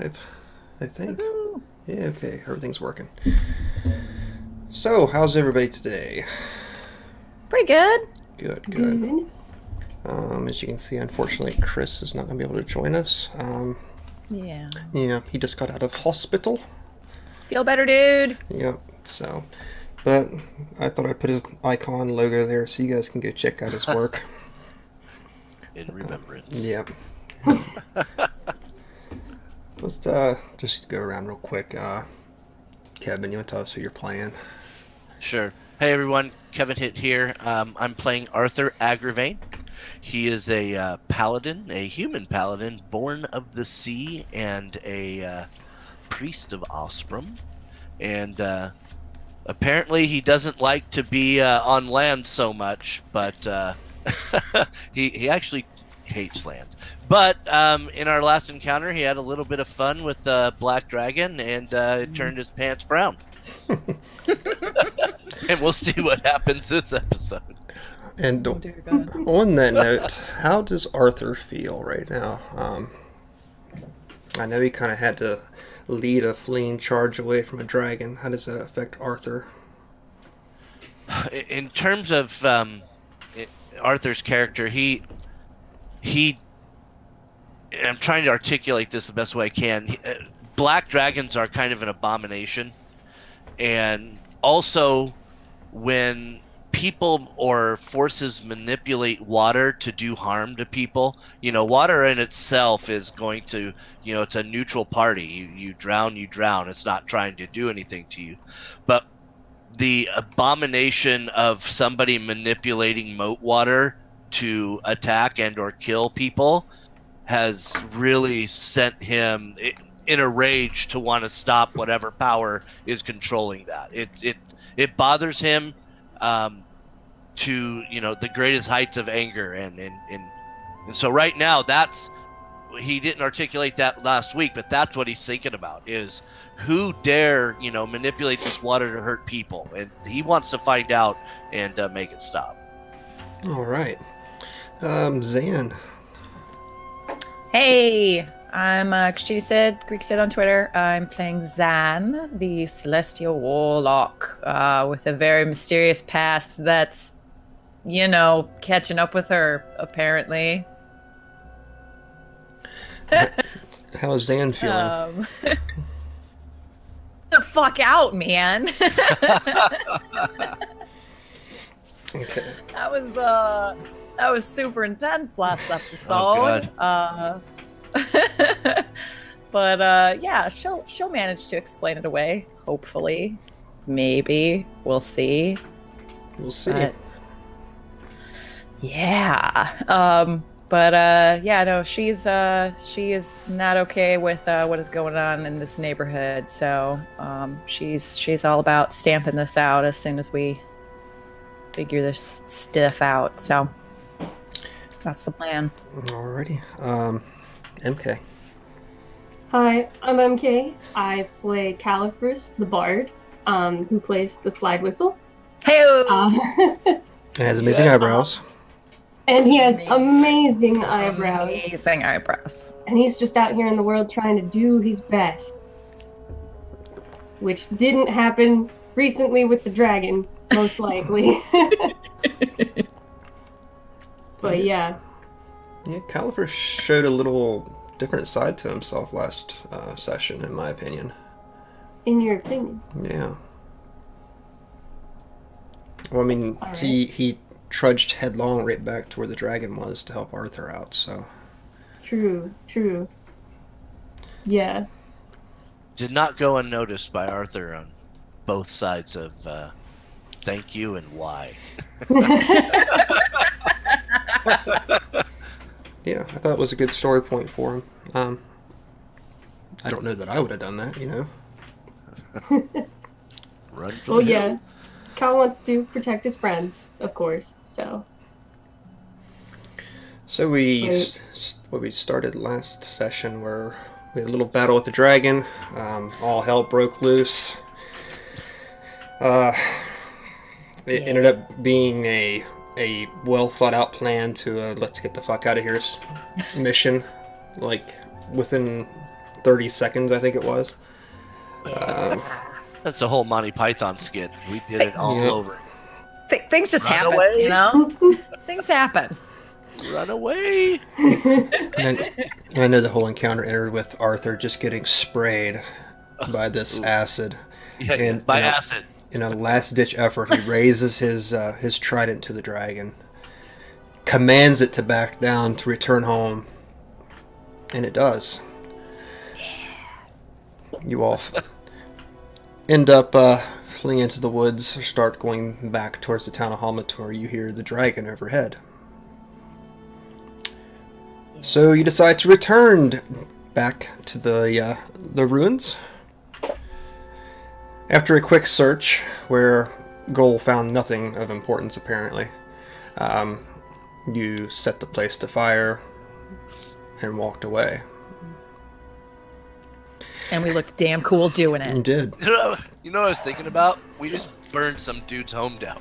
live, I think. Woohoo. Yeah, okay, everything's working. So, how's everybody today? Pretty good. Good, good. Good. As you can see, unfortunately, Chris is not going to be able to join us. Yeah. Yeah, he just got out of hospital. Feel better, dude. Yep, so. But I thought I'd put his icon logo there so you guys can go check out his work. In remembrance. Yep. Let's just go around real quick. Kevin, you want to tell us who you're playing? Sure. Hey everyone, Kevin Hitt here. I'm playing Arthur Agravain. He is a paladin, a human paladin, born of the sea, and a priest of Ostrom. And apparently he doesn't like to be on land so much, but he actually hates land. But in our last encounter, he had a little bit of fun with the black dragon, and it turned his pants brown. And we'll see what happens this episode. And Oh, dear God. on that note, how does Arthur feel right now? I know he kind of had to lead a fleeing charge away from a dragon. How does that affect Arthur? In terms of Arthur's character, he I'm trying to articulate this the best way I can. Black dragons are kind of an abomination, and also when people or forces manipulate water to do harm to people, water in itself is going to, it's a neutral party. You drown, you drown. It's not trying to do anything to you. But the abomination of somebody manipulating moat water to attack and or kill people has really sent him in a rage to want to stop whatever power is controlling that. It bothers him to the greatest heights of anger, and so right now he didn't articulate that last week, but that's what he's thinking about, is who dare manipulate this water to hurt people, and he wants to find out and make it stop. All right. Zan. Hey, I'm Greek said on Twitter. I'm playing Zan, the celestial warlock, with a very mysterious past that's, catching up with her, apparently. How's Zan feeling? The fuck out, man. Okay. That was super intense last episode. Oh, But yeah, she'll manage to explain it away. Hopefully, maybe we'll see. We'll see. But, yeah. Yeah, no, she is not okay with what is going on in this neighborhood. So she's all about stamping this out as soon as we figure this stiff out. So that's the plan. Alrighty. MK. Hi, I'm MK. I play Califrus, the bard, who plays the slide whistle. Hey. It has amazing eyebrows. And he has amazing eyebrows. Amazing eyebrows. And he's just out here in the world trying to do his best. Which didn't happen recently with the dragon, most likely. But yeah. Yeah, Califer showed a little different side to himself last session, in my opinion. In your opinion. Yeah. Well, I mean, All he trudged headlong right back to where the dragon was to help Arthur out, so... True. Yeah. Did not go unnoticed by Arthur on both sides of thank you and why. Yeah, I thought it was a good story point for him. I don't know that I would have done that, Run from Well, the yeah. hills. Cal wants to protect his friends, of course, so... So we started last session where we had a little battle with the dragon. All hell broke loose. It ended up being a well thought out plan to let's get the fuck out of here mission. Like within 30 seconds, I think it was. Um, That's a whole Monty Python skit. We did it all Yep. over. Things just Run happen, away. you know? Things happen. Run away! and I know the whole encounter ended with Arthur just getting sprayed by this Ooh. acid. Yeah, And, by you know, acid. In a last-ditch effort, he raises his trident to the dragon, commands it to back down to return home, and it does. You all end up fleeing into the woods, or start going back towards the town of Hamlet, where you hear the dragon overhead. So you decide to return back to the ruins. After a quick search, where Goal found nothing of importance apparently, you set the place to fire and walked away. And we looked damn cool doing You it. did. You know what I was thinking about? We just burned some dude's home down.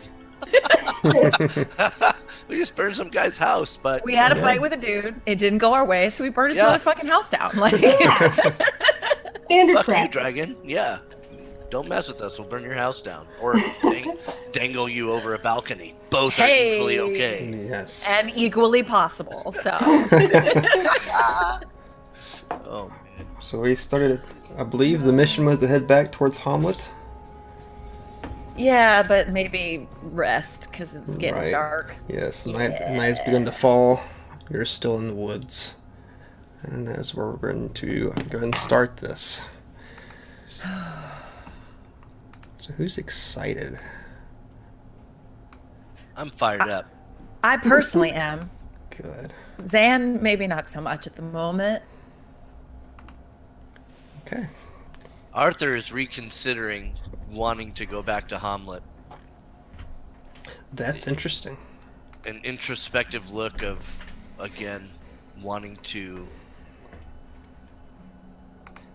We just burned some guy's house, but We had a Yeah. fight with a dude. It didn't go our way, so we burned his Yeah. motherfucking house down. Like, Standard fuck you, practice. dragon. Yeah. Don't mess with us. We'll burn your house down. Or dangle you over a balcony. Both are equally Hey. okay. Yes. and equally possible. So Oh, man. So we started. I believe the mission was to head back towards Hamlet. yeah, but maybe rest because it's getting Right. dark. Yes, night's begun to fall. You're still in the woods, and that's where we're going to go and start this. So who's excited? I'm fired up. I personally am. Good. Zan, maybe not so much at the moment. Okay. Arthur is reconsidering wanting to go back to Hamlet. That's interesting. An introspective look of, again, wanting to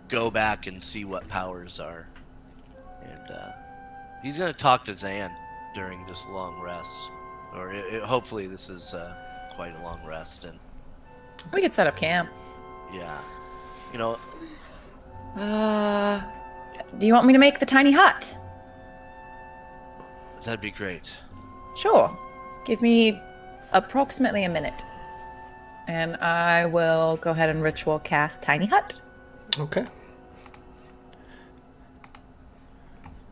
go back and see what powers are. And he's going to talk to Zan during this long rest. Or hopefully this is quite a long rest. And We could set up camp. yeah, you know, Do you want me to make the tiny hut? that'd be great. Sure. Give me approximately a minute. And I will go ahead and ritual cast Tiny Hut. Okay.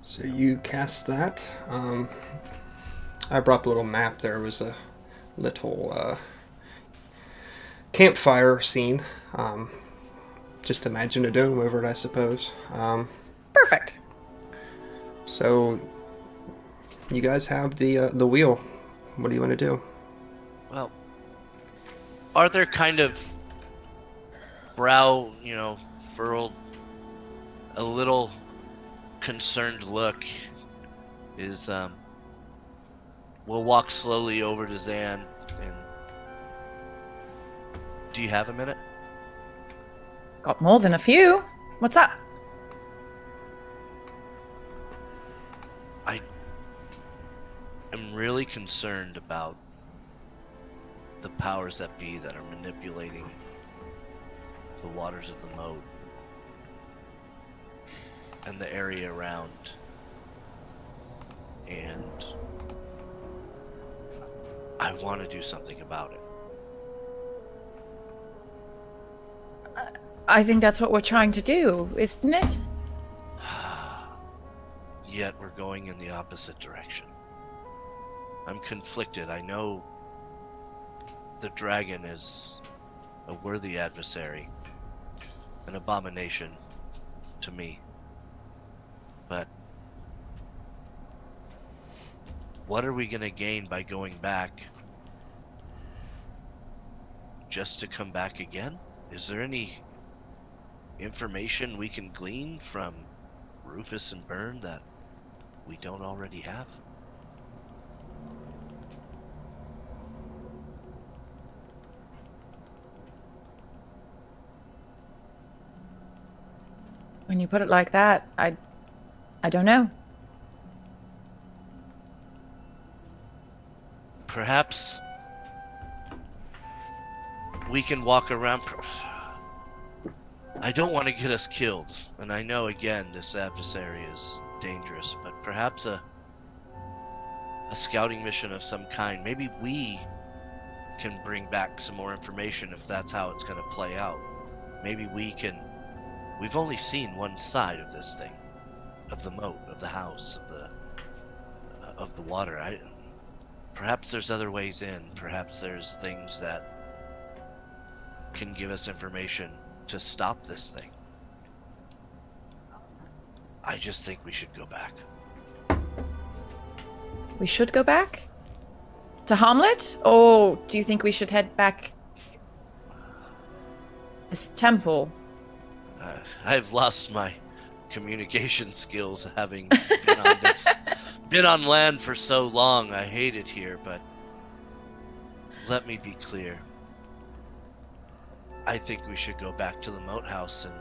So you cast that. I brought up a little map. There was a little campfire scene. Just imagine a dome over it, I suppose. Perfect. So you guys have the wheel. What do you want to do? Well, Arthur kind of brow, furled, a little concerned look. We'll walk slowly over to Zan. And do you have a minute? Got more than a few. What's up? I'm really concerned about the powers that be that are manipulating the waters of the moat and the area around. And I want to do something about it. I think that's what we're trying to do, isn't it? Yet we're going in the opposite direction. I'm conflicted. I know the dragon is a worthy adversary, an abomination to me. But what are we going to gain by going back just to come back again? Is there any information we can glean from Rufus and Byrne that we don't already have? When you put it like that, I don't know. Perhaps we can walk around. I don't want to get us killed, and I know again this adversary is dangerous, but perhaps a scouting mission of some kind. Maybe we can bring back some more information if that's how it's going to play out. Maybe we can. We've only seen one side of this thing, of the moat, of the house, of the water. Perhaps there's other ways in. Perhaps there's things that can give us information to stop this thing. I just think we should go back. We should go back? To Hamlet? Or do you think we should head back this temple? I've lost my communication skills having been on land for so long. I hate it here, but let me be clear. I think we should go back to the moat house and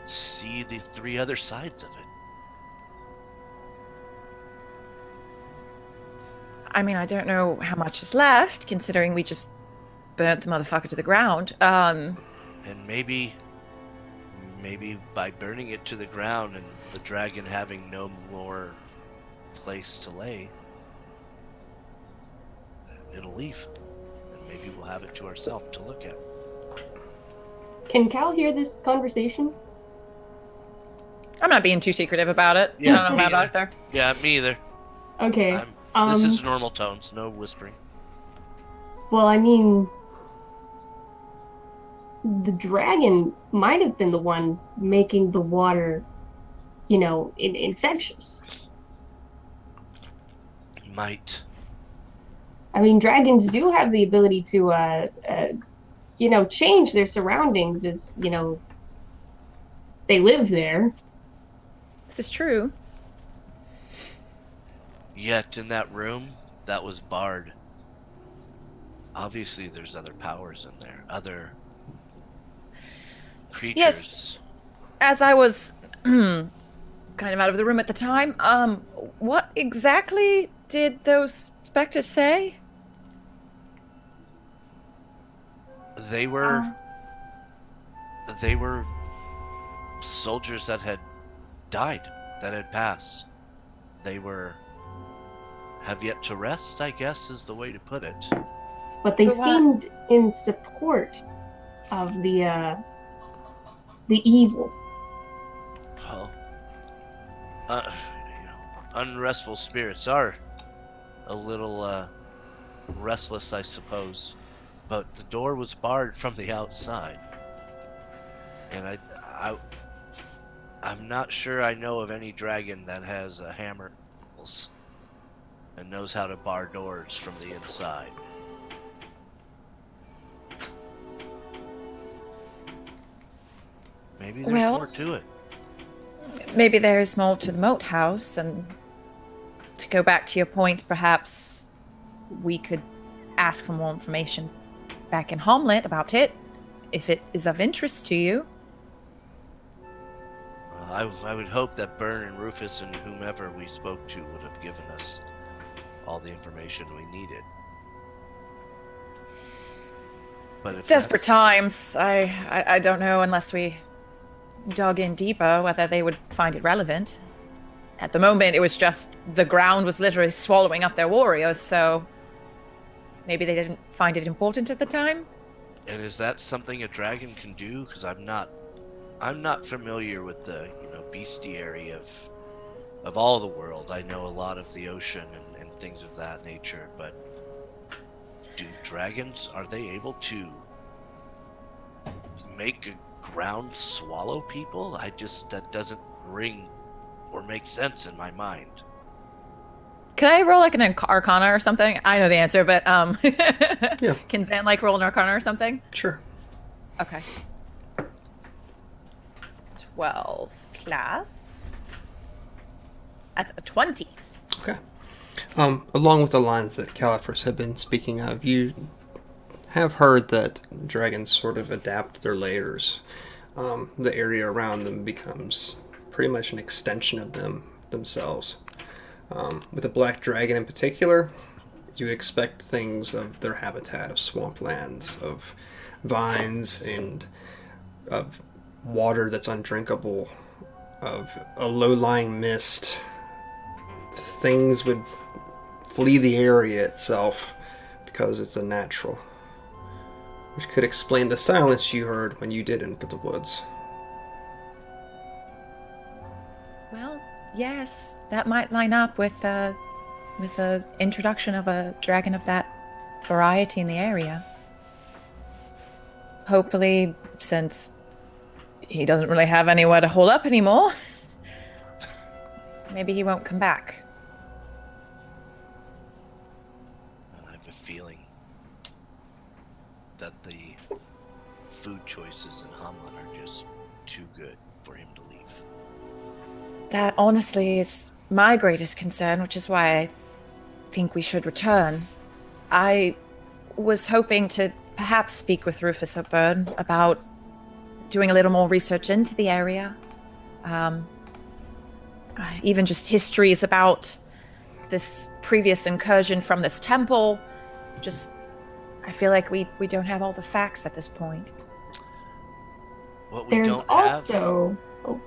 see the 3 other sides of it. I mean, I don't know how much is left, considering we just burnt the motherfucker to the ground. And maybe by burning it to the ground and the dragon having no more place to lay, it'll leave. And maybe we'll have it to ourselves to look at. Can Cal hear this conversation? I'm not being too secretive about it. Yeah, I don't know about Arthur. Yeah, me either. Okay. This is normal tones, no whispering. Well, I mean, the dragon might have been the one making the water, infectious. Might. I mean, dragons do have the ability to, change their surroundings as, they live there. This is true. Yet in that room, that was barred. Obviously, there's other powers in there, other creatures. Yes. As I was kind of out of the room at the time, what exactly did those specters say? They were soldiers that had died, that had passed. They have yet to rest, I guess is the way to put it. But they seemed in support of the evil. Well, unrestful spirits are a little restless, I suppose. But the door was barred from the outside, and I'm not sure I know of any dragon that has a hammer and knows how to bar doors from the inside. Maybe there's more to it. Maybe there's more to the moat house, and to go back to your point, perhaps we could ask for more information back in Hamlet about it, if it is of interest to you. I would hope that Byrne and Rufus and whomever we spoke to would have given us all the information we needed. But if Desperate times. I don't know, unless we dug in deeper, whether they would find it relevant. At the moment, it was just the ground was literally swallowing up their warriors, so maybe they didn't find it important at the time. And is that something a dragon can do? Because I'm not familiar with the bestiary of all the world. I know a lot of the ocean and things of that nature, but do dragons, are they able to make a ground swallow people? That doesn't ring or make sense in my mind. Can I roll like an Arcana or something? I know the answer, but Yeah. Can Zan like roll an Arcana or something? Sure. Okay. 12 plus. That's a 20. Okay. Along with the lines that Califrus had been speaking of, you have heard that dragons sort of adapt their layers. The area around them becomes pretty much an extension of themselves. With a black dragon in particular, you expect things of their habitat, of swamplands, of vines and of water that's undrinkable, of a low-lying mist, things would flee the area itself because it's unnatural, which could explain the silence you heard when you did enter the woods. Well, yes, that might line up with the introduction of a dragon of that variety in the area. Hopefully, since he doesn't really have anywhere to hold up anymore, maybe he won't come back. I have a feeling that the food choices in Hamlet are just too good for him to leave. That honestly is my greatest concern, which is why I think we should return. I was hoping to perhaps speak with Rufus O'Byrne about doing a little more research into the area. Even just histories about this previous incursion from this temple. Just, I feel like we don't have all the facts at this point. What we There's don't also... have...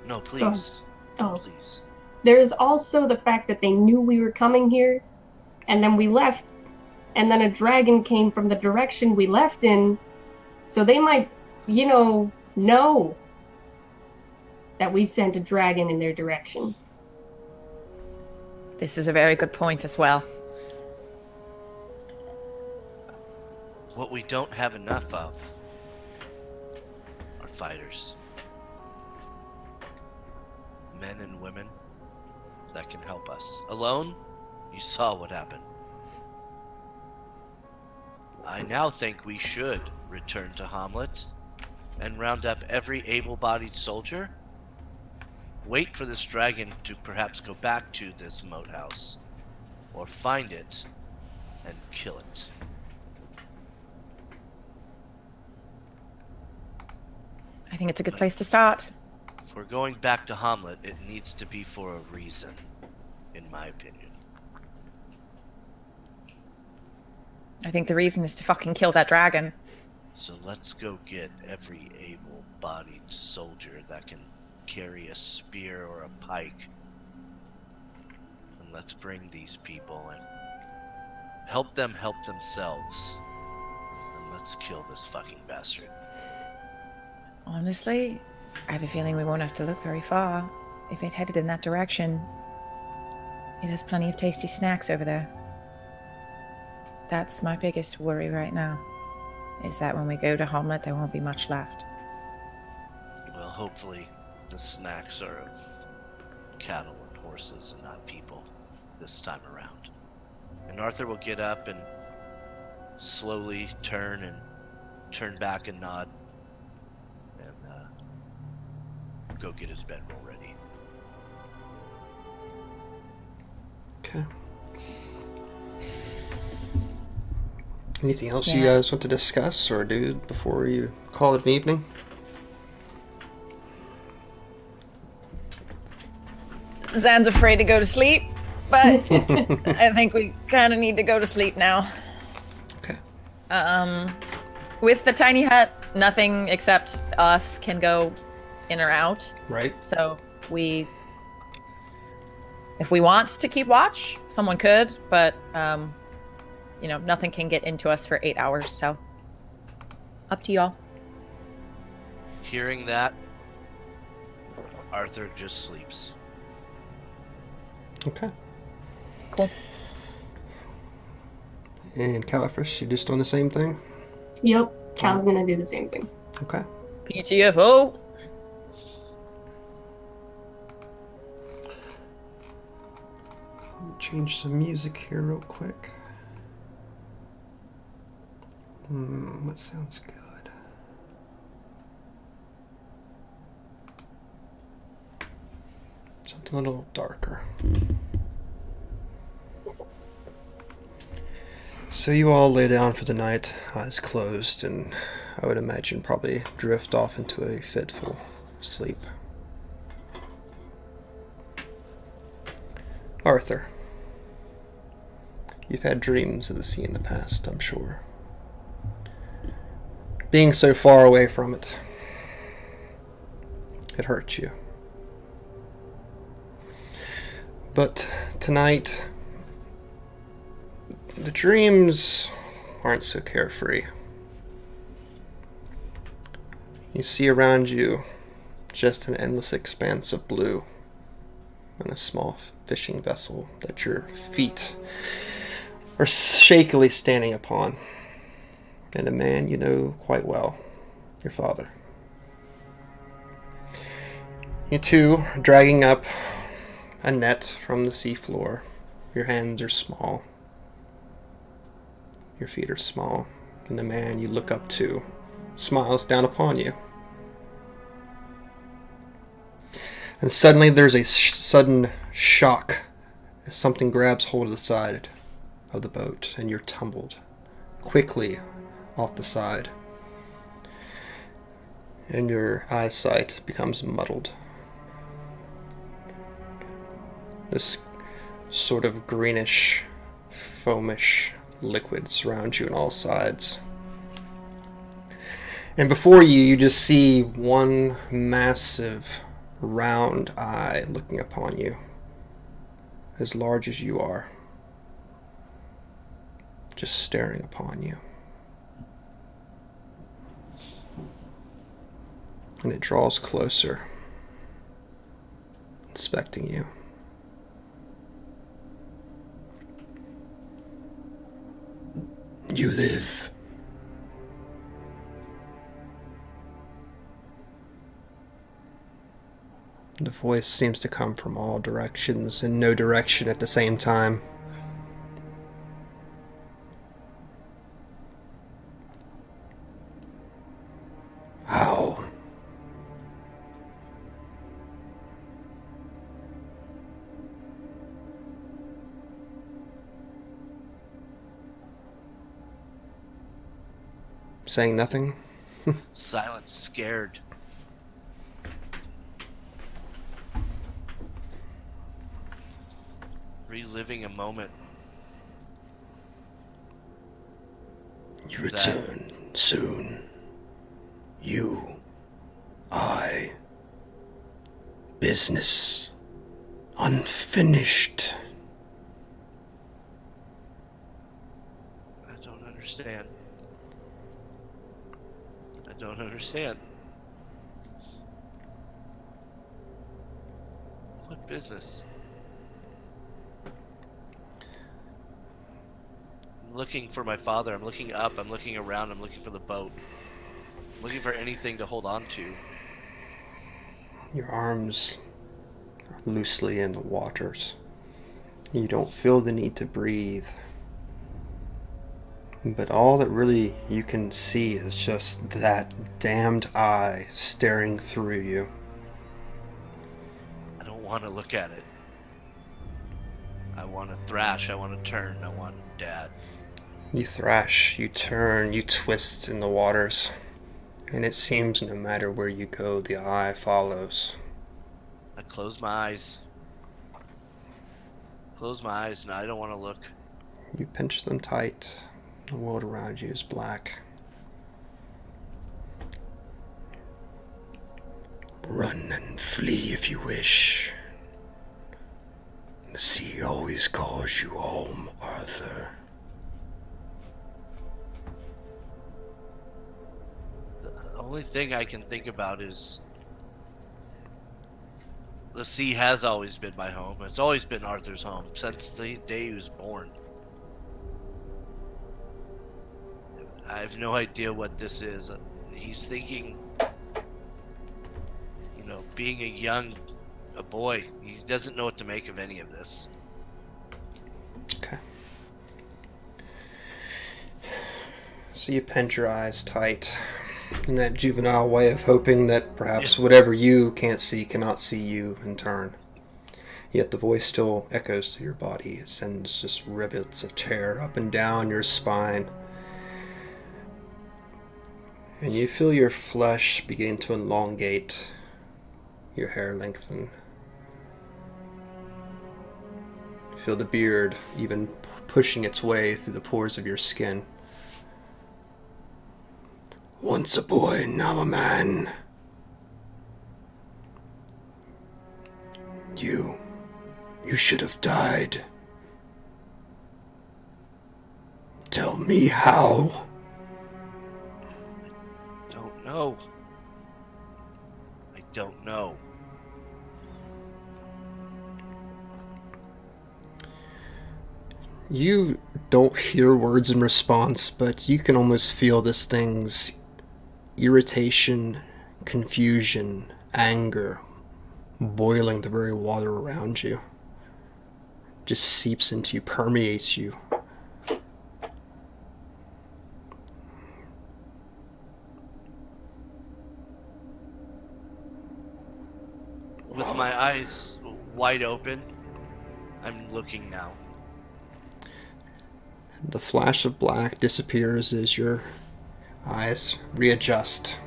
No, please. Oh. Please. There's also the fact that they knew we were coming here, and then we left, and then a dragon came from the direction we left in, so they might, know that we sent a dragon in their direction. This is a very good point as well. What we don't have enough of are fighters. Men and women that can help us. Alone, you saw what happened. I now think we should return to Hamlet and round up every able-bodied soldier. Wait for this dragon to perhaps go back to this moat house, or find it and kill it. I think it's a good place to start. If we're going back to Hamlet, it needs to be for a reason, in my opinion. I think the reason is to fucking kill that dragon. So let's go get every able-bodied soldier that can carry a spear or a pike. And let's bring these people and help them help themselves. And let's kill this fucking bastard. Honestly, I have a feeling we won't have to look very far. If it headed in that direction, it has plenty of tasty snacks over there. That's my biggest worry right now, is that when we go to Hamlet, there won't be much left. Well, hopefully the snacks are of cattle and horses and not people this time around. And Arthur will get up and slowly turn back and nod and go get his bedroll ready. Okay. Anything else you guys want to discuss or do before you call it an evening? Zan's afraid to go to sleep, but I think we kind of need to go to sleep now. Okay. With the tiny hut, nothing except us can go in or out. Right. So if we want to keep watch, someone could, but nothing can get into us for 8 hours, so up to y'all. Hearing that, Arthur just sleeps. Okay. Cool. And Califris, you just doing the same thing? Yep, Cal's gonna do the same thing. Okay. PTFO. Let me change some music here real quick. What sounds good? Something a little darker. So you all lay down for the night, eyes closed, and I would imagine probably drift off into a fitful sleep. Arthur, you've had dreams of the sea in the past, I'm sure. being so far away from it, it hurts you. But tonight, the dreams aren't so carefree. You see around you just an endless expanse of blue and a small fishing vessel that your feet are shakily standing upon, and a man you know quite well, your father. You two are dragging up a net from the seafloor. Your hands are small. Your feet are small. And the man you look up to smiles down upon you. And suddenly there's a sudden shock as something grabs hold of the side of the boat and you're tumbled quickly off the side. And your eyesight becomes muddled. This sort of greenish, foamish liquid surrounds you on all sides. And before you, you just see one massive, round eye looking upon you, as large as you are, just staring upon you. And it draws closer, inspecting you. You live. The voice seems to come from all directions and no direction at the same time. How? Saying nothing? Silent, scared. Reliving a moment. You return soon. You. I. Business. Unfinished. I don't understand. I don't understand. What business? I'm looking for my father. I'm looking up. I'm looking around. I'm looking for the boat. I'm looking for anything to hold on to. Your arms are loosely in the waters. You don't feel the need to breathe. But all that really you can see is just that damned eye staring through you. I don't want to look at it. I want to thrash. I want to turn. I want Dad. You thrash, you turn, you twist in the waters. And it seems no matter where you go, the eye follows. I close my eyes. Close my eyes. No, I don't want to look. You pinch them tight. The world around you is black. Run and flee if you wish. The sea always calls you home, Arthur. The only thing I can think about is the sea has always been my home. It's always been Arthur's home since the day he was born. I have no idea what this is. He's thinking, being a boy, he doesn't know what to make of any of this. Okay. So you pinch your eyes tight in that juvenile way of hoping that perhaps whatever you can't see cannot see you in turn. Yet the voice still echoes through your body. It sends just rivets of terror up and down your spine. And you feel your flesh begin to elongate, your hair lengthen. You feel the beard even pushing its way through the pores of your skin. Once a boy, now a man. You should have died. Tell me how. Don't know. I don't know. You don't hear words in response, but you can almost feel this thing's irritation, confusion, anger boiling the very water around you. Just seeps into you, permeates you. With my eyes wide open, I'm looking now. The flash of black disappears as your eyes readjust.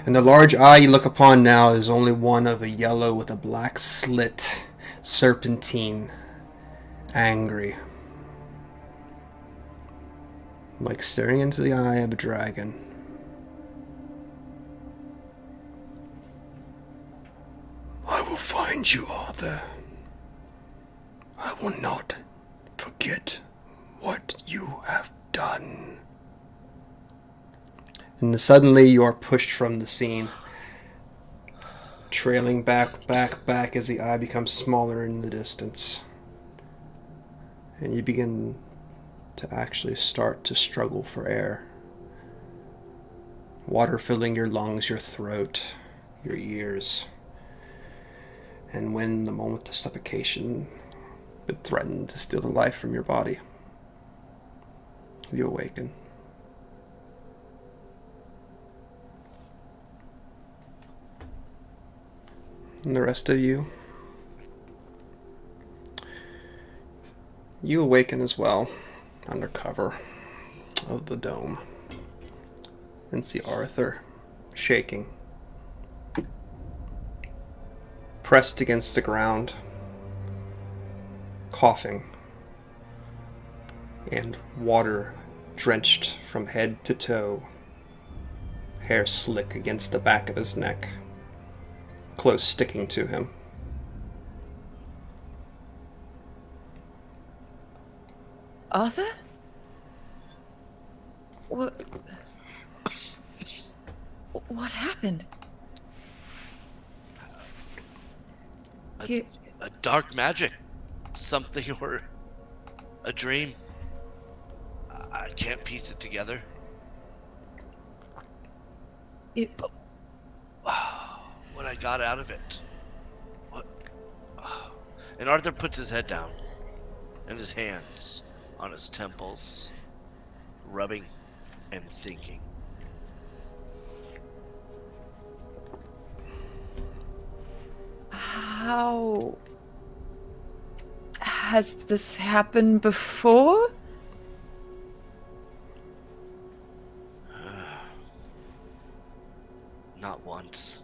And the large eye you look upon now is only one of a yellow with a black slit, serpentine, angry. Like staring into the eye of a dragon. I will find you, Arthur. I will not forget what you have done. And suddenly you are pushed from the scene, trailing back as the eye becomes smaller in the distance. And you begin to actually start to struggle for air. Water filling your lungs, your throat, your ears. And when the moment of suffocation would threaten to steal the life from your body, you awaken. And the rest of you, you awaken as well, under cover of the dome, and see Arthur shaking, pressed against the ground, coughing, and water drenched from head to toe, hair slick against the back of his neck, close sticking to him. Arthur? What happened? A dark magic. Something or a dream. I can't piece it together. But what I got out of it. What? And Arthur puts his head down and his hands on his temples, rubbing and thinking. How has this happened before? Not once.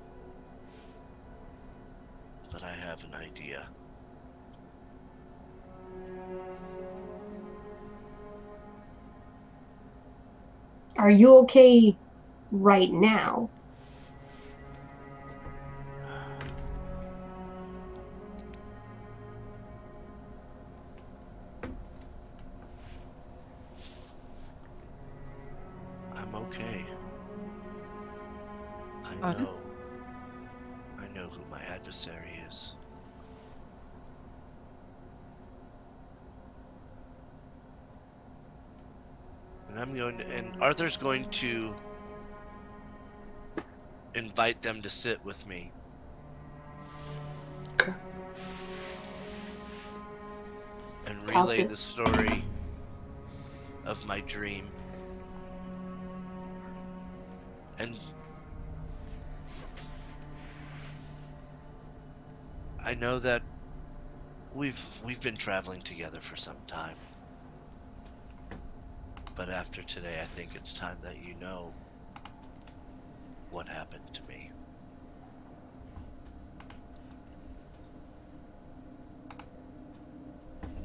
But I have an idea. Are you okay right now? I'm okay. Arthur? I know who my adversary is. And Arthur's going to invite them to sit with me. Okay. And I'll relay sit. the story of my dream. And I know that we've been traveling together for some time. But after today, I think it's time that you know what happened to me.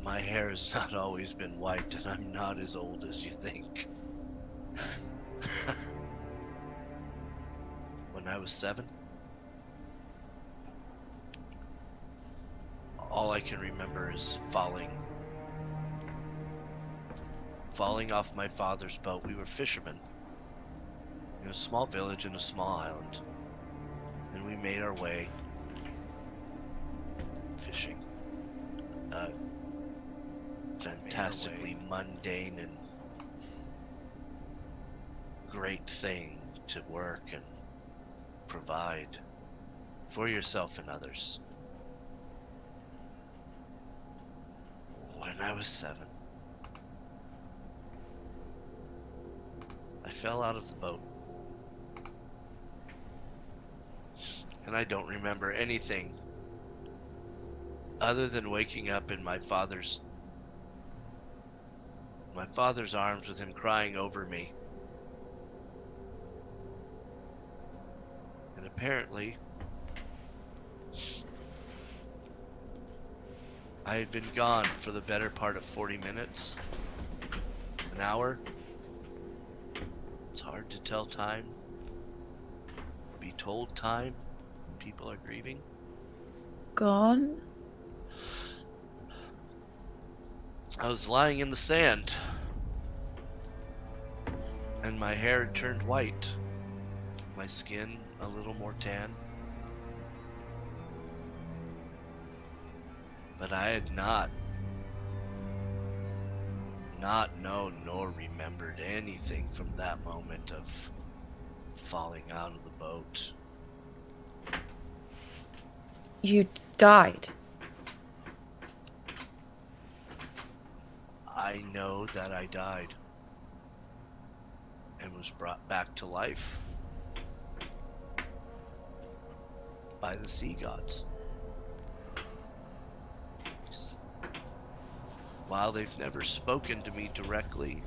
My hair has not always been white, and I'm not as old as you think. was 7. All I can remember is falling off my father's boat. We were fishermen in a small village in a small island, and we made our way fishing. A fantastically mundane and great thing to work and provide for yourself and others. When I was 7, I fell out of the boat. And I don't remember anything other than waking up in my father's arms with him crying over me. And apparently, I had been gone for the better part of 40 minutes, an hour. It's hard to tell time, be told time. People are grieving. Gone? I was lying in the sand, and my hair had turned white, my skin a little more tan. But I had not known nor remembered anything from that moment of falling out of the boat. You died. I know that I died and was brought back to life by the sea gods. While they've never spoken to me directly,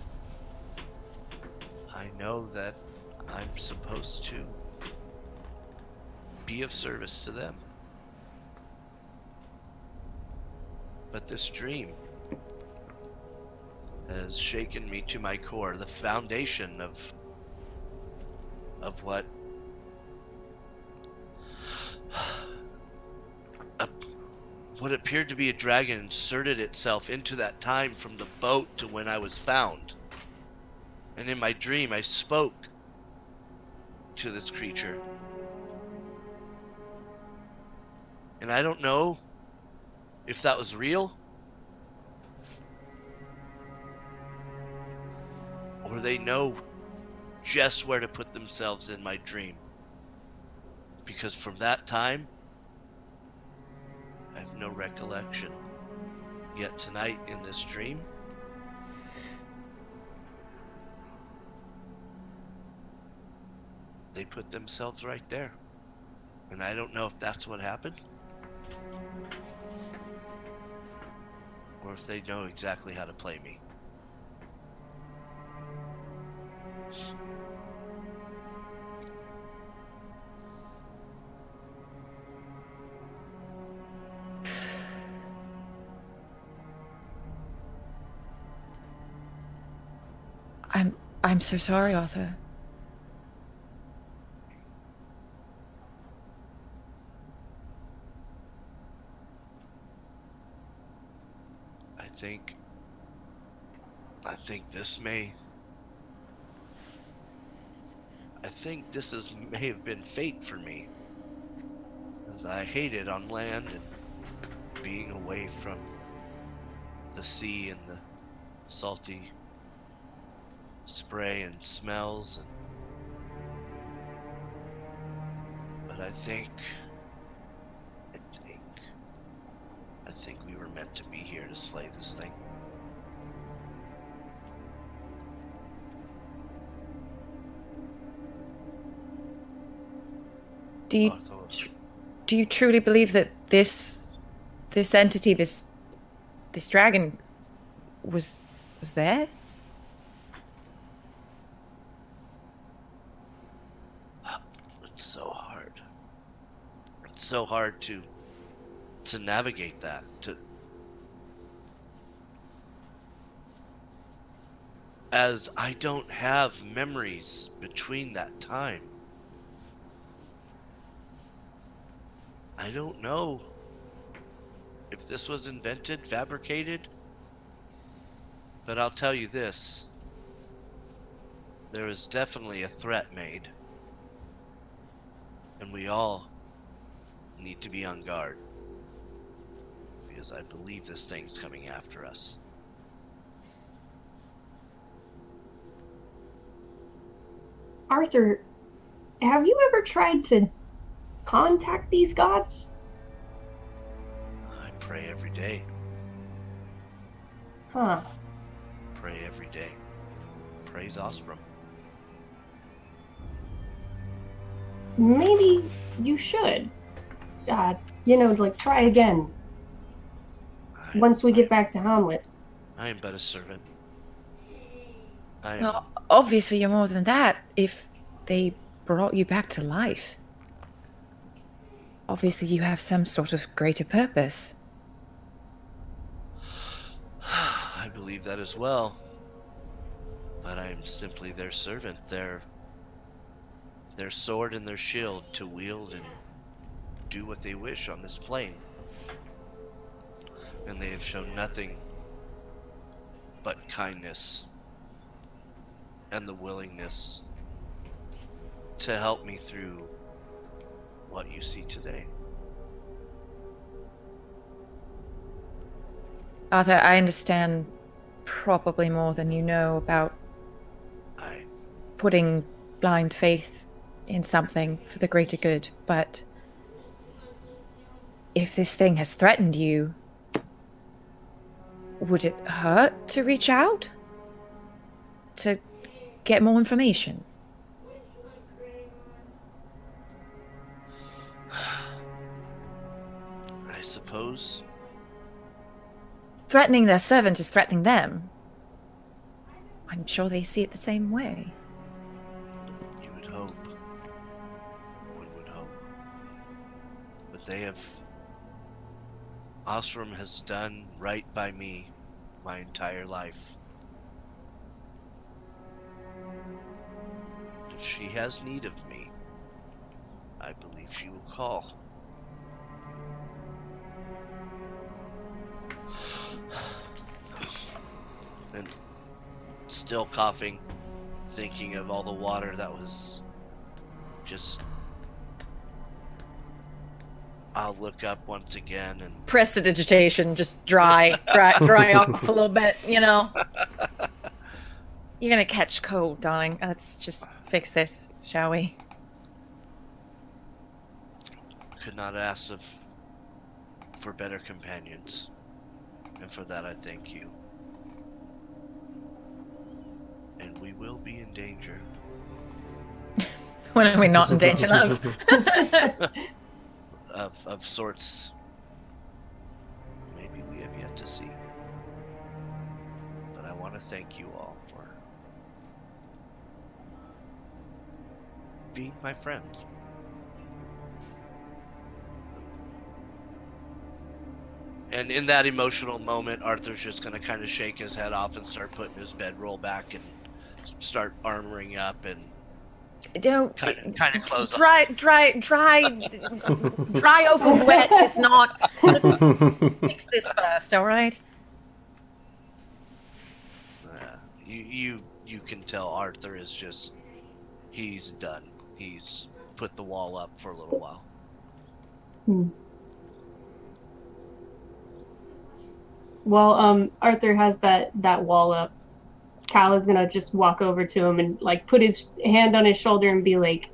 I know that I'm supposed to be of service to them. But this dream has shaken me to my core, the foundation of what what appeared to be a dragon inserted itself into that time from the boat to when I was found. And in my dream, I spoke to this creature. And I don't know if that was real, or they know just where to put themselves in my dream. Because from that time, I have no recollection. Yet tonight in this dream, they put themselves right there. And I don't know if that's what happened, or if they know exactly how to play me. I'm so sorry, Arthur. I think this may have been fate for me, as I hated on land and being away from the sea and the salty spray and smells, but I think we were meant to be here to slay this thing. Do you truly believe that this entity, this dragon, was there? It's so hard. It's so hard to navigate that. As I don't have memories between that time. I don't know if this was invented, fabricated, but I'll tell you this. There is definitely a threat made. And we all need to be on guard. Because I believe this thing's coming after us. Arthur, have you ever tried to contact these gods? I pray every day. Huh. Pray every day. Praise Ostrom. Maybe you should. Try again. Once we get back to Hamlet. I am but a servant. I am. No, obviously you're more than that if they brought you back to life. Obviously you have some sort of greater purpose. I believe that as well. But I am simply their servant, their sword and their shield to wield and do what they wish on this plane. And they have shown nothing but kindness and the willingness to help me through what you see today. Arthur, I understand probably more than you know about putting blind faith in something for the greater good, but if this thing has threatened you, would it hurt to reach out? To get more information? I suppose. Threatening their servant is threatening them. I'm sure they see it the same way. You would hope. One would hope. But they have... Ostrom has done right by me my entire life. If she has need of me, I believe she will call. And still coughing, thinking of all the water that was just... I'll look up once again and... Prestidigitation, just dry off a little bit, you know? You're gonna catch cold, darling. Let's just fix this, shall we? Could not ask for better companions. And for that I thank you. And we will be in danger. When are we not in danger, love? Of sorts maybe we have yet to see. But I want to thank you all for being my friend. And in that emotional moment, Arthur's just going to kind of shake his head off and start putting his bedroll back and start armoring up and Don't kind of close up. dry over wet is not. Fix this first, all right? You can tell Arthur is just, he's done. He's put the wall up for a little while. Well, Arthur has that wall up. Cal is gonna just walk over to him and like put his hand on his shoulder and be like,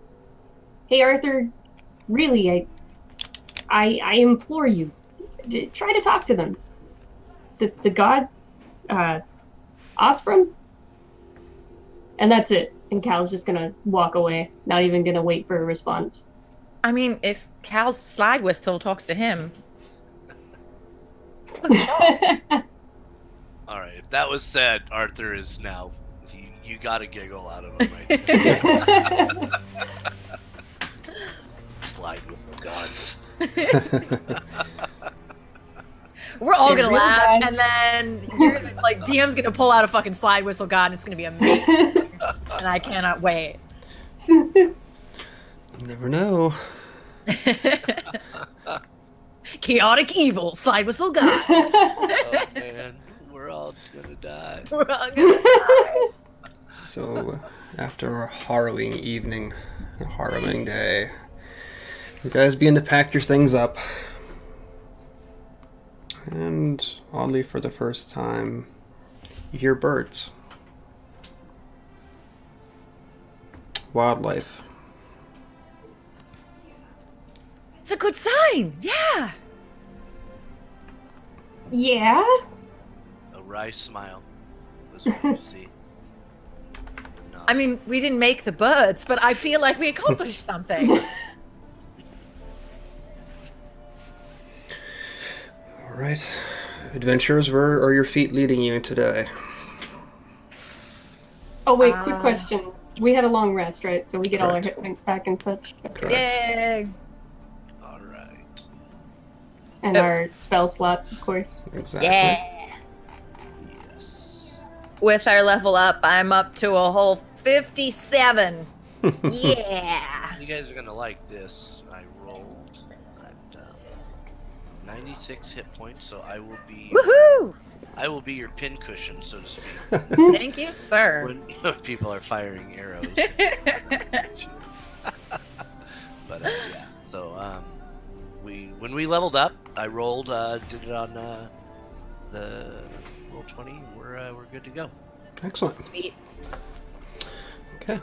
"Hey, Arthur, really, I implore you, try to talk to them. The god, Ostrom." And that's it. And Cal's just gonna walk away, not even gonna wait for a response. I mean, if Cal's slide whistle talks to him. All right, if that was said, Arthur is now. You got a giggle out of him right now. Slide with the gods. We're all gonna really laugh, bad. and then you're gonna, like, DM's gonna pull out a fucking slide whistle god, and it's gonna be amazing. And I cannot wait. You never know. Chaotic evil, slide whistle guy. Oh man, we're all gonna die. We're all gonna die. So, after a harrowing evening, a harrowing day, you guys begin to pack your things up. And, oddly for the first time, you hear birds. Wildlife. It's a good sign. Yeah. Yeah? A wry smile was what you see. No. I mean, we didn't make the birds, but I feel like we accomplished something. All right. Adventurers, where are your feet leading you today? Oh wait, quick question. We had a long rest, right? So we get all our Correct. hit points back and such. Correct. Yay. All right. And our spell slots, of course. Exactly. Yeah. Yes. With our level up, I'm up to a whole 57. Yeah. You guys are gonna like this. I rolled at 96 hit points, so I will be. Woohoo! I will be your pincushion, so to speak, Thank you, sir. when people are firing arrows. But yeah, so when we leveled up, I rolled, did it on the roll 20. We're good to go. Excellent. Sweet. Okay.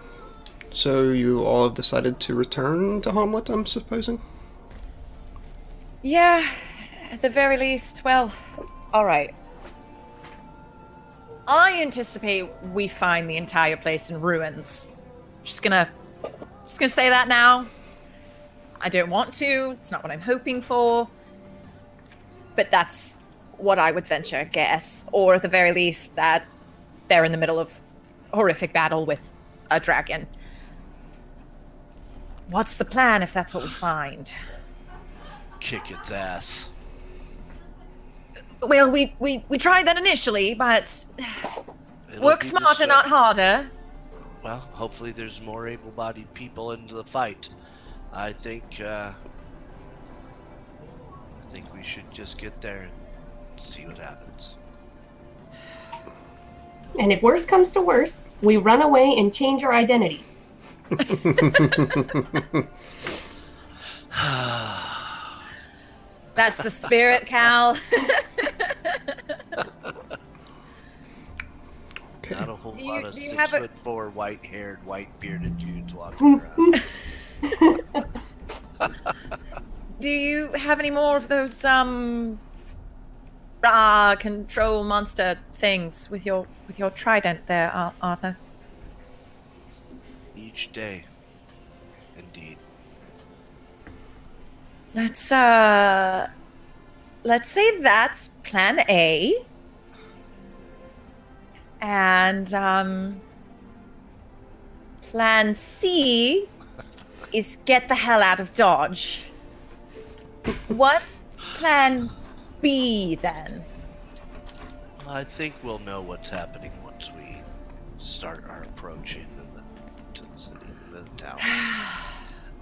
So you all have decided to return to Hamlet, I'm supposing? Yeah, at the very least. Well, all right. I anticipate we find the entire place in ruins. Just gonna say that now. I don't want to. It's not what I'm hoping for. But that's what I would venture guess. Or at the very least, that they're in the middle of a horrific battle with a dragon. What's the plan if that's what we find? Kick its ass. Well, we tried that initially, but It'll work be smarter, just, not harder. Well, hopefully there's more able-bodied people into the fight. I think we should just get there and see what happens. And if worse comes to worse, we run away and change our identities. That's the spirit, Cal. Okay. Not a whole Do you- lot of do you have a- 6'4", white-haired, white-bearded dudes walking around. Do you have any more of those control monster things with your trident there, Arthur? Each day, indeed. Let's say that's plan A. And plan C is get the hell out of Dodge. What's plan B then? I think we'll know what's happening once we start our approach into the city, the town.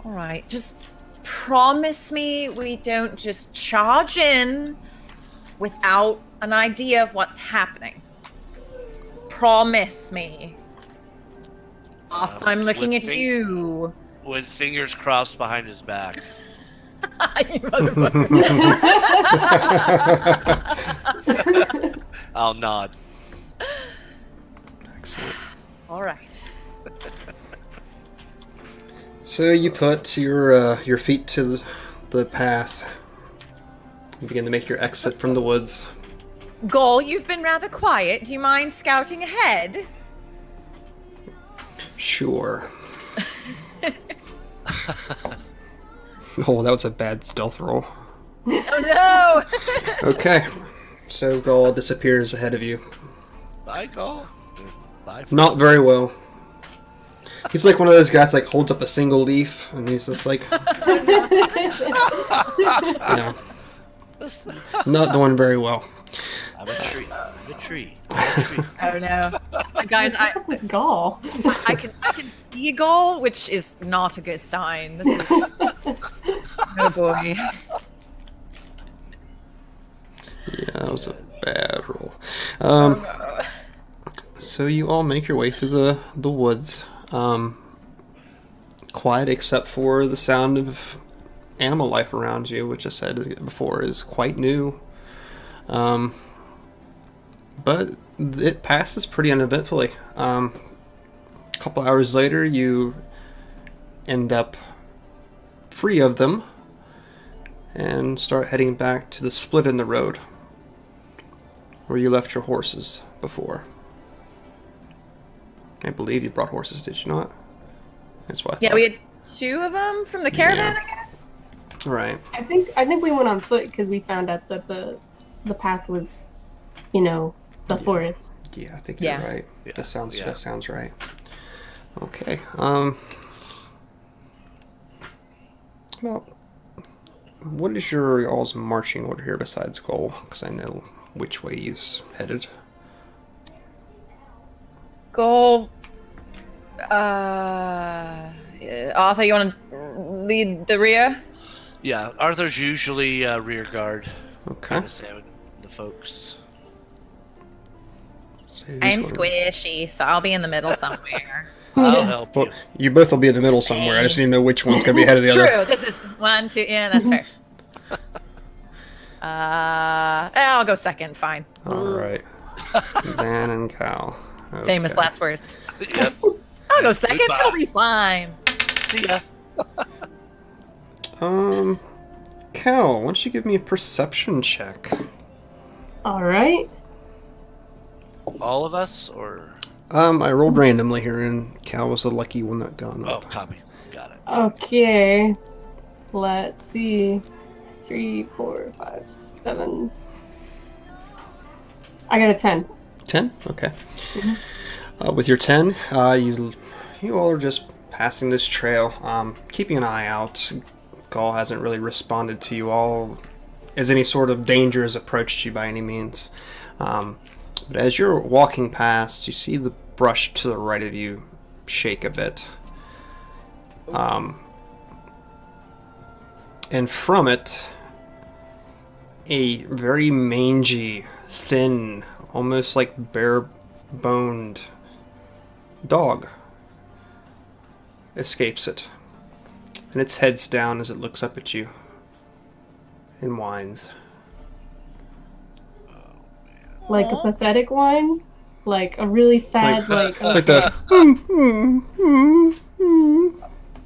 All right, just promise me we don't just charge in without an idea of what's happening. Promise me. I'm looking at you. With fingers crossed behind his back. You motherfucker. I'll nod. Excellent. All right. So you put your feet to the path. You begin to make your exit from the woods. Gol, you've been rather quiet. Do you mind scouting ahead? Sure. Oh, that was a bad stealth roll. Oh no! Okay. So Gaul disappears ahead of you. Bye, Cole. Bye. Not very well. He's like one of those guys like holds up a single leaf and he's just like yeah. Not doing very well. I'm a tree. I'm a tree. Oh no, guys! What's up with Gaul? I can see a Gol, which is not a good sign. This is... Oh boy. no. So you all make your way through the woods. Quiet except for the sound of animal life around you, which I said before is quite new. But it passes pretty uneventfully. A couple hours later, you end up free of them and start heading back to the split in the road where you left your horses before. I believe you brought horses, did you not? That's what I Yeah, thought. we had 2 of them from the caravan, Yeah. I guess. Right. I think we went on foot because we found out that the path was, the forest. Yeah, I think you're Yeah. right. Yeah. That sounds right. Okay. Well, what is your all's marching order here besides goal? Because I know which way he's headed. Go. Arthur, you want to lead the rear? Yeah, Arthur's usually rear guard. Okay. Understand the folks. So who's I'm going- squishy, so I'll be in the middle somewhere. I'll help you. Well, you both will be in the middle somewhere. I just need to know which one's going to be ahead of the other. True. This is 1, 2. Yeah, that's fair. I'll go second. Fine. All right. Zan and Cal. Okay. Famous last words. Yep. I'll go second. Goodbye. It'll be fine. See ya. Cal, why don't you give me a perception check? All right. All of us, or I rolled randomly here, and Cal was the lucky one that got oh, up. copy. Got it. Okay. Let's see. 3, 4, 5, 7. I got a 10. 10? Okay. With your 10, you all are just passing this trail, keeping an eye out. Gaul hasn't really responded to you all as any sort of danger has approached you by any means. But as you're walking past, you see the brush to the right of you shake a bit. And from it, a very mangy, thin, almost like bare-boned dog escapes it. And its head's down as it looks up at you and whines. Like a pathetic one? Like a really sad, like the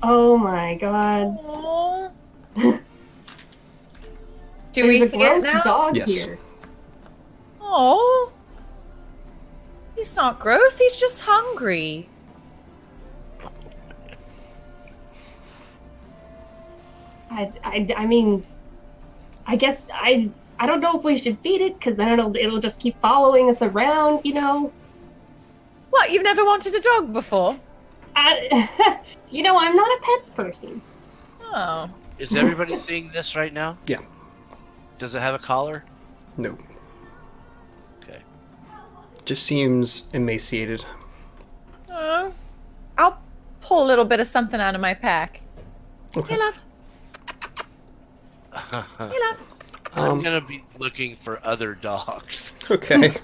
oh my god. Aw. Do There's we a see it gross now? dog Yes. here. Oh, he's not gross. He's just hungry. I mean, I guess I don't know if we should feed it because then it'll just keep following us around, What? You've never wanted a dog before? I'm not a pets person. Oh. Is everybody seeing this right now? Yeah. Does it have a collar? No. Okay. Just seems emaciated. Oh. I'll pull a little bit of something out of my pack. Okay. Hey, love. Hey, love. I'm gonna be looking for other dogs. Okay.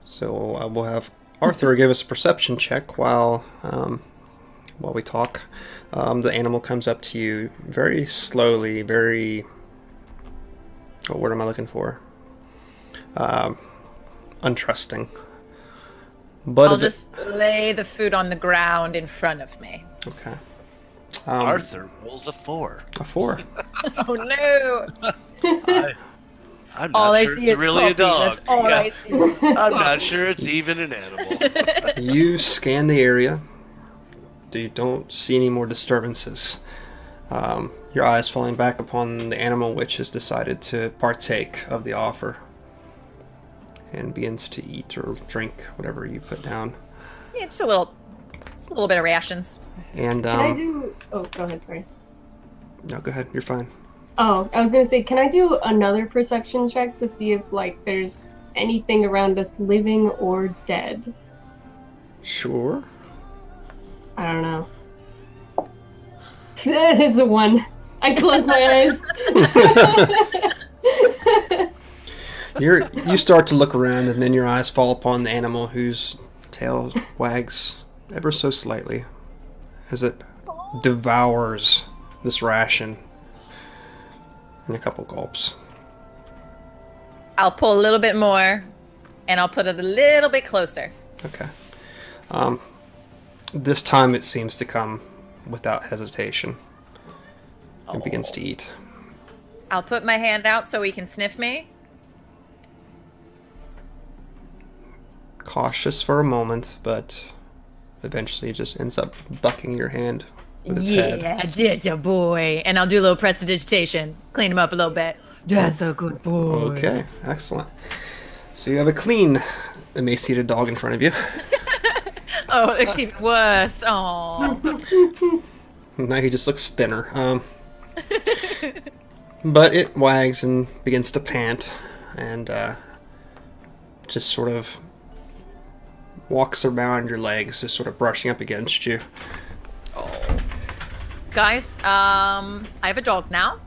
So I will have Arthur give us a perception check while we talk. The animal comes up to you very slowly, very... What word am I looking for? Untrusting. But I'll just lay the food on the ground in front of me. Okay. Arthur rolls a 4. A 4. Oh no! I'm All not I sure see it's is really a puppy. dog. That's all Yeah. I see. I'm not sure it's even an animal. You scan the area. You don't see any more disturbances. Your eyes falling back upon the animal which has decided to partake of the offer and begins to eat or drink whatever you put down. Yeah, just a little bit of rations. And Can I do? Oh, go ahead. Sorry. no, go ahead. You're fine. Oh, I was gonna say, can I do another perception check to see if there's anything around us living or dead? Sure. I don't know. It's a 1. I close my eyes. You start to look around, and then your eyes fall upon the animal whose tail wags ever so slightly as it devours this ration in a couple gulps. I'll pull a little bit more, and I'll put it a little bit closer. Okay. This time it seems to come without hesitation and begins to eat. I'll put my hand out so he can sniff me. Cautious for a moment, but eventually it just ends up bucking your hand with its head. Yeah, that's a boy. And I'll do a little prestidigitation. Clean him up a little bit. That's a good boy. Okay, excellent. So you have a clean, emaciated dog in front of you. Oh, it's even worse. Oh. Now he just looks thinner. But it wags and begins to pant and just sort of walks around your legs, just sort of brushing up against you. Oh. Guys, I have a dog now.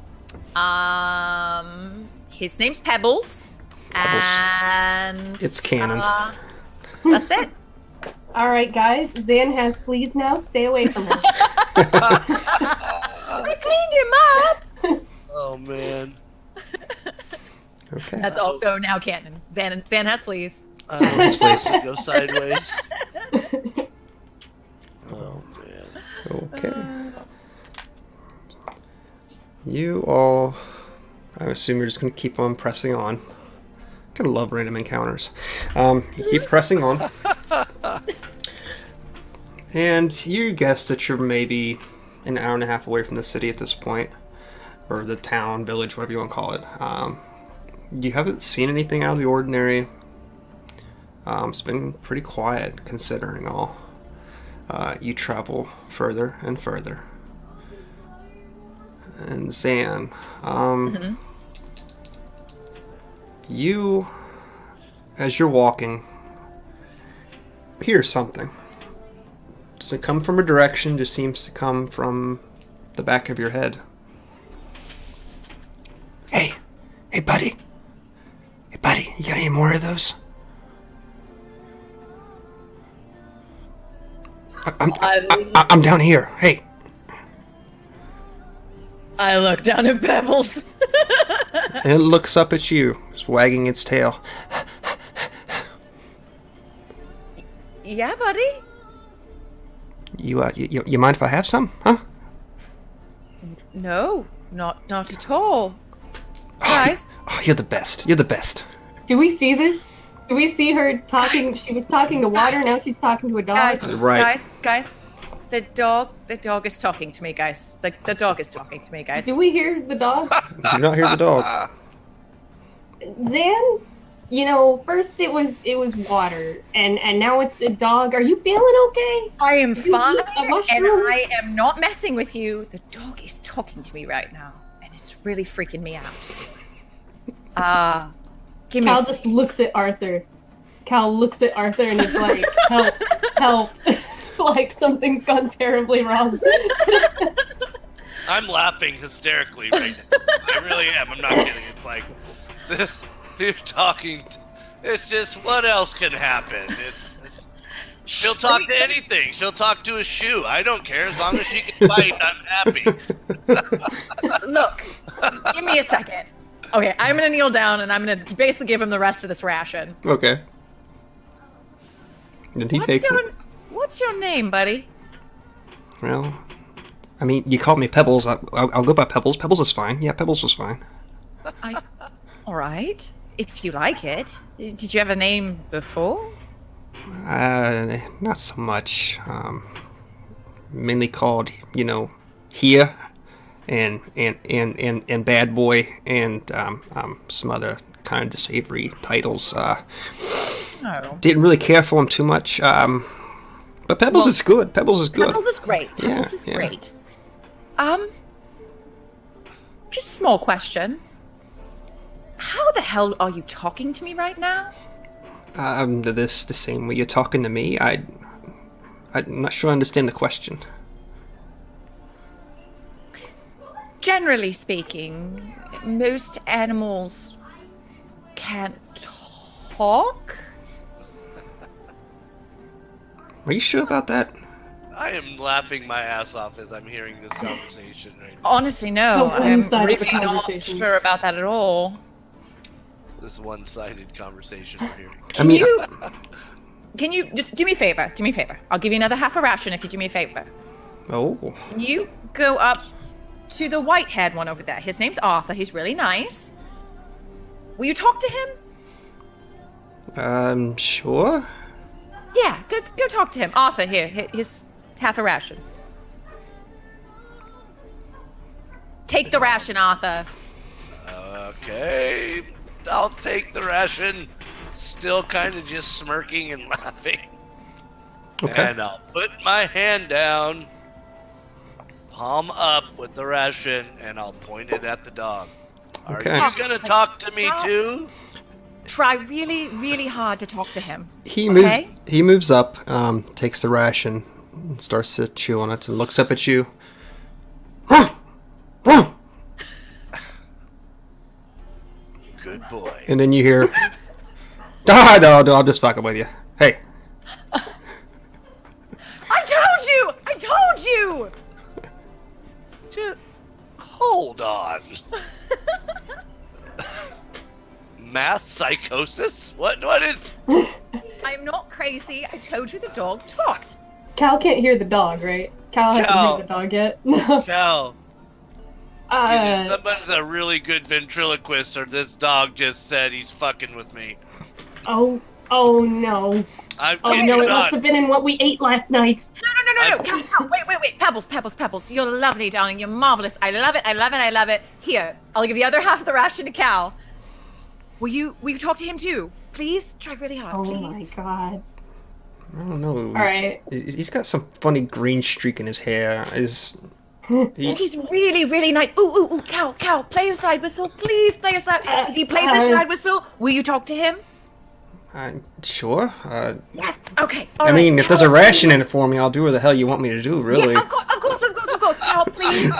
His name's Pebbles. And It's canon. That's it. All right, guys. Zan has fleas now. Stay away from him. I cleaned him up. Oh man. Okay. That's also now canon. Zan has fleas. His face. Go sideways. Oh man. Okay. You all, I assume you're just going to keep on pressing on. I love random encounters. You keep pressing on. And you guess that you're maybe an hour and a half away from the city at this point. Or the town, village, whatever you want to call it. You haven't seen anything out of the ordinary. It's been pretty quiet, considering all. You travel further and further. And Zan, you, as you're walking, hear something. Doesn't come from a direction, just seems to come from the back of your head. Hey buddy, you got any more of those? I'm down here. Hey. I look down at Pebbles. And it looks up at you, just wagging its tail. Yeah, buddy? You mind if I have some? Huh? No, not at all. Guys. Oh, you're the best. You're the best. Do we see this? Do we see her talking? She was talking to water, now she's talking to a dog. Right. Guys. The dog is talking to me, guys. The dog is talking to me, guys. Do we hear the dog? Do not hear the dog. Zan, first it was water, and now it's a dog. Are you feeling okay? I am fine, A and mushroom? I am not messing with you. The dog is talking to me right now, and it's really freaking me out. Give me Cal just looks at Arthur. Cal looks at Arthur and is like, help. Like something's gone terribly wrong. I'm laughing hysterically right now. I really am. I'm not kidding. It's like this. You're talking. It's just what else can happen? She'll talk to anything. She'll talk to a shoe. I don't care as long as she can fight. I'm happy. Look, give me a second. Okay, I'm gonna kneel down and I'm gonna basically give him the rest of this ration. Okay. Then he takes it. What's your name, buddy? Well, I mean, you called me Pebbles. I'll go by Pebbles. Pebbles is fine. Yeah, Pebbles is fine. All right, if you like it. Did you have a name before? Not so much. Mainly called, Here, and Bad Boy, and some other kind of unsavory titles. Didn't really care for them too much. But Pebbles is good. Pebbles is good. Pebbles is great. Yeah, Pebbles is yeah. great. Just a small question. How the hell are you talking to me right now? The same way you're talking to me. I'm not sure I understand the question. Generally speaking, most animals can't talk? Are you sure about that? I am laughing my ass off as I'm hearing this conversation right now. Honestly, no. The I'm one-sided really not conversation. sure about that at all. This one-sided conversation we're hearing. I mean, Can you just do me a favor? Do me a favor. I'll give you another half a ration if you do me a favor. oh, Can you go up to the white-haired one over there? His name's Arthur. He's really nice. Will you talk to him? Sure. Yeah, go talk to him. Arthur, here's half a ration. Take the ration, Arthur. Okay, I'll take the ration. Still kind of just smirking and laughing. Okay. And I'll put my hand down, palm up with the ration, and I'll point it at the dog. Okay. Are you gonna talk to me too? Try really, really hard to talk to him. He Okay. moves up, takes the ration, and starts to chew on it, and looks up at you. Good boy. And then you hear, no, I'm just fucking with you. Hey, I told you! Just hold on. Mass psychosis? What is? I'm not crazy. I told you the dog talked. Cal can't hear the dog, right? Cal hasn't Cal. heard the dog yet. No. Cal, either Uh, someone's a really good ventriloquist or this dog just said he's fucking with me. oh no. I'm Oh kidding no, you it must not. have been in what we ate last night. No. Cal, wait. Pebbles. You're lovely, darling. You're marvelous. I love it. Here, I'll give the other half of the ration to Cal. Will you talk to him too? Please? Try really hard, Oh please. my god. I don't know. Alright. He's got some funny green streak in his hair. He's really, really nice. Ooh, Cal, play your side whistle. Please play your side. If he plays the side whistle, will you talk to him? I'm sure. Yes. Okay. I mean, if there's a ration in it for me, I'll do what the hell you want me to do, really. Yeah, of course. Cal, please.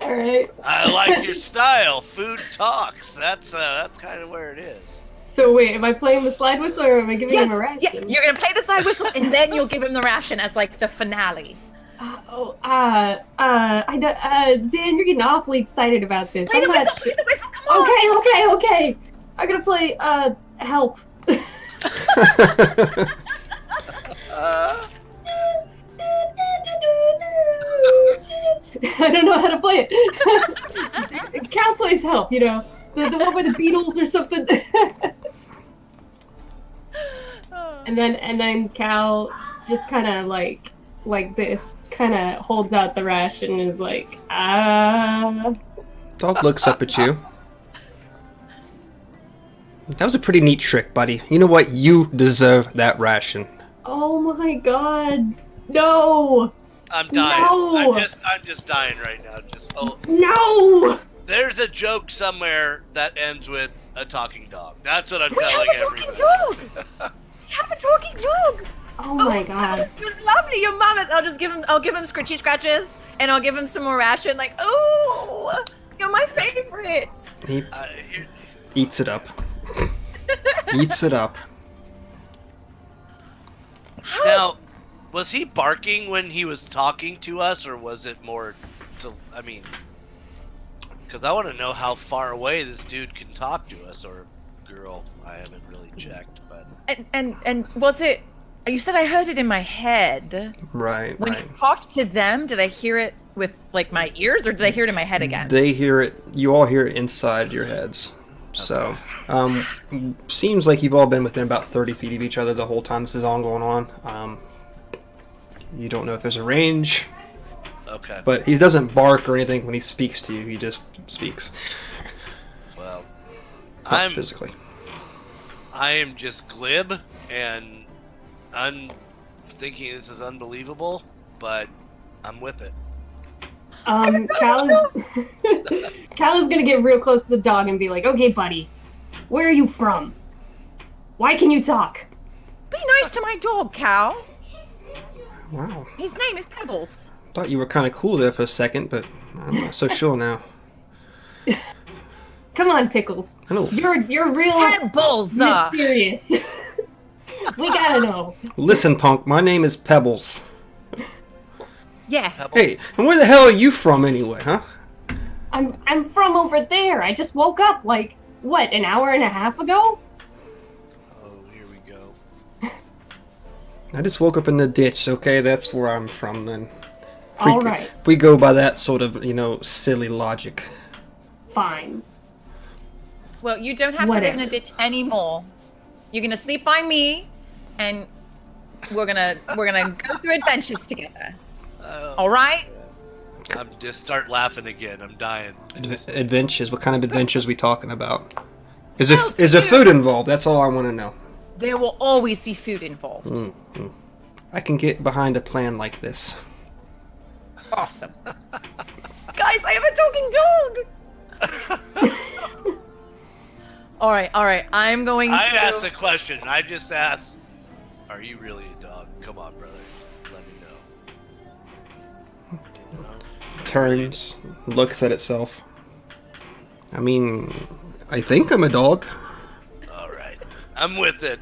Alright. I like your style. Food talks. That's kind of where it is. So wait, am I playing the slide whistle or am I giving Yes. him a ration? Yeah, you're gonna play the side whistle and then you'll give him the ration as like the finale. Zan, you're getting awfully excited about this. Play the I'm not whistle. Play the whistle. Come on. Okay. I'm gonna play, help. I don't know how to play it. Cal plays help, you know. The one by the Beatles or something. and then Cal just kind of like this, kind of holds out the ration and is like, Dog looks up at you. That was a pretty neat trick, buddy. You know what? You deserve that ration. oh my god, no, I'm dying. No. I'm just dying right now. no. There's a joke somewhere that ends with a talking dog. That's what I'm We have telling a talking everybody. dog. We have a talking dog. Oh my god. You're lovely. You're marvelous. I'll give him scritchy scratches and I'll give him some more ration. Like, ooh, you're my favorite. He eats it up. Eats it up. Now, was he barking when he was talking to us, or was it more to? I mean, because I want to know how far away this dude can talk to us, or girl. I haven't really checked, but And was it? You said I heard it in my head. Right. When you talked to them, did I hear it with like my ears, or did I hear it in my head again? They hear it. You all hear it inside your heads. So, seems like you've all been within about 30 feet of each other the whole time this is all going on. You don't know if there's a range, okay. but he doesn't bark or anything when he speaks to you. He just speaks. Well, Not physically. I am just glib and thinking this is unbelievable, but I'm with it. Cal is gonna get real close to the dog and be like, okay, buddy, where are you from? Why can you talk? Be nice to my dog, Cal. Wow. His name is Pebbles. Thought you were kind of cool there for a second, but I'm not so sure now. Come on, Pickles. I know. You're real Pebbles. mysterious. We gotta know. Listen, punk. My name is Pebbles. Yeah. Pebbles. Hey, and where the hell are you from anyway, huh? I'm from over there. I just woke up like what, an hour and a half ago? Oh, here we go. I just woke up in the ditch. Okay, that's where I'm from then. All right. We go by that sort of, silly logic. Fine. Well, you don't have to live in a ditch anymore. You're gonna sleep by me, and we're gonna go through adventures together. All right? I'm just start laughing again. I'm dying. Adventures? What kind of adventures we talking about? Is there food involved? That's all I want to know. There will always be food involved. I can get behind a plan like this. Awesome. Guys, I have a talking dog! All right. I'm going to... I asked a question. I just asked, are you really a dog? Come on, brother. Let me know. Turns, looks at itself. I mean, I think I'm a dog. All right. I'm with it.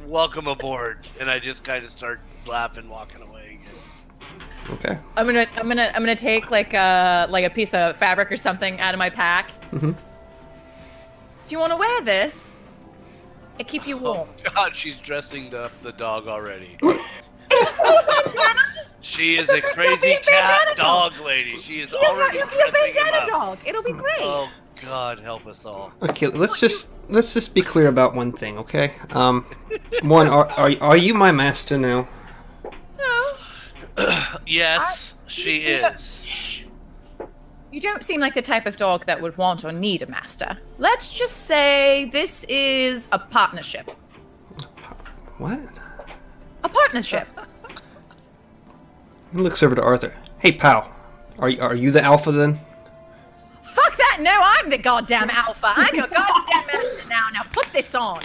Welcome aboard. And I just kind of start laughing, walking away again. Okay. I'm gonna take like a piece of fabric or something out of my pack. Mm-hmm. Do you want to wear this? It keep you warm. Oh, God, she's dressing the dog already. It's just a little bandana. She is a crazy cat dog lady. She is already You'll be a dressing him bandana up. dog. It'll be great. Oh, God, help us all. Okay, let's just be clear about one thing, okay? One, are you my master now? No. Yes, she is. Shh. You don't seem like the type of dog that would want or need a master. Let's just say this is a partnership. What? A partnership. He looks over to Arthur. Hey, pal. Are you the alpha then? Fuck that! No, I'm the goddamn alpha. I'm your goddamn master now. Now put this on.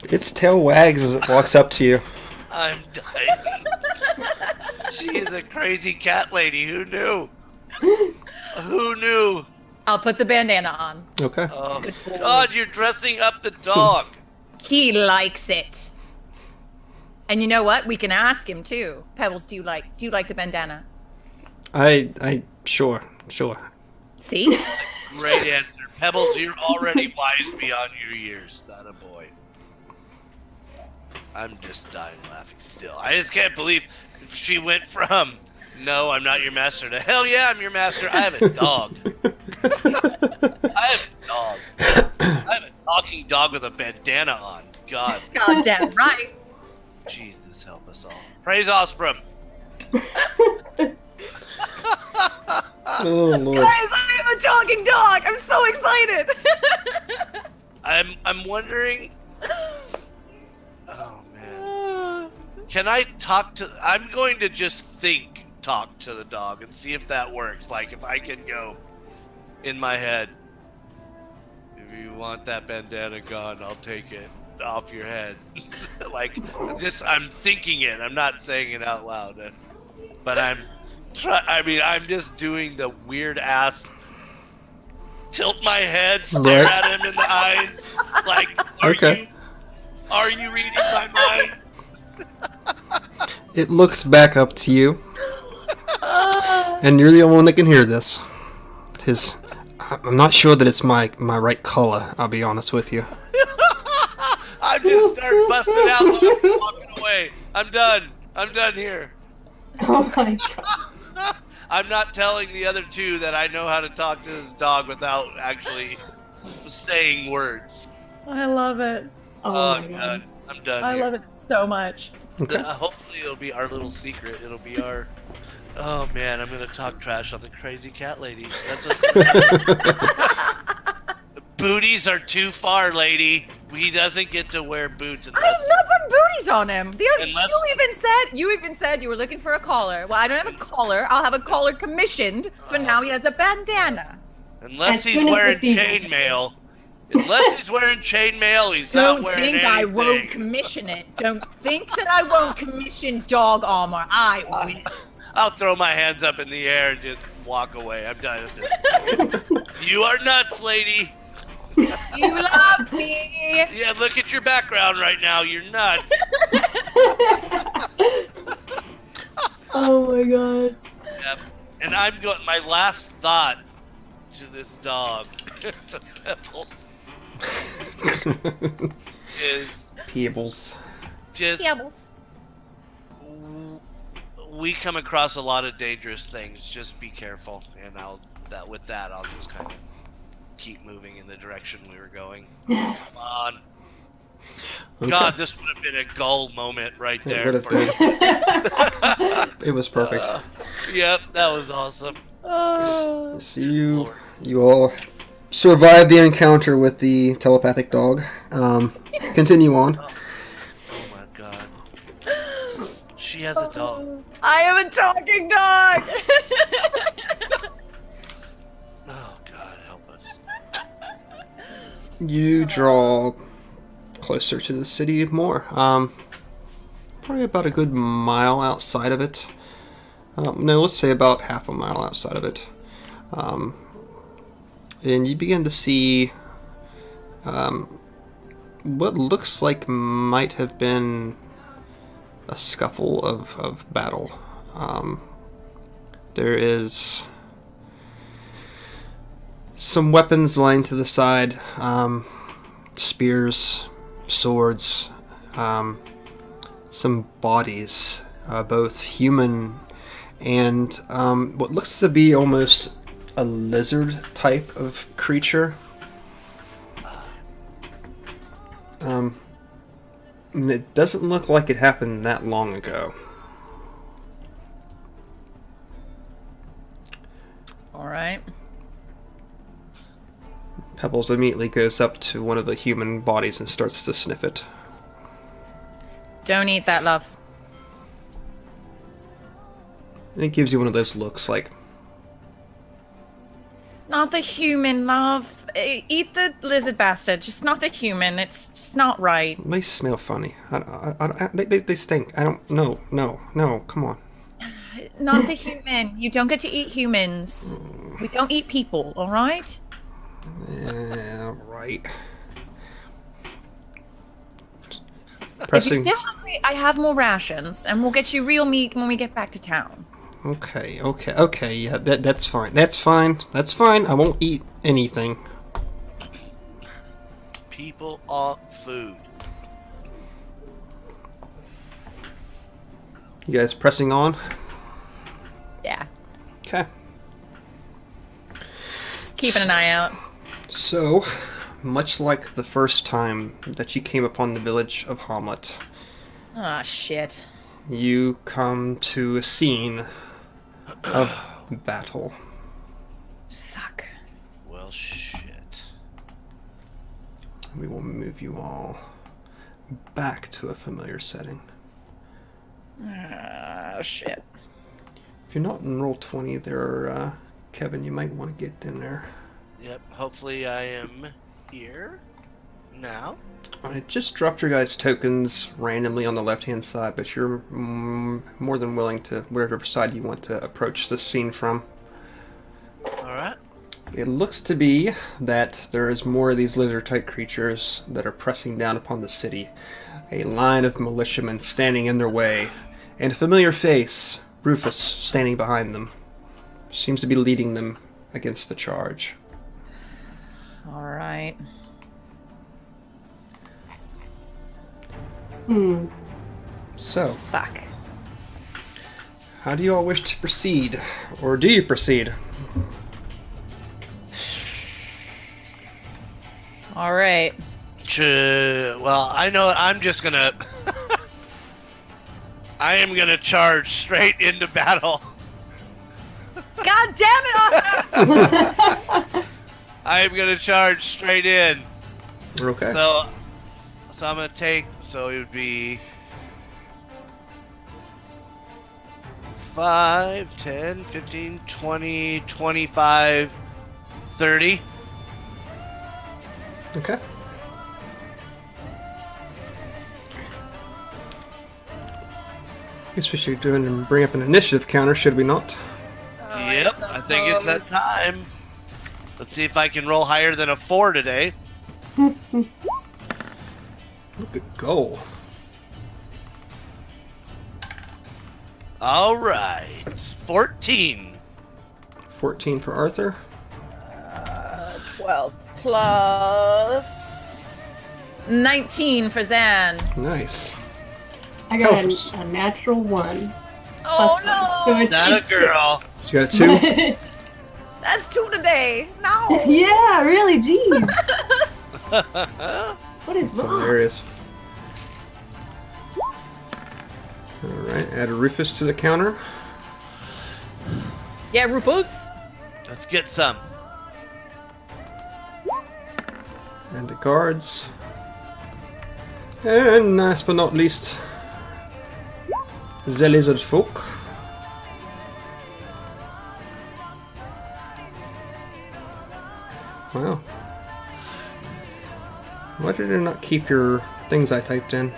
Its tail wags as it walks up to you. I'm dying. She is a crazy cat lady. Who knew? Who knew? I'll put the bandana on. Okay. Oh, God, you're dressing up the dog. He likes it. And you know what? We can ask him too. Pebbles, do you like the bandana? Sure. See? Great answer. Pebbles, you're already wise beyond your years. Not a boy. I'm just dying laughing still. I just can't believe she went from, no, I'm not your master, to hell yeah, I'm your master. I have a dog. I have a dog. I have a talking dog with a bandana on. God. Goddamn right. Jesus, help us all. Praise Osprey. Oh, Lord. Guys, I have a talking dog. I'm so excited. I'm wondering. Oh man. Can I talk to? I'm going to just talk to the dog and see if that works. Like if I can go in my head. If you want that bandana gone, I'll take it off your head. Like I'm thinking it. I'm not saying it out loud. But I'm just doing the weird ass tilt my head, stare at him in the eyes, like, are you reading my mind? It looks back up to you, and you're the only one that can hear this. I'm not sure that it's my right color, I'll be honest with you. I just start busting out laughing, walking away. I'm done here. Oh my God. I'm not telling the other two that I know how to talk to this dog without actually saying words. I love it. I'm done. I'm done. I love it so much. Okay. Hopefully it'll be our little secret. It'll be our... Oh man, I'm gonna talk trash on the crazy cat lady. That's what's gonna happen. Booties are too far, lady. He doesn't get to wear boots unless... I'm not putting booties on him. Unless- You even said you were looking for a collar. Well, I don't have a collar. I'll have a collar commissioned. For now, he has a bandana. Unless As he's soon as wearing the season- chainmail. Unless he's wearing chainmail, he's Don't not wearing think anything. I won't commission it. Don't think that I won't commission dog armor. I will. I'll throw my hands up in the air and just walk away. I'm done with this. You are nuts, lady. You love me. Yeah, look at your background right now. You're nuts. Oh my god. Yep. And I'm going. My last thought to this dog, to Pebbles, is Peebles. just Yeah. we come across a lot of dangerous things. Just be careful, and I'll just kind of keep moving in the direction we were going. Come on. Okay. God, this would have been a gold moment right It there. would have For you. It was perfect. Yep, that was awesome. Oh. So you all survived the encounter with the telepathic dog. Continue on. Oh my god. She has a dog. I am a talking dog. Oh god, help us. You draw closer to the city more. Probably about a good mile outside of it. No, let's say about half a mile outside of it. And you begin to see what looks like might have been a scuffle of battle. There is some weapons lying to the side, spears, swords, some bodies, both human and what looks to be almost a lizard type of creature. And it doesn't look like it happened that long ago. All right. Pebbles immediately goes up to one of the human bodies and starts to sniff it. Don't eat that, love. And it gives you one of those looks like, Not the human, love. Eat the lizard bastard. Just not the human. It's just not right. they smell funny. They stink. I don't, no, come on. Not the human. You don't get to eat humans. We don't eat people, all right? Yeah, right. If you're Pressing. still hungry, I have more rations, and we'll get you real meat when we get back to town. Okay. Yeah, that's fine. That's fine. I won't eat anything. People are food. You guys pressing on? Yeah. Okay. Keeping an eye out. So, much like the first time that you came upon the village of Hamlet, Ah, shit. you come to a scene of battle. Fuck. Well, shit. We will move you all back to a familiar setting. Ah, shit. If you're not in roll 20 there, Kevin, you might want to get in there. Yep, hopefully I am here now. I just dropped your guys' tokens randomly on the left-hand side, but you're more than willing to, whatever side you want to approach this scene from. Alright. It looks to be that there is more of these lizard-type creatures that are pressing down upon the city. A line of militiamen standing in their way, and a familiar face, Rufus, standing behind them. Seems to be leading them against the charge. All right. So, Fuck. how do you all wish to proceed? Or do you proceed? All right. Well, I know I'm just gonna... I am gonna charge straight into battle. God damn it, Arthur! I am gonna charge straight in. Okay. So I'm gonna take, so it would be 5, 10, 15, 20, 25, 30. Okay. Guess we should do it and bring up an initiative counter, should we not? Yep, I think it's that time. Let's see if I can roll higher than a 4 today. Look at goal. All right, 14. 14 for Arthur. 12 plus 19 for Zan. Nice. I got Elvis. a natural 1. Oh Plus 1. no! So it's- Not a girl. You got a 2? That's 2 today. No. Yeah, really, jeez. What is That's wrong? hilarious. Alright, add a Rufus to the counter. Yeah, Rufus. Let's get some. And the guards. And last but not least, the lizard folk. Wow. Why did it not keep your things I typed in?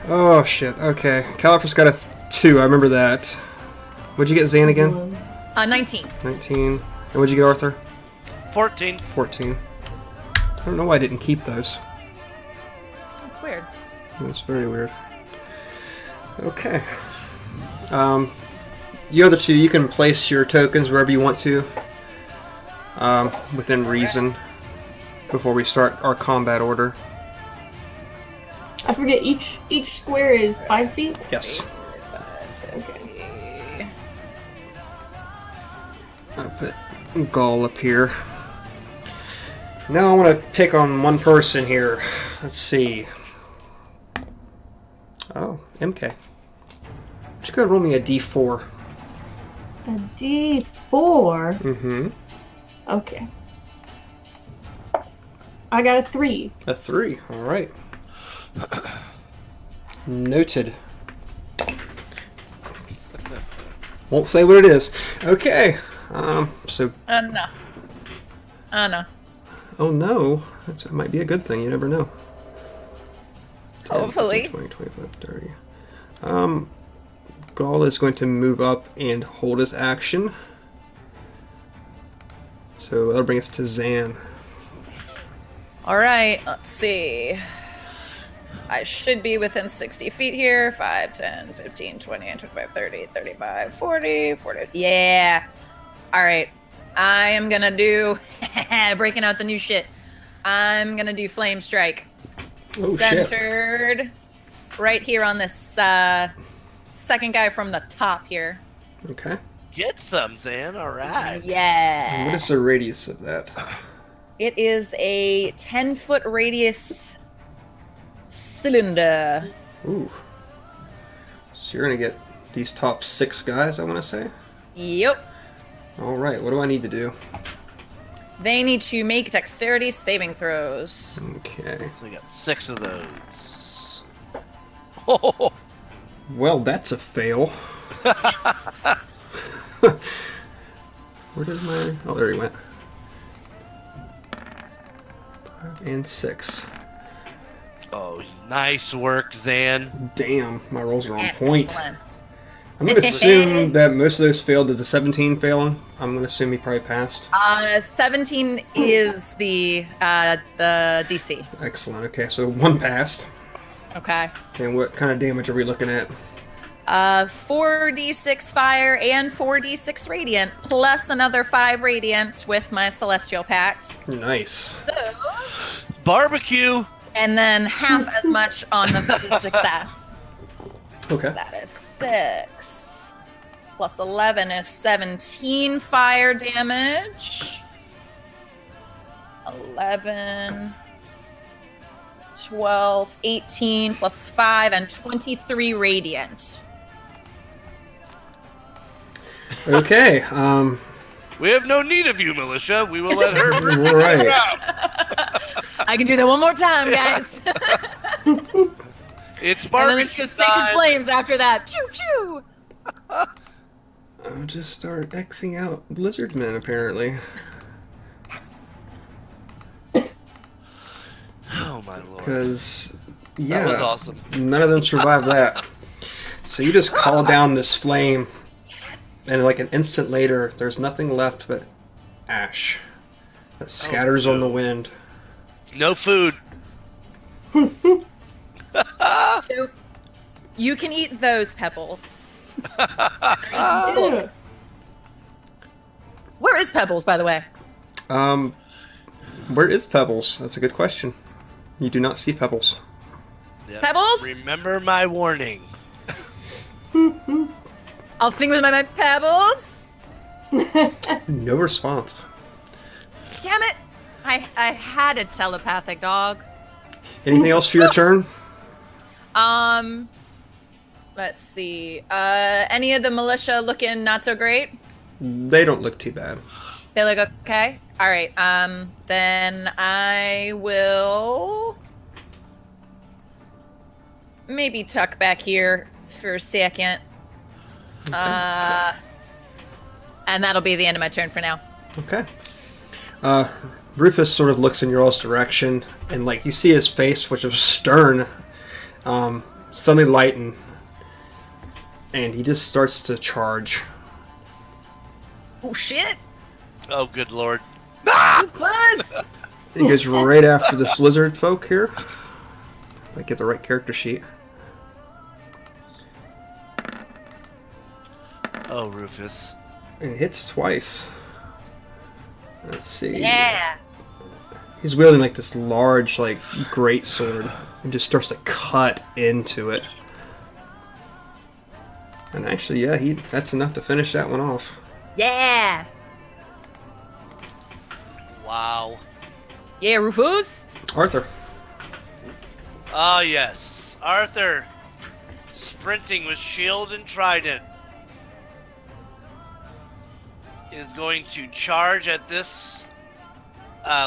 Oh shit, okay. Caliphus got a 2, I remember that. What'd you get, Zane, again? 19. 19. And what'd you get, Arthur? 14. 14. I don't know why I didn't keep those. That's weird. That's very weird. Okay. You other two, you can place your tokens wherever you want to. Within reason. Before we start our combat order. I forget, each square is 5 feet? Yes. Okay. I'll put Gaul up here. Now I want to pick on one person here. Let's see. Oh, MK. Just go roll me a d4. A D4? Mm-hmm. Okay. I got a 3. A 3. Alright. Noted. Won't say what it is. Okay. So... No. No. Oh no. That might be a good thing. You never know. 10, Hopefully. 15, 20, 25, 30. Gaul is going to move up and hold his action. So that'll bring us to Zan. Alright, let's see. I should be within 60 feet here. 5, 10, 15, 20, 25, 30, 35, 40, 40. Yeah. Alright. I am gonna do... breaking out the new shit. I'm gonna do Flame Strike. Oh, shit. Centered right here on this second guy from the top here. Okay. Get some, Zan. All right. And Yeah. what is the radius of that? It is a 10-foot radius cylinder. Ooh. So you're going to get these top 6 guys, I want to say? Yep. Alright, what do I need to do? They need to make dexterity saving throws. Okay. So we got 6 of those. Oh, Well, that's a fail. Where did my... Oh, there he went. 5 and 6. oh, nice work, Zan. Damn, my rolls are on point. Excellent. I'm going to assume that most of those failed. Did the 17 failing? I'm going to assume he probably passed. 17 is the DC. Excellent. Okay, so 1 passed. Okay. And what kind of damage are we looking at? 4d6 fire and 4d6 radiant, plus another 5 radiant with my celestial pact. Nice. So, Barbecue. and then half as much on the success. Okay. That is 6. Plus 11 is 17 fire damage. 11, 12, 18, plus 5, and 23 radiant. Okay. We have no need of you, Militia. We will let her. All right. I can do that one more time, guys. It's And then barbecue it's just sacred time. flames after that. Choo choo! I'll just start Xing out Blizzardmen, apparently. Oh my lord. Because Yeah. That was awesome. None of them survived that. So you just call down this flame, and like an instant later, there's nothing left but ash that scatters on the wind. No food. So you can eat those pebbles. Ew. Where is Pebbles, by the way? Where is Pebbles? That's a good question. You do not see Pebbles. Yep. Pebbles? Remember my warning. I'll think with my Pebbles. No response. Damn it! I had a telepathic dog. Anything else for your turn? Let's see. Any of the militia looking not so great? They don't look too bad. They look okay? Alright, then I will maybe tuck back here for a second. And that'll be the end of my turn for now. Okay. Rufus sort of looks in your all's direction, and like you see his face, which is stern, suddenly lighten, and he just starts to charge. Oh shit! Oh, good lord. Close! He goes right after this lizard folk here. If I get the right character sheet. Oh, Rufus. And hits twice. Let's see. Yeah! He's wielding like this large, like, great sword, and just starts to cut into it. And actually, yeah, that's enough to finish that one off. Yeah! Wow. Yeah, Rufus? Arthur. Ah, yes. Arthur. Sprinting with shield and trident. Is going to charge at this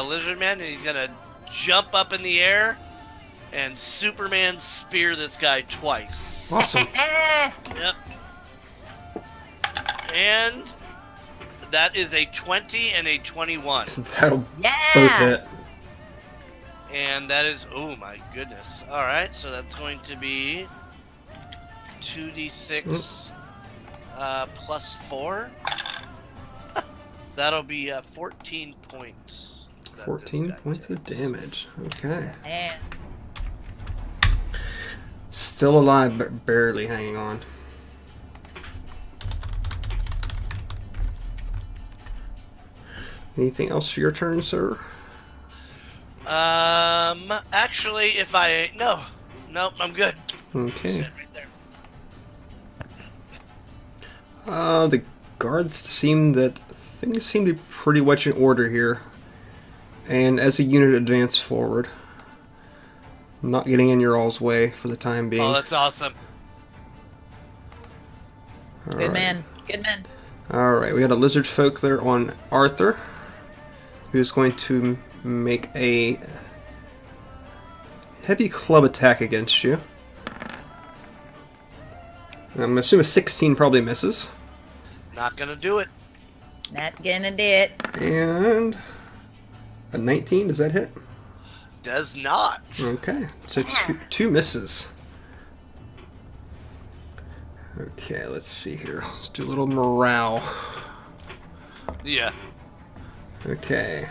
lizard man, and he's gonna jump up in the air and Superman spear this guy twice. Awesome. Yep. And that is a 20 and a 21. That'll Yeah! both hit. And that is, oh my goodness. Alright, so that's going to be 2d6 plus 4. That'll be 14 points. 14 points of damage. Okay. Man. Still alive, but barely hanging on. Anything else for your turn, sir? Actually, if I... Nope, I'm good. Okay. Sit right there. The guards things seem to be pretty much in order here. And as a unit advance forward, not getting in your all's way for the time being. Oh, that's awesome. Good man. Good man. Alright, we got a lizard folk there on Arthur, who's going to make a heavy club attack against you. I'm going to assume a 16 probably misses. Not gonna do it. Not gonna do it. And a 19, does that hit? Does not. Okay, so two misses. Okay, let's see here. Let's do a little morale. Yeah. Okay,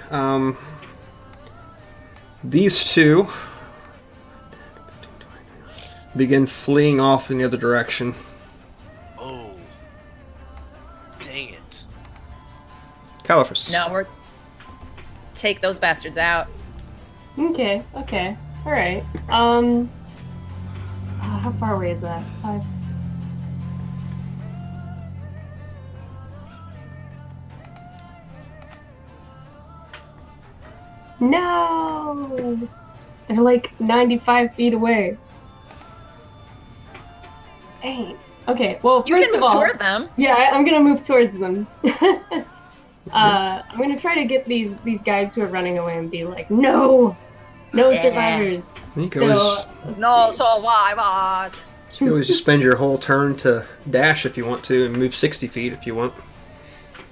these two begin fleeing off in the other direction. Oh. Dang it. Caliphus. No, we're... Take those bastards out. Okay. Alright. How far away is that? 5. No! They're like 95 feet away. Dang. Okay, well, You first can of move all, toward them. yeah, I'm gonna move towards them. I'm gonna try to get these guys who are running away and be like, no Yeah. survivors. You can always, No survivors. you can always just spend your whole turn to dash if you want to, and move 60 feet if you want.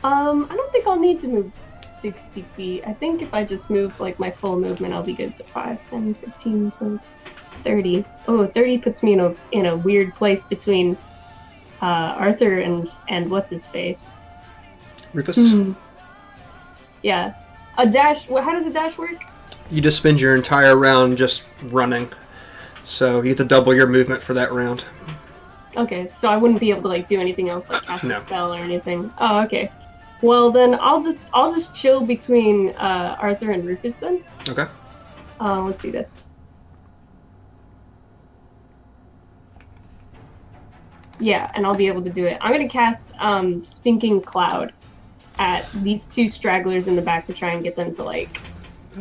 I don't think I'll need to move 60 feet. I think if I just move like my full movement, I'll be good. So 5, 10, 15, 20. 30. Oh, 30 puts me in a weird place between Arthur and what's his face. Rufus? Yeah. A dash. How does a dash work? You just spend your entire round just running. So you get to double your movement for that round. Okay, so I wouldn't be able to like do anything else, like cast No. a spell or anything. Oh, okay. Well then, I'll just chill between Arthur and Rufus then. Okay. Let's see this. Yeah, and I'll be able to do it. I'm gonna cast Stinking Cloud at these two stragglers in the back to try and get them to like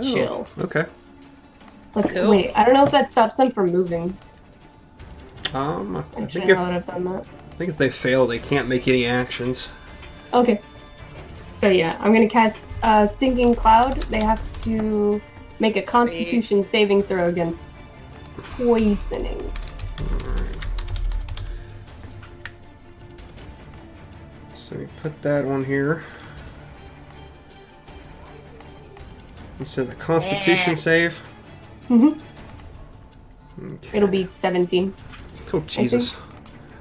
chill. Okay. Cool. Wait, I don't know if that stops them from moving. I Actually, think now that I've done that. if they fail, they can't make any actions. Okay. So yeah, I'm gonna cast Stinking Cloud. They have to make a Constitution saving throw against poisoning. So we put that on here. You said the Constitution save. Mm-hmm. Okay. It'll be 17. Oh, Jesus.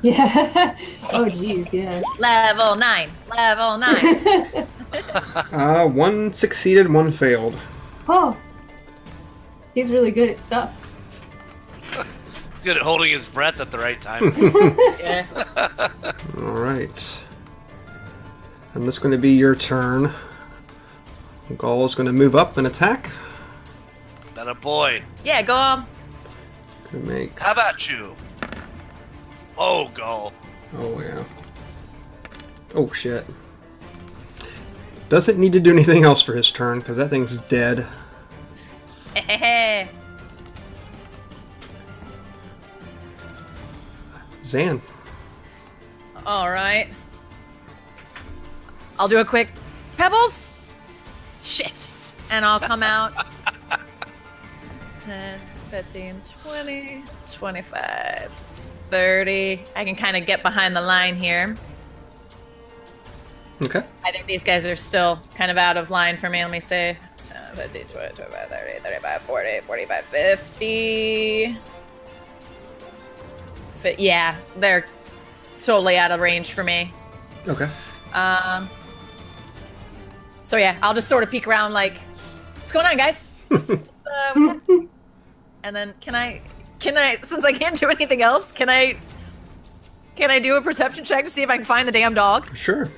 Yeah. Oh, geez, yeah. Level 9. Level 9. One succeeded, one failed. Oh. He's really good at stuff. He's good at holding his breath at the right time. Yeah. Alright. And this is going to be your turn. Gaul is going to move up and attack. That a boy. Yeah, go on. Gonna make... How about you? Oh, Gull. Oh, yeah. Oh, shit. Doesn't need to do anything else for his turn, because that thing's dead. Zan. Alright. I'll do a quick pebbles. Shit. And I'll come out. 10, 15, 20, 25, 30. I can kind of get behind the line here. Okay. I think these guys are still kind of out of line for me. Let me say 10, 15, 20, 25, 30, 35, 40, 45, 50. Yeah, they're totally out of range for me. Okay. So yeah, I'll just sort of peek around like, what's going on, guys? What's up? And then can I, since I can't do anything else, can I do a perception check to see if I can find the damn dog? Sure.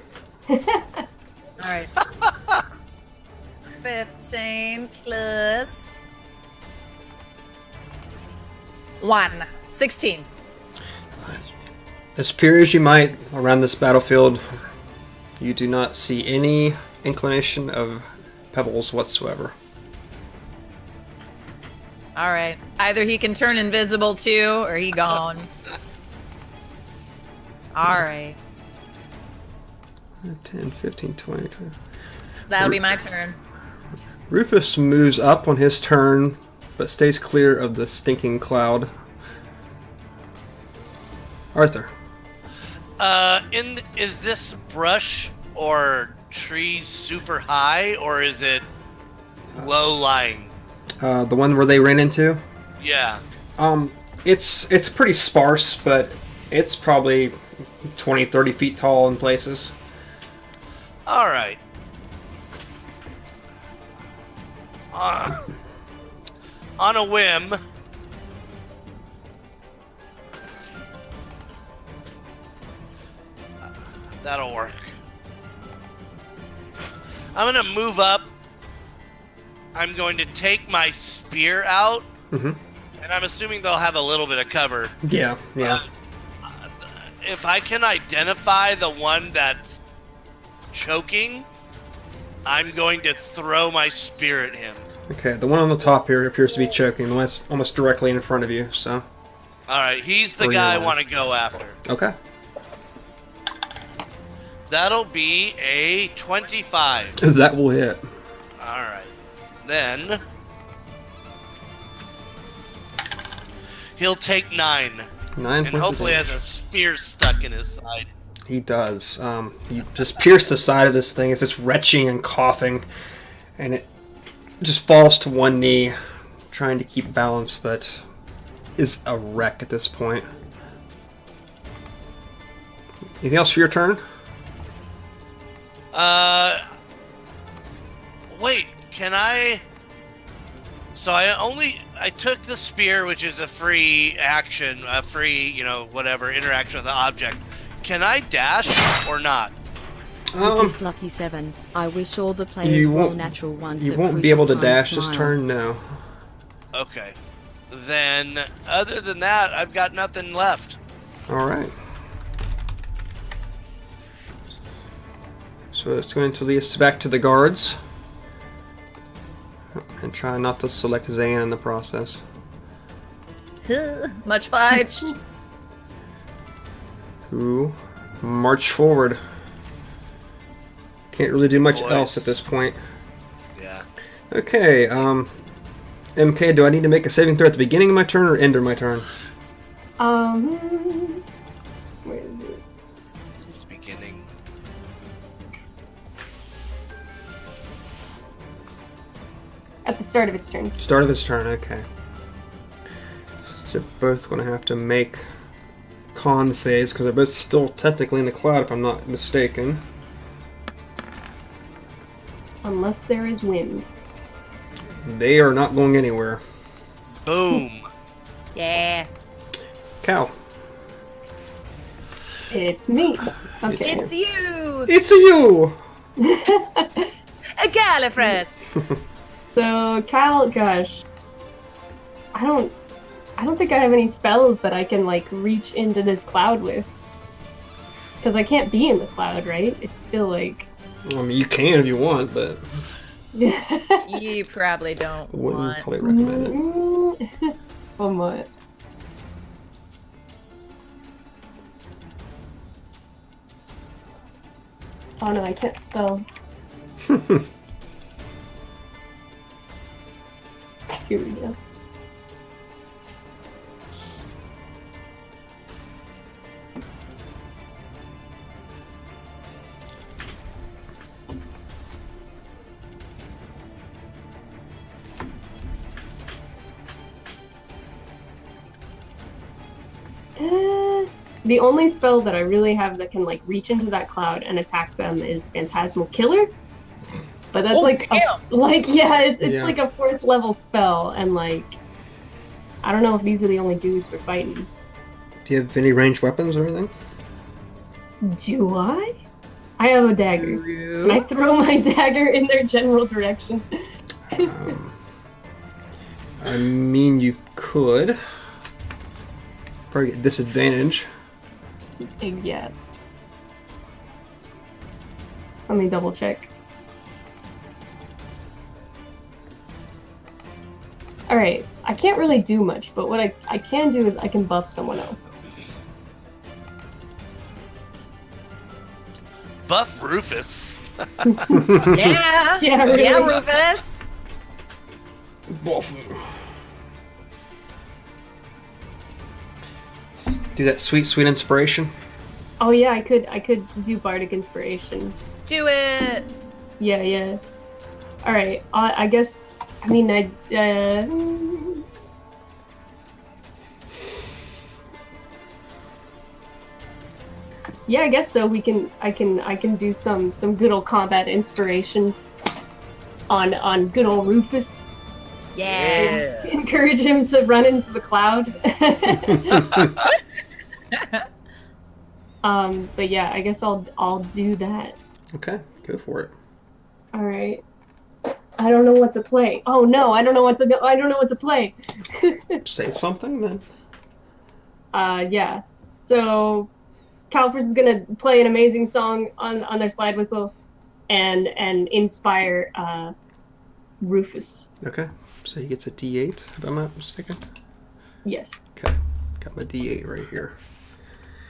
All right. 15 plus 1. 16. As peer as you might around this battlefield, you do not see any inclination of pebbles whatsoever. All right. Either he can turn invisible too, or he gone. All right. 10, 15, 20, 20. That'll be my turn. Rufus moves up on his turn, but stays clear of the stinking cloud. Arthur. Is this brush or trees super high, or is it low lying? The one where they ran into? Yeah. It's pretty sparse, but it's probably 20, 30 feet tall in places. All right. On a whim, that'll work. I'm gonna move up. I'm going to take my spear out, and I'm assuming they'll have a little bit of cover. Yeah, yeah. If I can identify the one that's choking, I'm going to throw my spear at him. Okay, the one on the top here appears to be choking, the one that's almost directly in front of you, so... Alright, he's the Or guy I you're want to go after. Okay. That'll be a 25. That will hit. Alright. Then he'll take 9. 9 And points hopefully of has damage. a spear stuck in his side. He does. You just pierce the side of this thing as it's retching and coughing, and it just falls to one knee, trying to keep balance, but is a wreck at this point. Anything else for your turn? Wait, can I? So I took the spear, which is a free action, a free, whatever, interaction with the object. Can I dash or not? With this lucky 7, I wish all the players You roll won't- natural ones. You at won't be able to crucial times. dash this Smile. turn, no. Okay. Then, other than that, I've got nothing left. Alright. So it's going to lead us back to the guards. And try not to select Zan in the process. Much obliged. Who march forward. Can't really do much Boys. else at this point. Yeah. Okay, MK, do I need to make a saving throw at the beginning of my turn or end of my turn? Where is it? It's beginning. At the start of its turn. Start of its turn, okay. So they're both going to have to make con saves because they're both still technically in the cloud if I'm not mistaken. Unless there is wind. They are not going anywhere. Boom. Yeah. Cal. It's me. Okay. It's you! It's you! A Gallifrey! So Cal, gosh, I don't think I have any spells that I can like reach into this cloud with, because I can't be in the cloud, right? It's still like. I mean, you can if you want, but You probably don't I wouldn't want. probably recommend it. From what? Oh no, I can't spell. Here we go. The only spell that I really have that can like reach into that cloud and attack them is Phantasmal Killer. But that's Oh, like it's Yeah. like a 4th level spell, and like I don't know if these are the only dudes we're fighting. Do you have any ranged weapons or anything? Do I? I have a dagger. And I throw my dagger in their general direction. I mean, you could. Probably get disadvantage. Yeah. Let me double check. Alright, I can't really do much, but what I can do is I can buff someone else. Buff Rufus. Yeah! Yeah, really. Yeah, Rufus! Do that sweet, sweet inspiration. Oh yeah, I could do Bardic Inspiration. Do it! Yeah. Alright, I guess, I mean, yeah, I guess so. I can do some good old combat inspiration on good old Rufus. Yeah! Encourage him to run into the cloud. But yeah, I guess I'll do that. Okay, go for it. All right. I don't know what to play. Oh no, I don't know what to play. Say something then. Yeah. So Califers is gonna play an amazing song on their slide whistle, and inspire Rufus. Okay, so he gets a D8, if I'm not mistaken. Yes. Okay, got my D8 right here.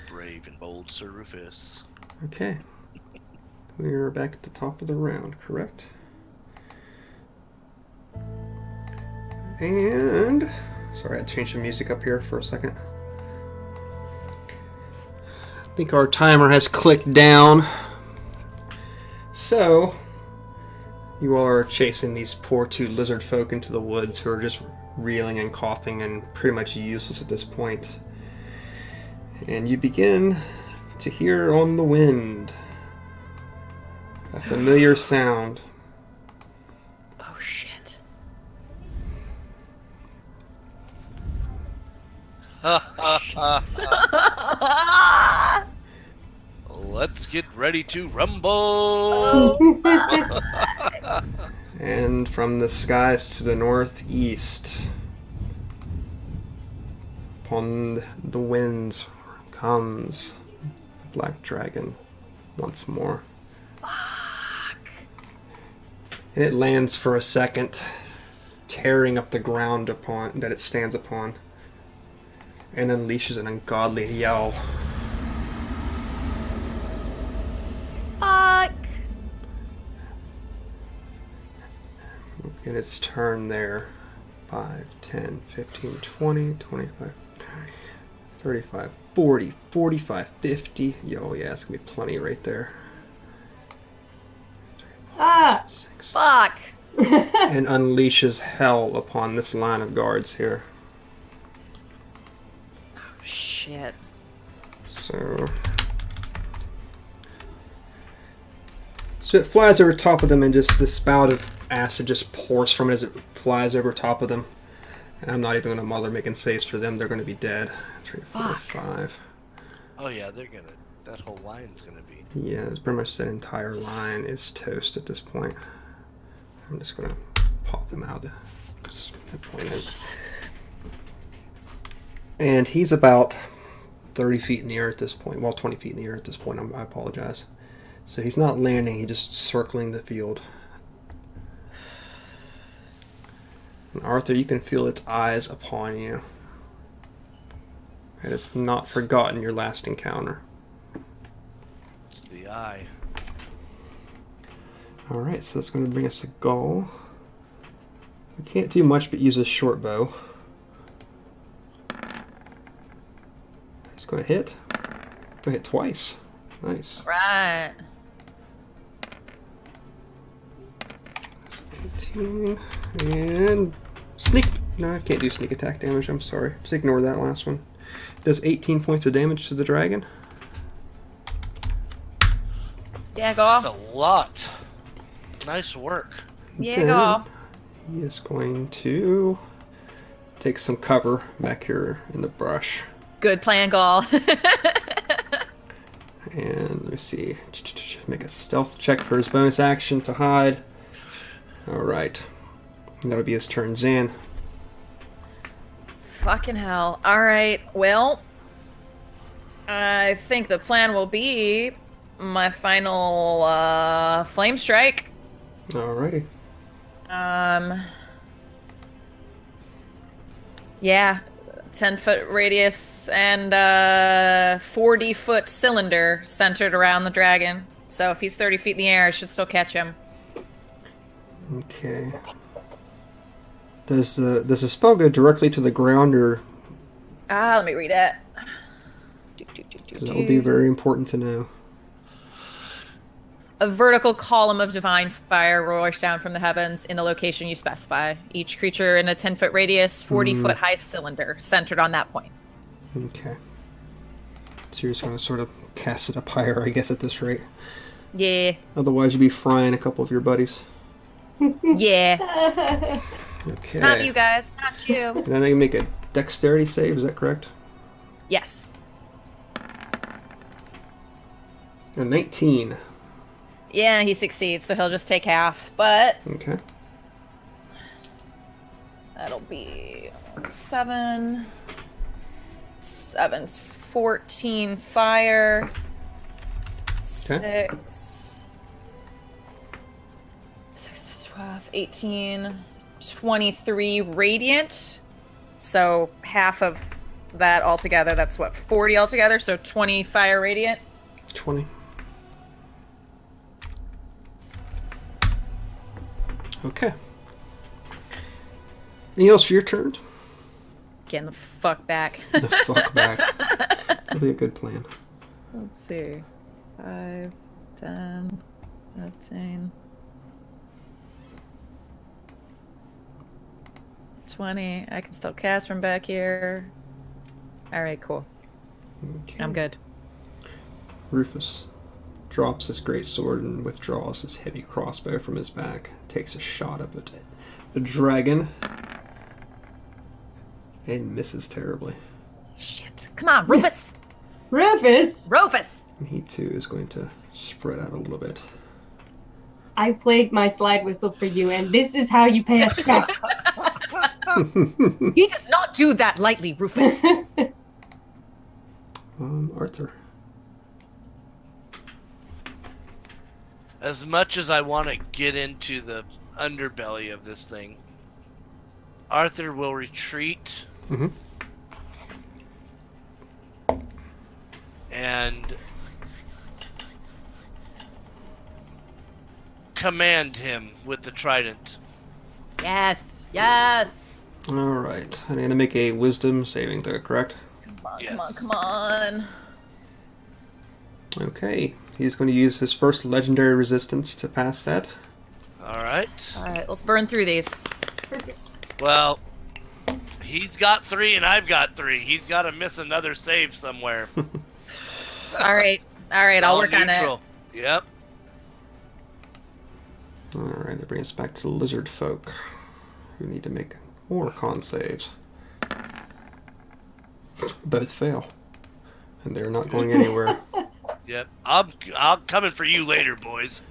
Brave and bold Sir Rufus. Okay, we're back at the top of the round, correct? And sorry, I changed the music up here for a second. I think our timer has clicked down. So, you all are chasing these poor 2 lizard folk into the woods who are just reeling and coughing and pretty much useless at this point. And you begin to hear on the wind a familiar sound. Oh shit. Let's get ready to rumble. And from the skies to the northeast, upon the winds comes the black dragon once more. Fuck. And it lands for a second, tearing up the ground upon that it stands upon, and unleashes an ungodly yell. Fuck. And its turn there. 5, 10, 15, 20, 25, 35, 40, 45, 50. Yo, yeah, it's gonna be plenty right there. Ah! 6. Fuck. And unleashes hell upon this line of guards here. Shit. So it flies over top of them, and just the spout of acid just pours from it as it flies over top of them. And I'm not even going to bother making saves for them. They're going to be dead. 3, 4, 5. Oh yeah, they're gonna. That whole line's gonna be. Yeah, it's pretty much that entire line is toast at this point. I'm just going to pop them out. And he's about 30 feet in the air at this point. Well, 20 feet in the air at this point. I apologize. So he's not landing, he's just circling the field. And Arthur, you can feel its eyes upon you. It has not forgotten your last encounter. It's the eye. Alright, so that's going to bring us to Gaul. We can't do much but use a short bow. He's going to hit. Going to hit twice. Nice. Right. 18. And sneak. No, I can't do sneak attack damage. I'm sorry. Just ignore that last one. Does 18 points of damage to the dragon. Yeah, go. That's a lot. Nice work. Yeah, Then go. he is going to take some cover back here in the brush. Good plan, Gaul. And let me see. Make a stealth check for his bonus action to hide. Alright. That'll be his turn. Zan. Fucking hell. Alright, well, I think the plan will be my final flame strike. Alrighty. Yeah, 10-foot radius and 40-foot cylinder centered around the dragon. So if he's 30 feet in the air, I should still catch him. Okay. Does the spell go directly to the ground, or Let me read it. that will be very important to know. A vertical column of divine fire roars down from the heavens in the location you specify. Each creature in a 10-foot radius, 40-foot high cylinder centered on that point. Okay. So you're just going to sort of cast it up higher, I guess, at this rate. Yeah. Otherwise, you'd be frying a couple of your buddies. Yeah. Okay. Not you guys. Not you. And then I can make a dexterity save, is that correct? Yes. A 19. Yeah, he succeeds, so he'll just take half. But Okay. that'll be 7. 7's 14 fire. 6. 6 12, 18, 23 radiant. So half of that altogether, that's what, 40 altogether? So 20 fire radiant. 20. Okay. Anything else for your turn? Getting the fuck back. The fuck back. That'll be a good plan. Let's see. 5, 10, 15, 20. I can still cast from back here. All right, cool. Okay. I'm good. Rufus drops his great sword and withdraws his heavy crossbow from his back. Takes a shot up at the dragon. And misses terribly. Shit. Come on, Rufus! Rufus! Rufus! And he too is going to spread out a little bit. I played my slide whistle for you, and this is how you pay us back. He does not do that lightly, Rufus. Arthur. As much as I want to get into the underbelly of this thing, Arthur will retreat Mm-hmm. and command him with the trident. Yes, yes. All right. I'm going to make a wisdom saving throw, correct? Yes. Come on. Okay. He's going to use his first legendary resistance to pass that. All right. All right, let's burn through these. Well, he's got 3 and I've got 3. He's got to miss another save somewhere. All right, I'll work on it. neutral. Yep. All right. That brings us back to the lizard folk, who need to make more con saves. Both fail, and they're not going anywhere. Yep. I'm coming for you later, boys.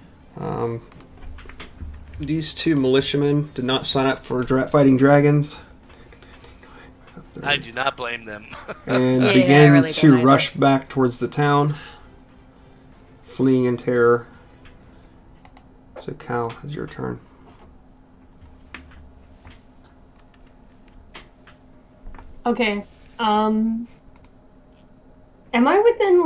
These two militiamen did not sign up for fighting dragons. I do not blame them. And Yeah, I begin really to don't either. rush back towards the town, fleeing in terror. So, Cal, it's your turn. Okay. Am I within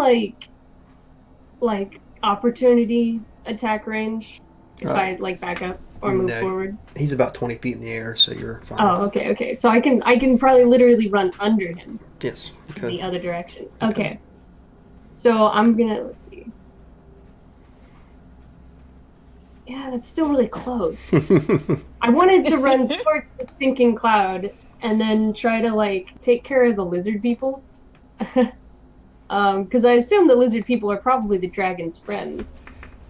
like opportunity attack range if I like back up or move no. forward? He's about 20 feet in the air, so you're fine. Oh, okay. So I can probably literally run under him Yes, you in could. the other direction. Okay. So I'm gonna let's see. Yeah, that's still really close. I wanted to run towards the stinking cloud and then try to take care of the lizard people. Because I assume the lizard people are probably the dragon's friends,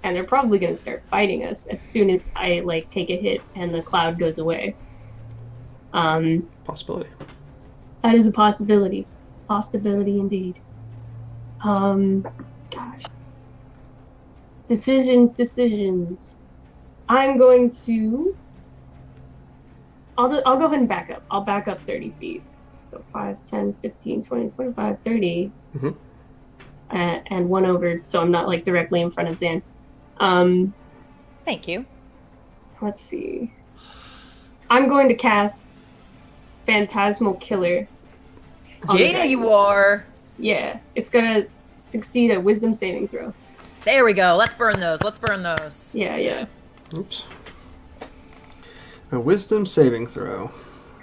and they're probably going to start fighting us as soon as I take a hit and the cloud goes away. Possibility. That is a possibility. Possibility indeed. Gosh. Decisions. I'm going to. I'll go ahead and back up. I'll back up 30 feet. So 5, 10, 15, 20, 25, 30. Mm-hmm. And one over, so I'm not directly in front of Zan. Thank you. Let's see. I'm going to cast Phantasmal Killer. on the Yeah, dragon. you are. Yeah, it's gonna succeed a Wisdom saving throw. There we go. Let's burn those. Yeah, Oops. A wisdom saving throw.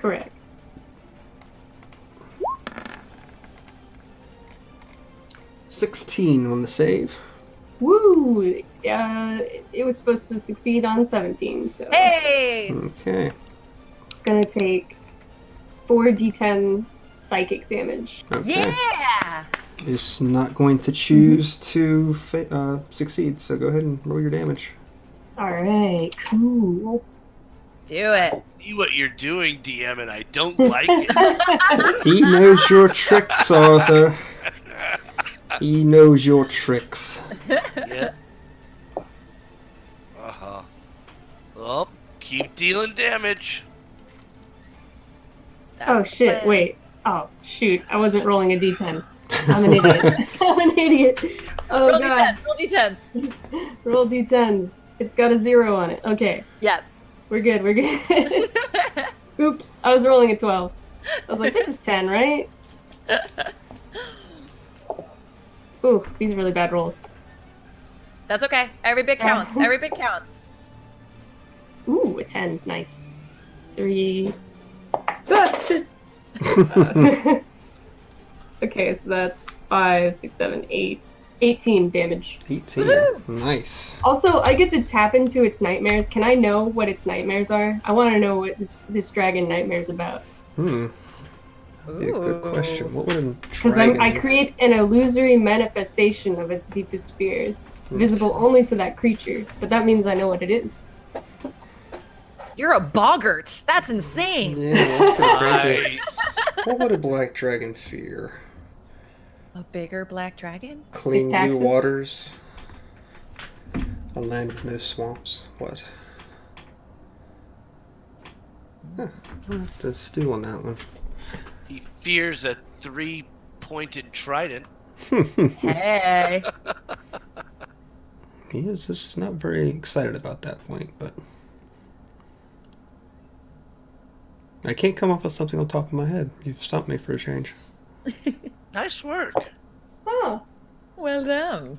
correct. 16 on the save. Woo! It was supposed to succeed on 17, so Hey! Okay. it's gonna take 4d10 psychic damage. Okay. Yeah! Is not going to choose to succeed, so go ahead and roll your damage. Alright, cool. Do it. See what you're doing, DM, and I don't like it. He knows your tricks, Arthur. He knows your tricks. Yeah. Well, keep dealing damage. Oh That's the shit, plan. wait. Oh shoot, I wasn't rolling a d10. I'm an idiot. I'm an idiot. Oh Roll god. D10s. Roll D10s. Roll d10s. It's got a 0 on it. Okay, Yes. we're good. Oops, I was rolling a 12. I was like, this is 10, right? Ooh, these are really bad rolls. That's okay. Every bit counts. Every bit counts. Ooh, a 10. Nice. 3. Ah, shit. Okay, so that's 5, 6, 7, 8. 18 damage. 18. Nice. Also, I get to tap into its nightmares. Can I know what its nightmares are? I want to know what this dragon nightmare's about. That'd be a good question. What would a Because dragon... I create an illusory manifestation of its deepest fears, visible only to that creature. But that means I know what it is. You're a boggart. That's insane. Yeah, that's pretty crazy. Nice. What would a black dragon fear? A bigger black dragon? Clean blue taxes? waters. A land with no swamps. What? Huh, I'll have to stew on that one. He fears a 3-pointed trident. Hey. He is just not very excited about that point, but... I can't come up with something on top of my head. You've stumped me for a change. Nice work. Oh. Well done.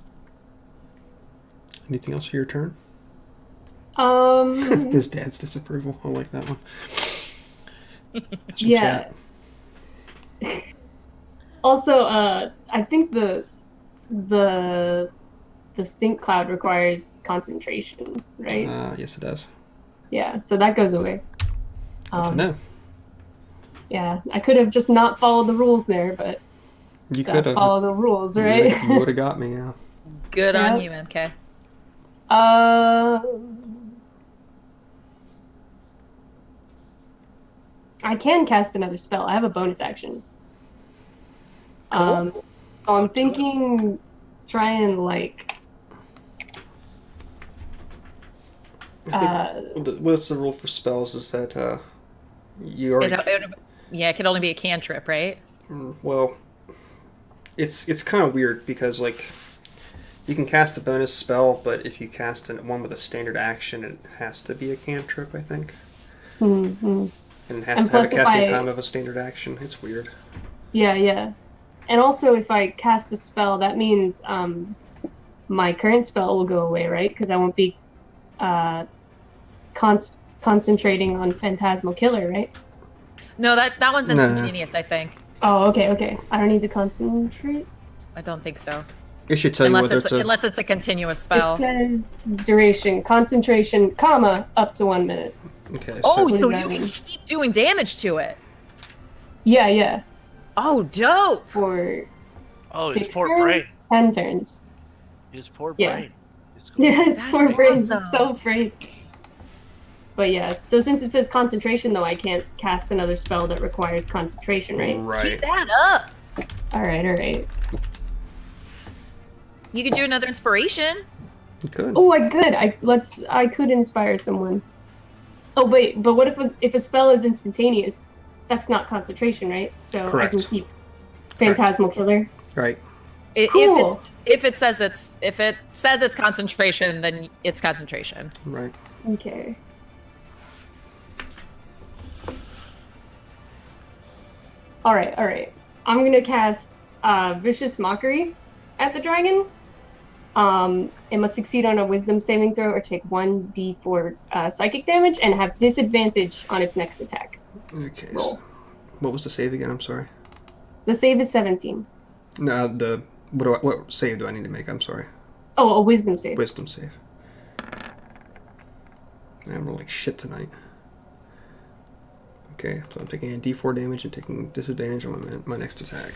Anything else for your turn? Um. His dad's disapproval. I like that one. That's from Yeah. chat. Also, I think the stink cloud requires concentration, right? Yes, it does. Yeah, so that goes away. I know. Yeah, I could have just not followed the rules there, but You gotta could have. follow the rules, right? You would have got me, yeah. Good on Yep. you, MK. I can cast another spell. I have a bonus action. Cool. So I'm thinking, try and like. I think, what's the rule for spells is that you already... Yeah, it could only be a cantrip, right? Well, it's kind of weird because, like, you can cast a bonus spell, but if you cast one with a standard action, it has to be a cantrip, I think. Mm-hmm. And it has And to have a plus if casting I- time of a standard action. It's weird. Yeah. And also, if I cast a spell, that means my current spell will go away, right? Because I won't be concentrating on Phantasmal Killer, right? No, that one's No. instantaneous, I think. Oh, okay. I don't need to concentrate. I don't think so. It should tell you whether it's a... Unless it's a continuous spell. It says duration, concentration, comma, up to 1 minute. Okay, Oh, What so does you that can mean? keep doing damage to it. Yeah. Oh, dope. For Oh, his 6 poor turns, brain. 10 turns. His poor Yeah. brain. It's cool. Yeah, That's poor brain's awesome. so afraid. But yeah, so since it says concentration, though, I can't cast another spell that requires concentration, right? Right. Keep that up. All right. You could do another inspiration. You could. Oh, I could. I could inspire someone. Oh wait, but what if a spell is instantaneous? That's not concentration, right? So Correct. I can keep Phantasmal Killer. Right. Cool. If it says it's concentration, then it's concentration. Right. Okay. All right. I'm gonna cast Vicious Mockery at the dragon. It must succeed on a Wisdom saving throw or take 1d4 psychic damage and have disadvantage on its next attack. Okay. Roll. So what was the save again? I'm sorry. The save is 17. No, what save do I need to make? I'm sorry. Oh, a Wisdom save. Wisdom save. I'm rolling shit tonight. Okay, so I'm taking a d4 damage and taking disadvantage on my next attack.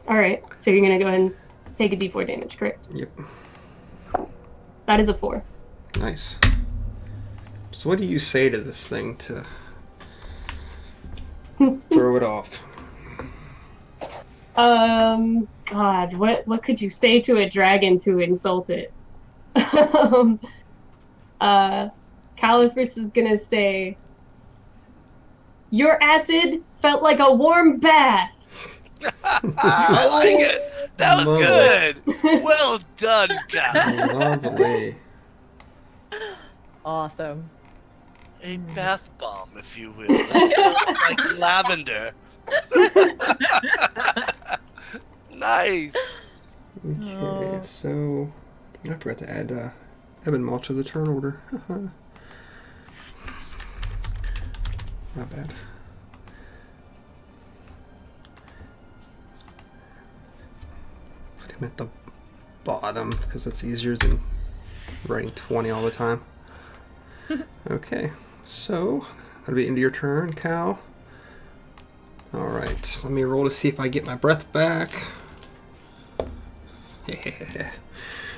All right, so you're gonna go ahead and take a d4 damage, correct? Yep. That is a 4. Nice. So what do you say to this thing to throw it off? God, what could you say to a dragon to insult it? Caliphus is gonna say, "Your acid felt like a warm bath." I like it. That was Love good. Well done, guy. Lovely. Awesome. A bath bomb, if you will. Like lavender. Nice. Okay, so I forgot to add Ebon Maw to the turn order. Not bad. Put him at the bottom because it's easier than writing 20 all the time. Okay, so that'll be into your turn, Cal. All right, let me roll to see if I get my breath back.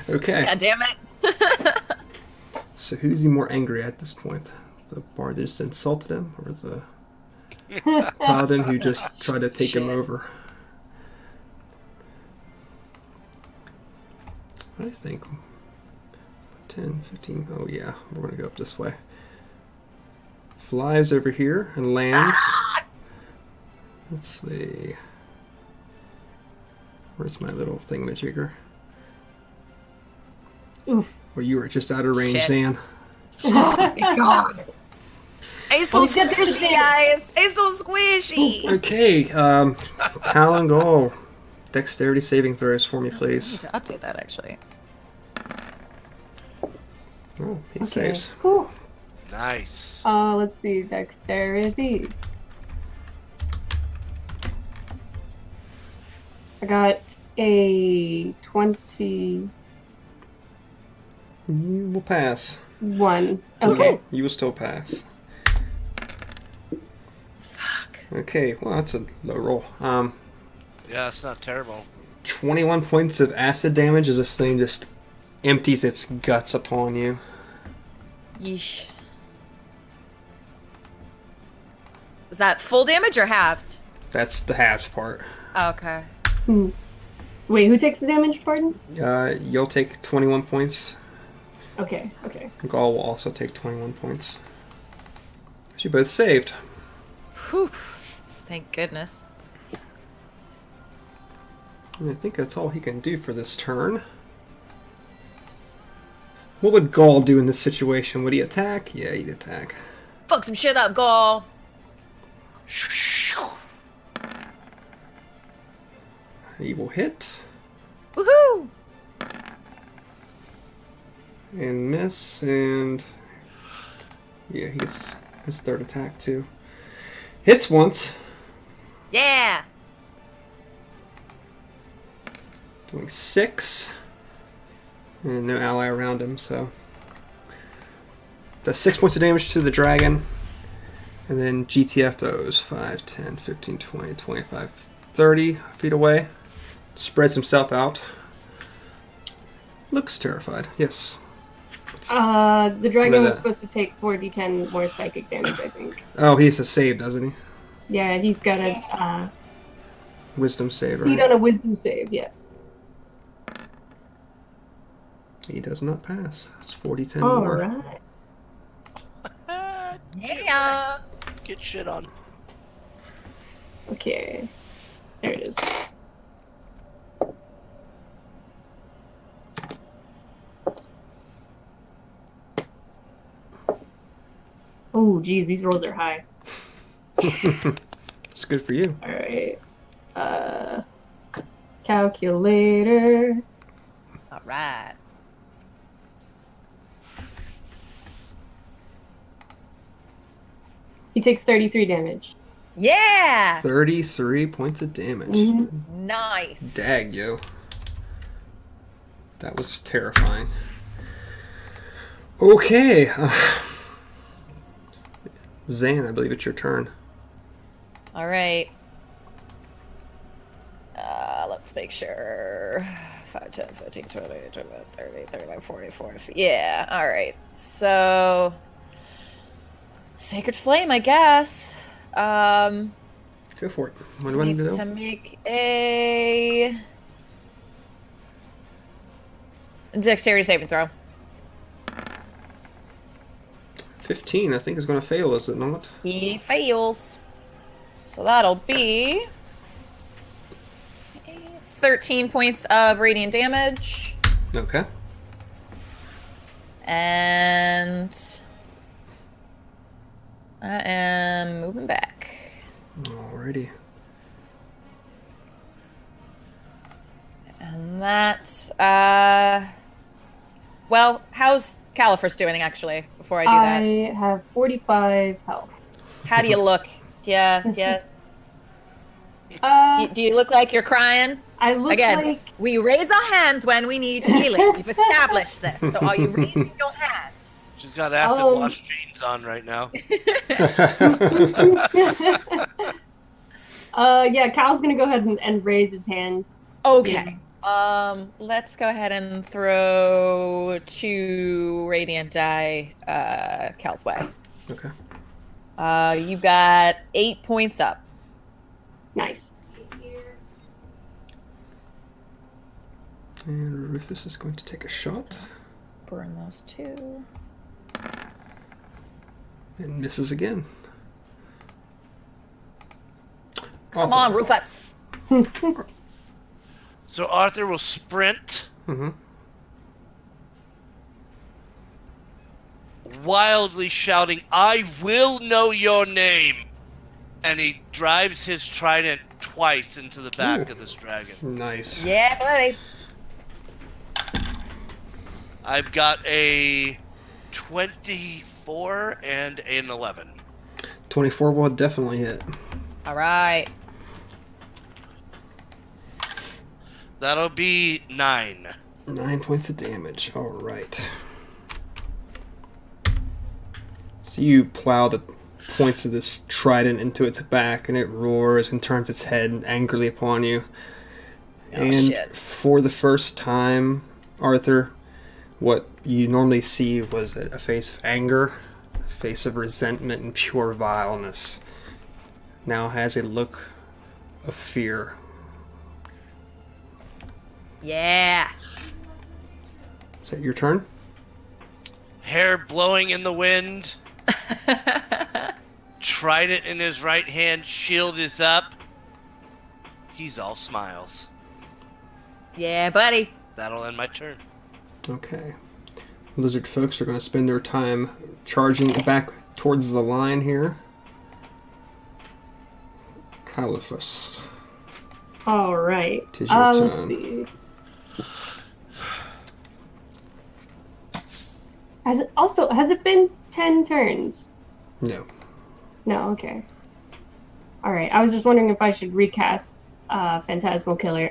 Okay. God damn it. So who's he more angry at this point? The bard that just insulted him, or the paladin who just tried to take him over? I think 10, 15. Oh yeah, we're gonna go up this way. Flies over here and lands. Let's see. Where's my little thingamajigger? Oof. Well, you were just out of range, Shit. Zan. Oh my God. He's so Oh, he's got squishy, this thing. guys. He's so squishy. Okay, Cal and Gall. Dexterity saving throws for me, I need please. to update that actually. Oh, he Okay. saves. Cool. Nice. Let's see. Dexterity. I got a 21. You will pass. Okay. You will still pass. Fuck. Okay, well, that's a low roll. Yeah, it's not terrible. 21 points of acid damage as this thing just empties its guts upon you. Yeesh. Is that full damage or halved? That's the halves part. Okay. Wait, who takes the damage, pardon? You'll take 21 points. Okay. Gall will also take 21 points. You both saved. Whew. Thank goodness. And I think that's all he can do for this turn. What would Gall do in this situation? Would he attack? Yeah, he'd attack. Fuck some shit up, Gall. He will hit Woohoo! and miss, and yeah, he gets his third attack too. Hits once, Yeah. doing 6, and no ally around him, so does 6 points of damage to the dragon, and then GTFOs 5, 10, 15, 20, 25, 30 feet away. Spreads himself out. Looks terrified. Yes. The dragon was that. supposed to take 4d10 more psychic damage, I think. Oh, he has to save, doesn't he? Yeah, he's got a Wisdom save, lead right? on a wisdom save, yeah. He does not pass. It's 40-10 more. Alright. Yeah. Get shit on. Okay. There it is. Oh, geez, these rolls are high. It's good for you. Alright. Calculator. All right. He takes 33 damage. Yeah. 33 points of damage. Mm-hmm. Nice. Dag, yo. That was terrifying. Okay. Zan, I believe it's your turn. All right. Let's make sure. 5, 10, 15, 20, 21, 30, 39, 40, 40. Yeah, all right. So, Sacred Flame, I guess. Go for it. What do I need to Needs know? to make a dexterity saving throw. 15, I think, is going to fail, is it not? He fails. So that'll be 13 points of radiant damage. Okay. And I am moving back. Alrighty. And that, well, how's Califers doing, actually, before I do that? I have 45 health. How do you look? Yeah. Do you look like you're crying? I look Again, like we raise our hands when we need healing. We've established this. So are you raising your hand? She's got acid wash jeans on right now. yeah, Cal's gonna go ahead and raise his hand. Okay. Let's go ahead and throw 2 radiant die Cal's way. Okay. You've got 8 points up. Nice. And Rufus is going to take a shot. Burn those 2. And misses again. Come on, Rufus. So Arthur will sprint. Mm-hmm. Wildly shouting, "I will know your name!" And he drives his trident twice into the back of this dragon. Nice. Yeah, buddy. I've got a 24 and an 11. 24 will definitely hit. All right. That'll be 9. 9 points of damage. All right. So you plow the points of this trident into its back, and it roars and turns its head angrily upon you. And shit. for the first time, Arthur, what you normally see was a face of anger, a face of resentment and pure vileness. Now has a look of fear. Yeah. Is that your turn? Hair blowing in the wind. Trident in his right hand. Shield is up. He's all smiles. Yeah, buddy. That'll end my turn. Okay. Lizard folks are going to spend their time charging back towards the line here. Caliphus. All right. Tis your Let's turn. see. Has it been 10 turns? No. No, okay. All right. I was just wondering if I should recast Phantasmal Killer.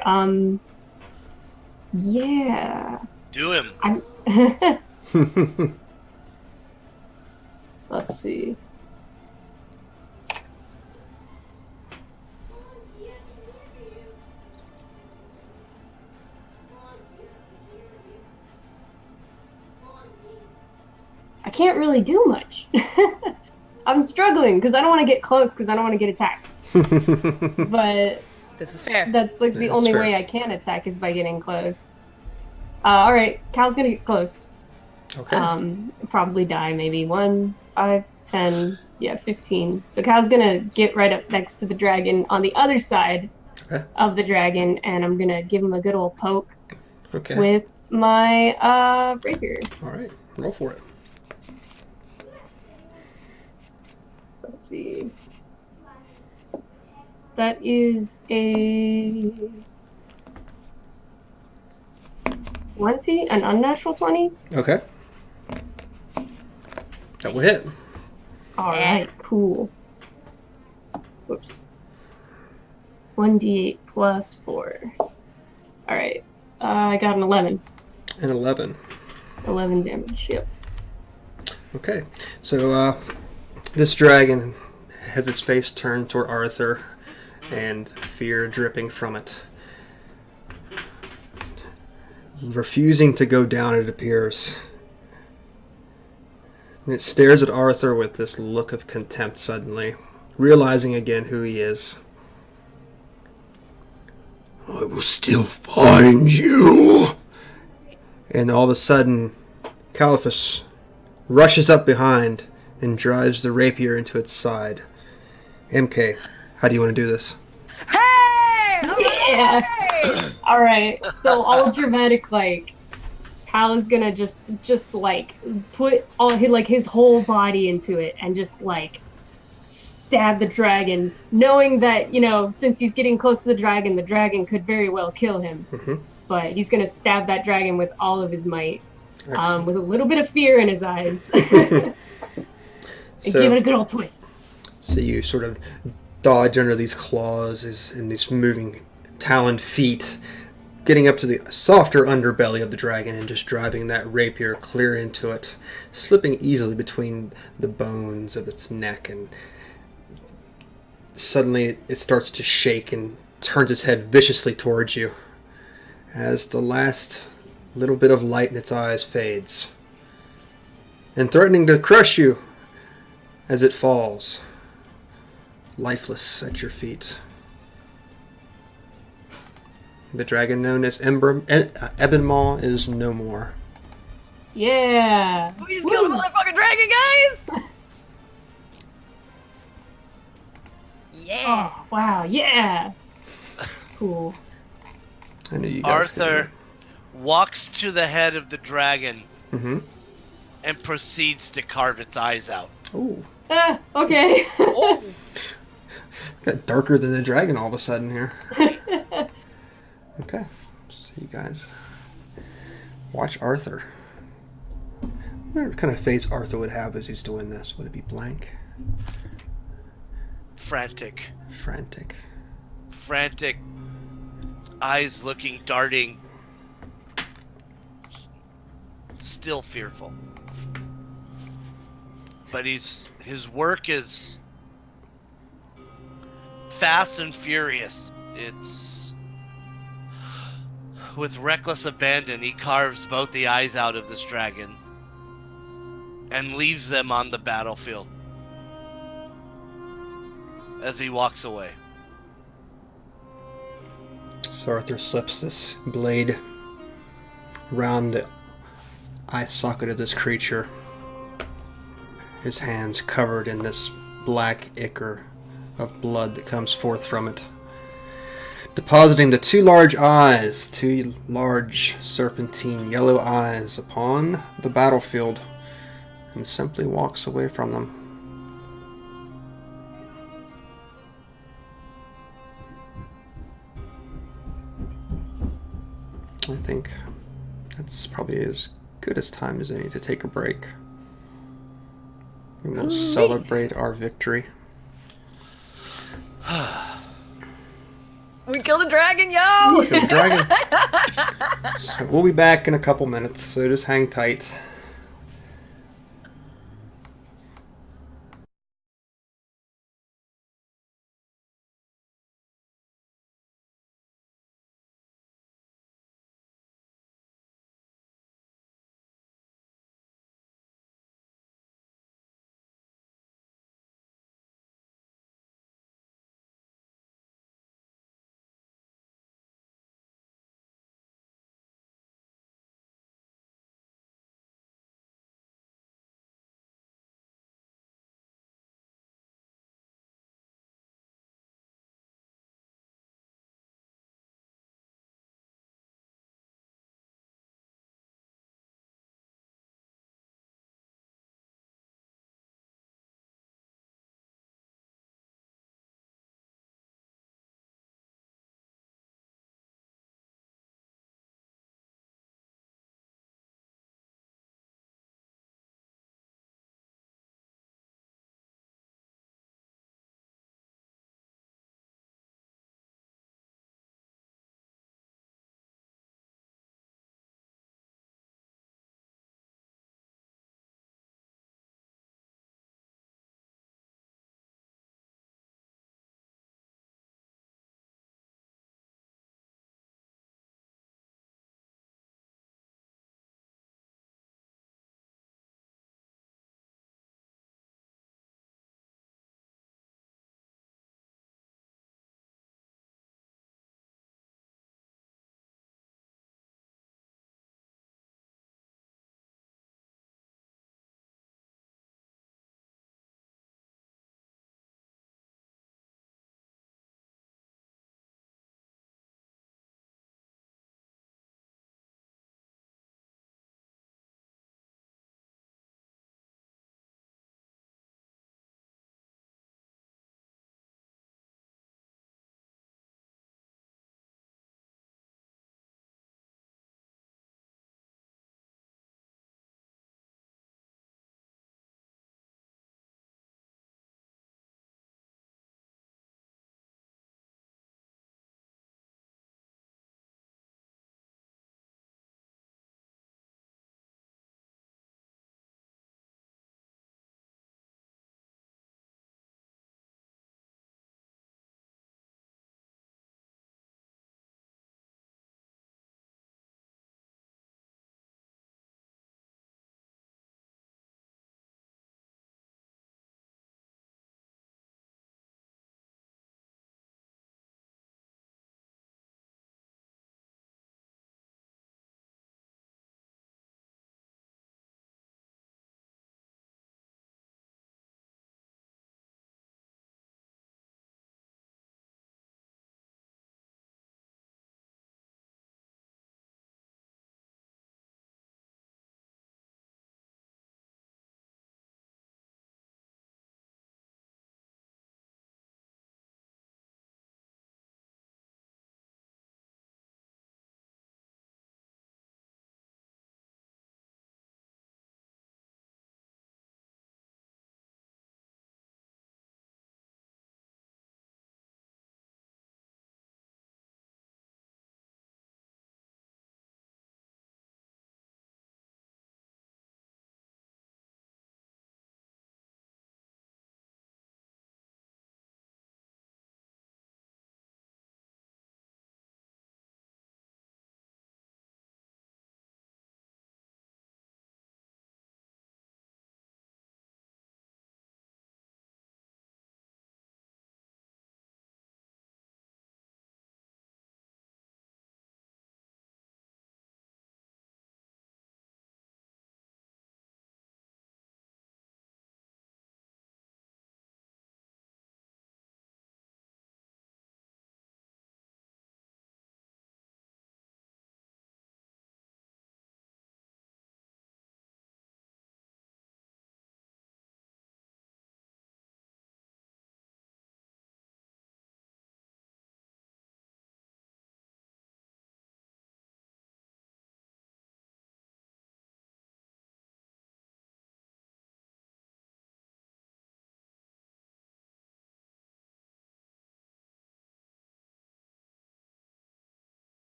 Yeah. Do him. Let's see. I can't really do much. I'm struggling because I don't want to get close because I don't want to get attacked. But This is fair. that's like the That's only fair. way I can attack is by getting close. All right, Cal's gonna get close. Okay. Probably die maybe 1, 5, 10, 15. So Cal's gonna get right up next to the dragon on the other side Okay. of the dragon, and I'm gonna give him a good old poke Okay. with my rapier. All right. Roll for it. Let's see. That is a 20, an unnatural 20. Okay. That will hit. All right, cool. Whoops. 1d8 plus 4. All right, I got an 11. An 11. 11 damage. Yep. Okay. So this dragon has its face turned toward Arthur and fear dripping from it. Refusing to go down, it appears. And it stares at Arthur with this look of contempt suddenly, realizing again who he is. I will still find you. And all of a sudden, Caliphus rushes up behind and drives the rapier into its side. MK, how do you want to do this? Hey! Yeah. All right. So all dramatic, like, Cal is gonna just like put all his whole body into it and just like stab the dragon, knowing that since he's getting close to the dragon could very well kill him. Mm-hmm. But he's gonna stab that dragon with all of his might, Excellent. with a little bit of fear in his eyes, and give it a good old twist. So you sort of dodge under these claws and these moving taloned feet, getting up to the softer underbelly of the dragon and just driving that rapier clear into it, slipping easily between the bones of its neck, and suddenly it starts to shake and turns its head viciously towards you as the last little bit of light in its eyes fades, and threatening to crush you as it falls, lifeless at your feet. The dragon known as Ebonmaw is no more. Yeah. We just killed a motherfucking dragon, guys! Yeah. Oh, wow. Yeah. Cool. I knew you guys could do Arthur walks to the head of the dragon it. Mm-hmm. and proceeds to carve its eyes out. Oh, Okay. Oh. got darker than the dragon all of a sudden here. Okay, so you guys watch Arthur. What kind of face Arthur would have as he's doing this? Would it be blank? Frantic. Frantic. Frantic. Eyes looking, darting. Still fearful. But his work is fast and furious. It's with reckless abandon he carves both the eyes out of this dragon and leaves them on the battlefield as he walks away. So Arthur slips this blade around the eye socket of this creature, his hands covered in this black ichor of blood that comes forth from it, depositing the two large serpentine yellow eyes upon the battlefield, and simply walks away from them. I think that's probably as good as time as any to take a break. We're going to celebrate our victory. We killed a dragon, yo! Kill the dragon. So we'll be back in a couple minutes, so just hang tight.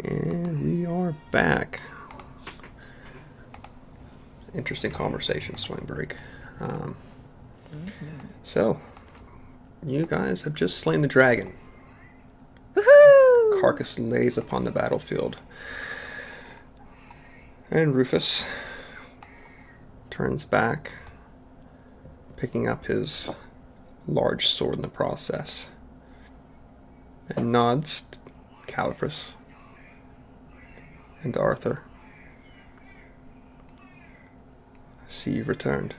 And we are back. Interesting conversation, swing break. So, you guys have just slain the dragon. Woohoo! Carcass lays upon the battlefield. And Rufus turns back, picking up his large sword in the process, and nods to Califrus and to Arthur. See, you've returned.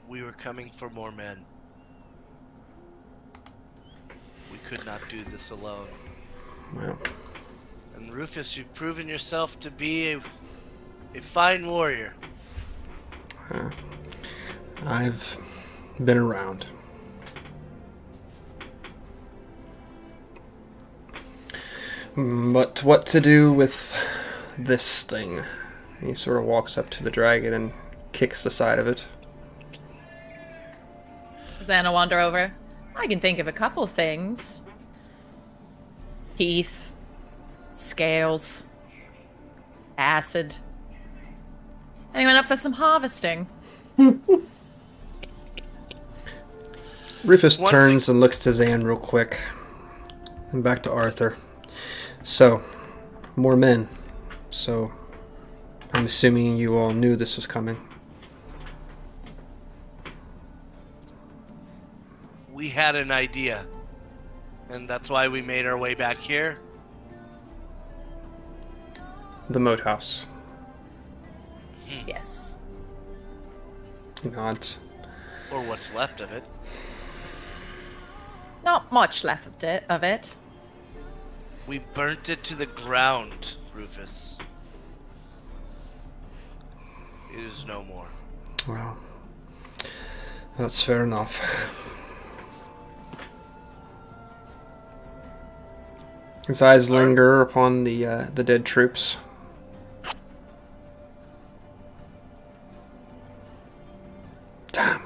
We were coming for more men. We could not do this alone. Well, And Rufus, you've proven yourself to be a fine warrior. I've been around. But what to do with this thing? He sort of walks up to the dragon and kicks the side of it. Xana wander over. I can think of a couple of things. Teeth, scales, acid. Anyone up for some harvesting? Rufus One turns and looks to Zan real quick. And back to Arthur. So, more men. So, I'm assuming you all knew this was coming. We had an idea, and that's why we made our way back here. The moat house. Yes. He nods. Or what's left of it. Not much left of it. We burnt it to the ground, Rufus. It is no more. Well, that's fair enough. His eyes linger upon the dead troops. Damn.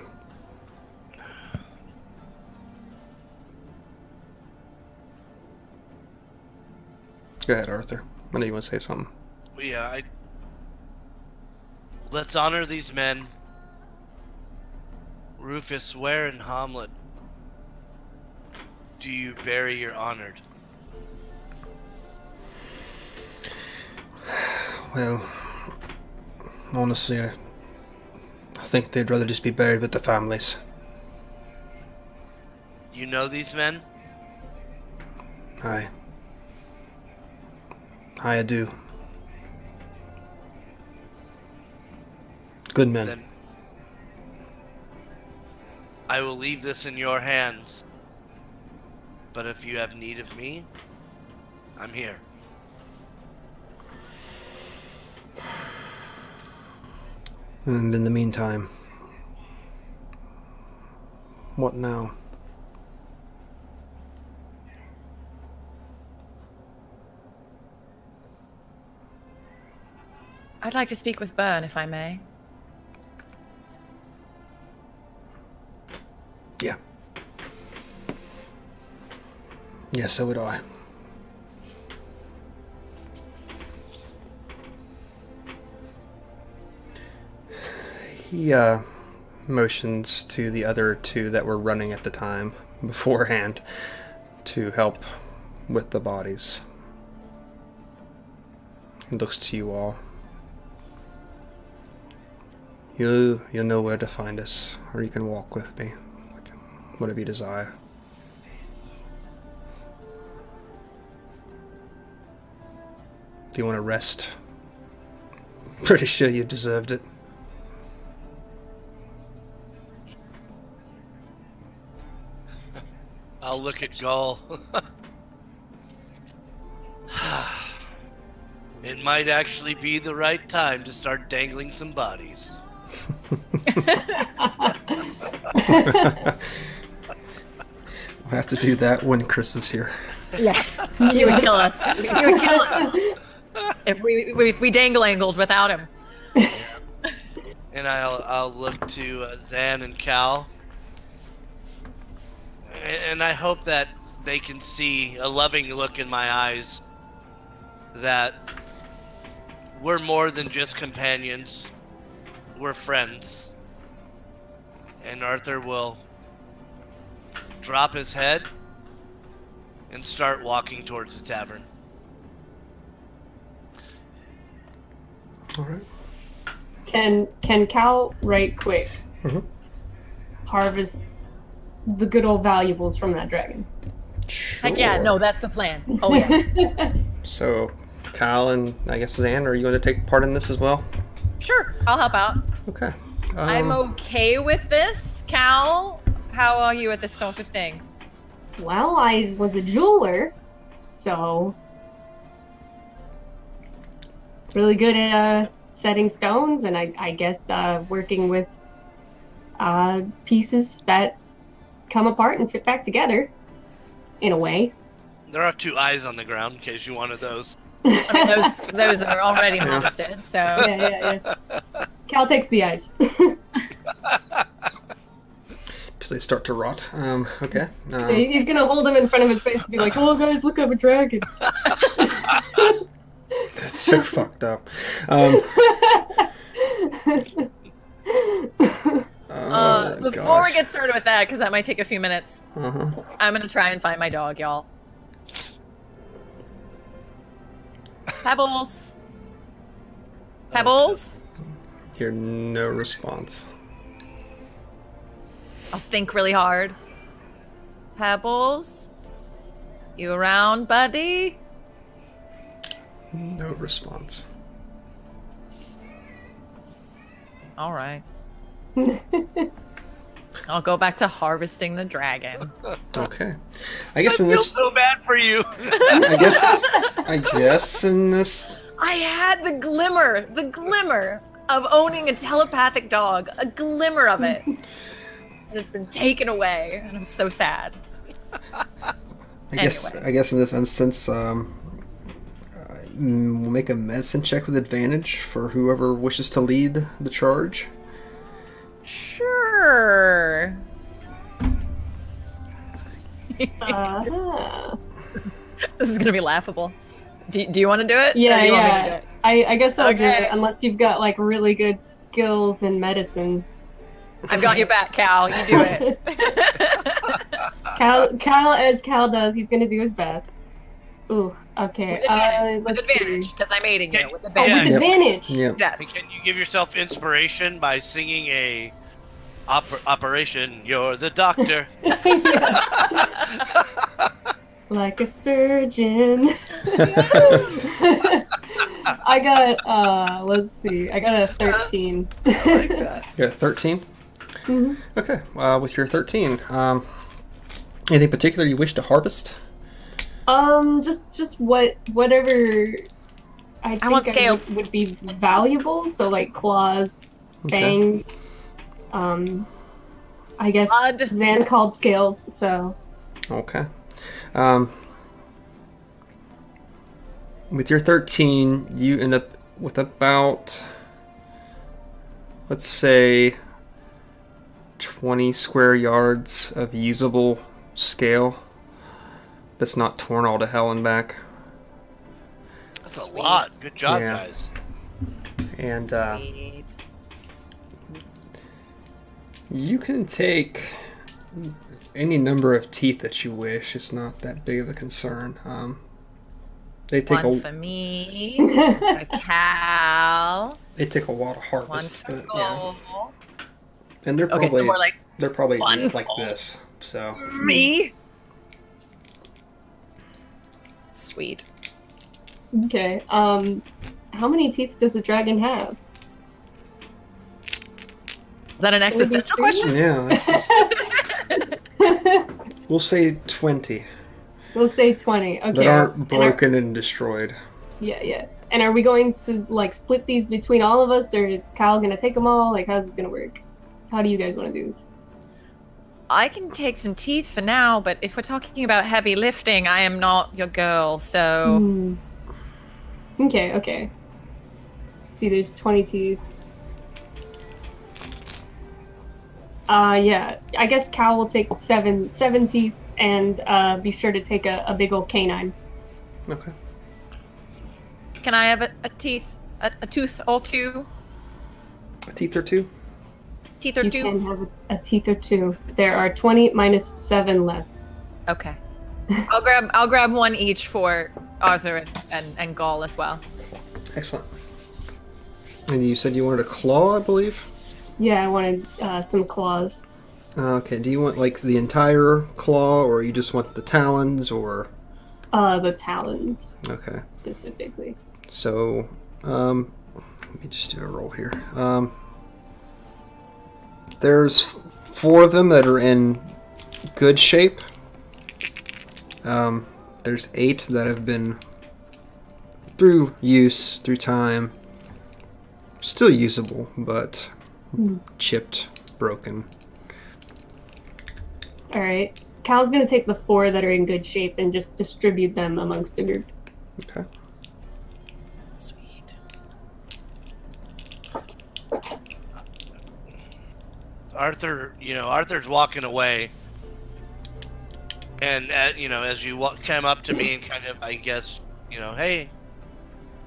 Go ahead, Arthur. I know you want to say something. Yeah, let's honor these men. Rufus, where in Hamlet do you bury your honored? Well, honestly, I think they'd rather just be buried with the families. You know these men? Aye. I do. Good men. Then I will leave this in your hands. But if you have need of me, I'm here. And in the meantime, what now? I'd like to speak with Byrne, if I may. Yeah. Yeah, so would I. He motions to the other two that were running at the time beforehand to help with the bodies. He looks to you all. You'll know where to find us, or you can walk with me, whatever you desire. If you want to rest, pretty sure you deserved it. I'll look at Gull. It might actually be the right time to start dangling some bodies. We'll have to do that when Chris is here. Yeah. He would kill us. He would kill us. If we dangle-angled without him. And I'll look to Zan and Cal. and I hope that they can see a loving look in my eyes that we're more than just companions. We're friends. And Arthur will drop his head and start walking towards the tavern. All right. Can Cal right quick harvest the good old valuables from that dragon? Sure. Heck yeah, no, that's the plan. Oh yeah. So, Kyle and I guess Zan, are you going to take part in this as well? Sure, I'll help out. Okay. I'm okay with this. Cal, how are you at this sort of thing? Well, I was a jeweler, so really good at setting stones, and I guess working with pieces that come apart and fit back together, in a way. There are 2 eyes on the ground in case you wanted those. I mean, those are already harvested, so. Yeah. Cal takes the eyes. Because they start to rot. Okay. He's gonna hold them in front of his face and be like, "Oh, guys, look, I'm a dragon." That's so fucked up. Before we get started with that, because that might take a few minutes, Uh-huh. I'm gonna try and find my dog, y'all. Pebbles. Pebbles. Hear no response. I'll think really hard. Pebbles. You around, buddy? No response. All right. I'll go back to harvesting the dragon. Okay. I guess I in feel this. so bad for you. I guess in this. I had the glimmer of owning a telepathic dog, a glimmer of it. And it's been taken away, and I'm so sad. I guess in this instance, we'll make a medicine check with advantage for whoever wishes to lead the charge. Sure. This is gonna be laughable. Do you want to do it? Or do you want me to do it? I guess I'll do Okay. it, unless you've got like really good skills in medicine. I've got your back, Cal. You do it. Cal, as Cal does, he's gonna do his best. Ooh, okay. With Let's advantage, see. because I'm aiding you. With Oh, advantage. with Yep. advantage. Yeah. Yes. And can you give yourself inspiration by singing a Operation You're the Doctor? Like a surgeon. I got, let's see. I got a 13. I like that. You got 13? Mhm. Okay. With your 13, anything particular you wish to harvest? Just whatever I want think scales. would be valuable. So like claws, Okay. fangs. I guess Blood. Zan called scales. So Okay. With your 13, you end up with about, let's say, 20 square yards of usable scale that's not torn all to hell and back. That's a lot. Good job, Yeah. guys. And Sweet. you can take any number of teeth that you wish. It's not that big of a concern. They take One a for me, for Cal, they take a while to one harvest, for but yeah. Cole. And they're Okay, probably so more like they're probably one just like full. this. So me. Sweet. okay. How many teeth does a dragon have? Is that an existential three? question? yeah, that's, we'll say 20 We'll say 20. Okay. that aren't And broken and destroyed. yeah. And are we going to like split these between all of us, or is Kyle gonna take them all? Like, how's this gonna work? How do you guys want to do this? I can take some teeth for now, but if we're talking about heavy lifting, I am not your girl, so Hmm. Okay. See, there's 20 teeth. Yeah. I guess Cal will take seven teeth and be sure to take a big old canine. Okay. Can I have a tooth or two? A teeth or two? Teeth or You two? can have a teeth or two. There are 20 minus 7 left. Okay. I'll grab one each for Arthur and Gaul as well. Excellent. And you said you wanted a claw, I believe? Yeah, I wanted some claws. Okay, do you want, like, the entire claw, or you just want the talons, or... The talons, Okay. specifically. So, let me just do a roll here. There's 4 of them that are in good shape. There's 8 that have been, through use, through time, still usable, but chipped, broken. Alright. Cal's gonna take the 4 that are in good shape and just distribute them amongst the group. Okay. Sweet. Arthur's walking away, and as you come up to me and kind of, I guess, hey,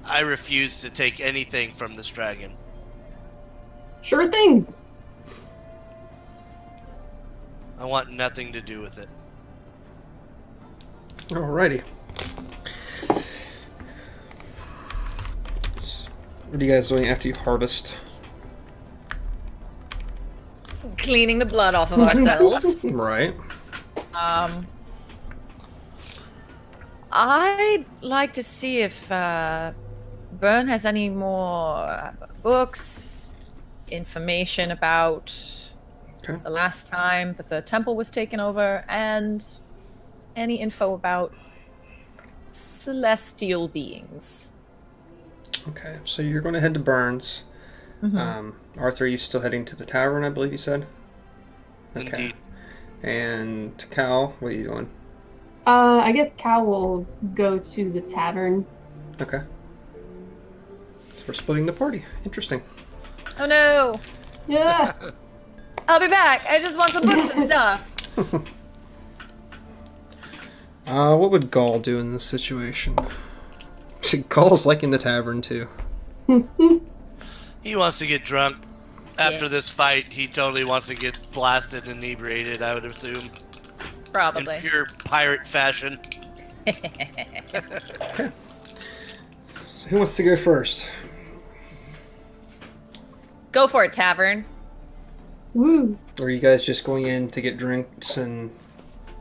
I refuse to take anything from this dragon. Sure thing! I want nothing to do with it. Alrighty. What are you guys doing after you harvest? Cleaning the blood off of ourselves. Right. I'd like to see if Byrne has any more books, information about Okay. the last time that the temple was taken over, and any info about celestial beings. Okay, so you're going to head to Burns. Arthur, are you still heading to the tavern, I believe you said? Okay. Indeed. And Cal, what are you doing? I guess Cal will go to the tavern. Okay. So we're splitting the party. Interesting. Oh no! Yeah! I'll be back. I just want some books and stuff. What would Gaul do in this situation? See, Gaul's liking the tavern too. He wants to get drunk. After Yeah. this fight, he totally wants to get blasted and inebriated, I would assume. Probably. In pure pirate fashion. So who wants to go first? Go for it, tavern. Woo! Or are you guys just going in to get drinks and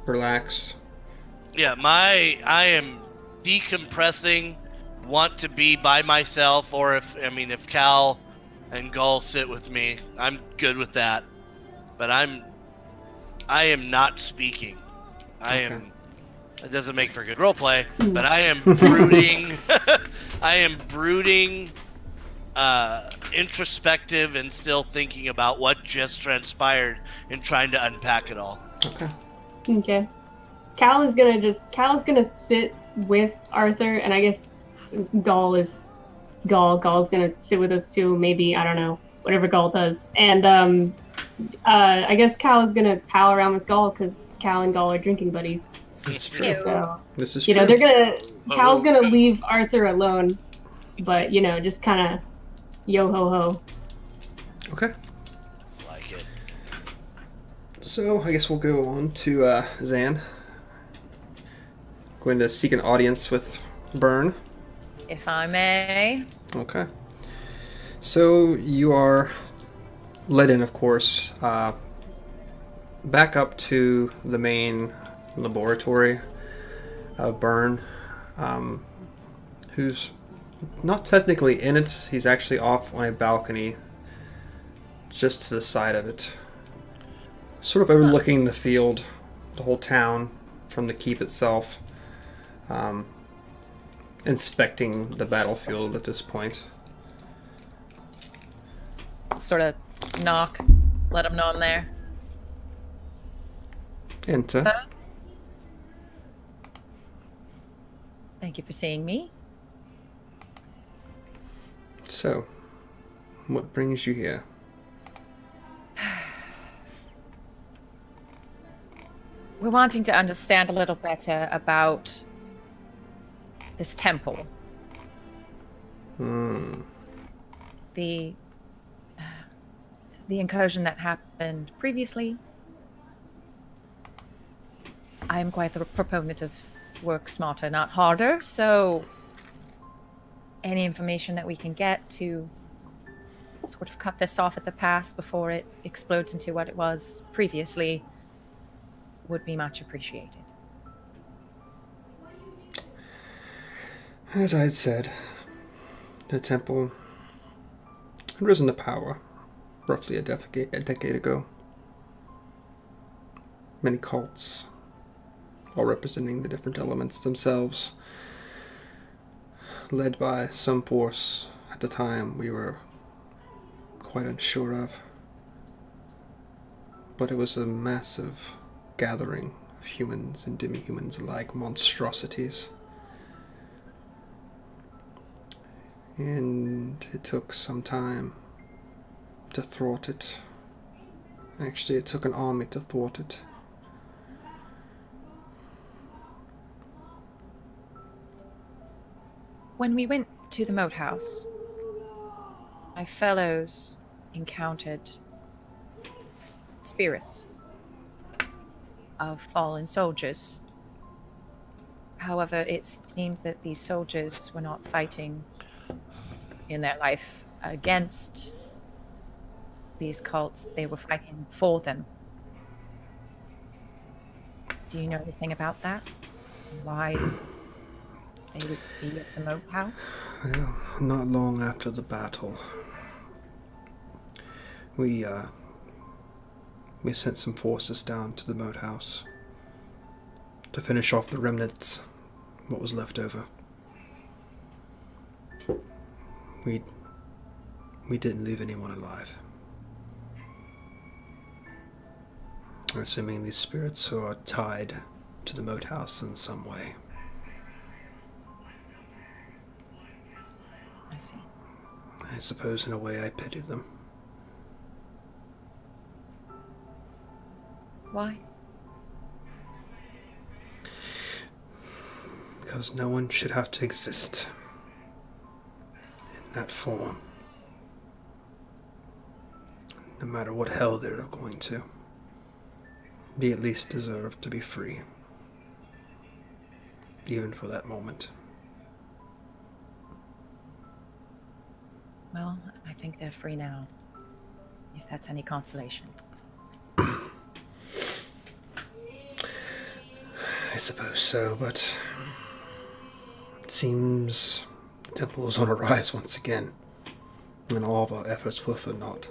relax? Yeah, I am decompressing, want to be by myself, or if Cal and Gull sit with me, I'm good with that. But I am not speaking. It doesn't make for good roleplay, but I am brooding. I am brooding, introspective, and still thinking about what just transpired and trying to unpack it all. Okay. Okay. Cal's gonna sit with Arthur, and I guess since Gall's gonna sit with us too, maybe, I don't know, whatever Gall does. And I guess Cal is gonna pal around with Gall because Cal and Gall are drinking buddies. That's true. Ew. So, This is you true. know, Cal's gonna leave Arthur alone, but, just kind of yo ho ho. Okay. Like it. So I guess we'll go on to Zan. Going to seek an audience with Byrne. If I may. Okay. So you are led in, of course, back up to the main laboratory of Byrne, who's not technically in it. He's actually off on a balcony just to the side of it, sort of overlooking the field, the whole town from the keep itself, inspecting the battlefield at this point. Sort of knock. Let them know I'm there. Enter. Thank you for seeing me. So, what brings you here? we're wanting to understand a little better about this temple. The incursion that happened previously. I am quite the proponent of work smarter, not harder, so any information that we can get to sort of cut this off at the pass before it explodes into what it was previously would be much appreciated. As I had said, the temple had risen to power roughly a decade ago. Many cults, all representing the different elements themselves, led by some force at the time we were quite unsure of. But it was a massive gathering of humans and demi-humans alike, monstrosities. And it took some time to thwart it. Actually, it took an army to thwart it. When we went to the moat house, my fellows encountered spirits of fallen soldiers. However, it seemed that these soldiers were not fighting in their life against these cults. They were fighting for them. Do you know anything about that? Why they would be at the moat house? Well, not long after the battle, we sent some forces down to the moat house to finish off the remnants, what was left over. We didn't leave anyone alive. Assuming these spirits are tied to the moat house in some way. I see. I suppose in a way I pitied them. Why? Because no one should have to exist in that form. No matter what hell they're going to. They at least deserve to be free. Even for that moment. Well, I think they're free now. If that's any consolation. I suppose so, but it seems the temple is on a rise once again, and all of our efforts were for naught.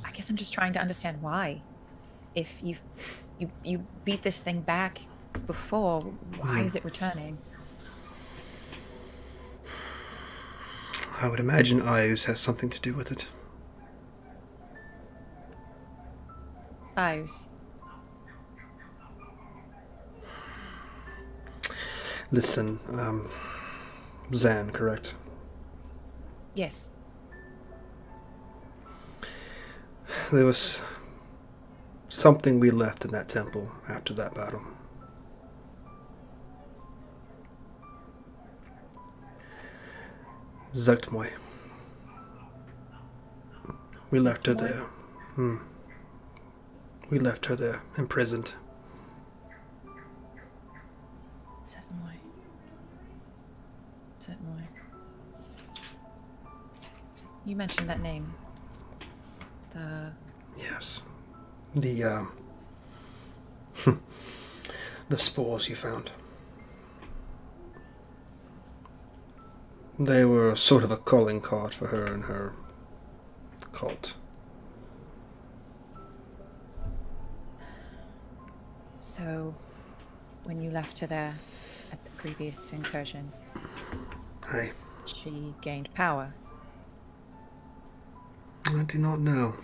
I guess I'm just trying to understand why. If you beat this thing back before, why is it returning? I would imagine Ius has something to do with it. Eyes. Listen, Zan, correct? Yes. There was something we left in that temple after that battle. Zuktmoy. We left her there. We left her there, imprisoned. Setmoy. You mentioned that name. Yes. The the spores you found. They were sort of a calling card for her and her cult. So, when you left her there at the previous incursion, she gained power. I do not know.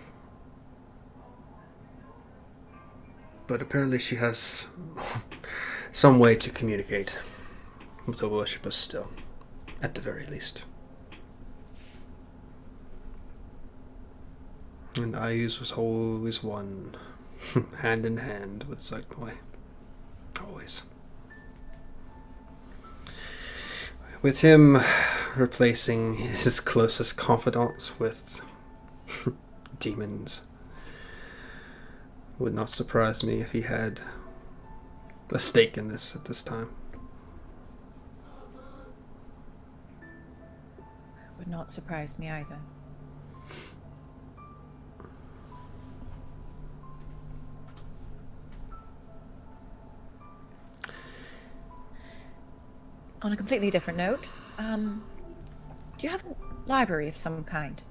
But apparently she has some way to communicate with the worshippers still, at the very least. And Ayus was always one, hand in hand with Zugnoy. Always. With him replacing his closest confidants with demons. Would not surprise me if he had a stake in this at this time. Would not surprise me either. On a completely different note, do you have a library of some kind?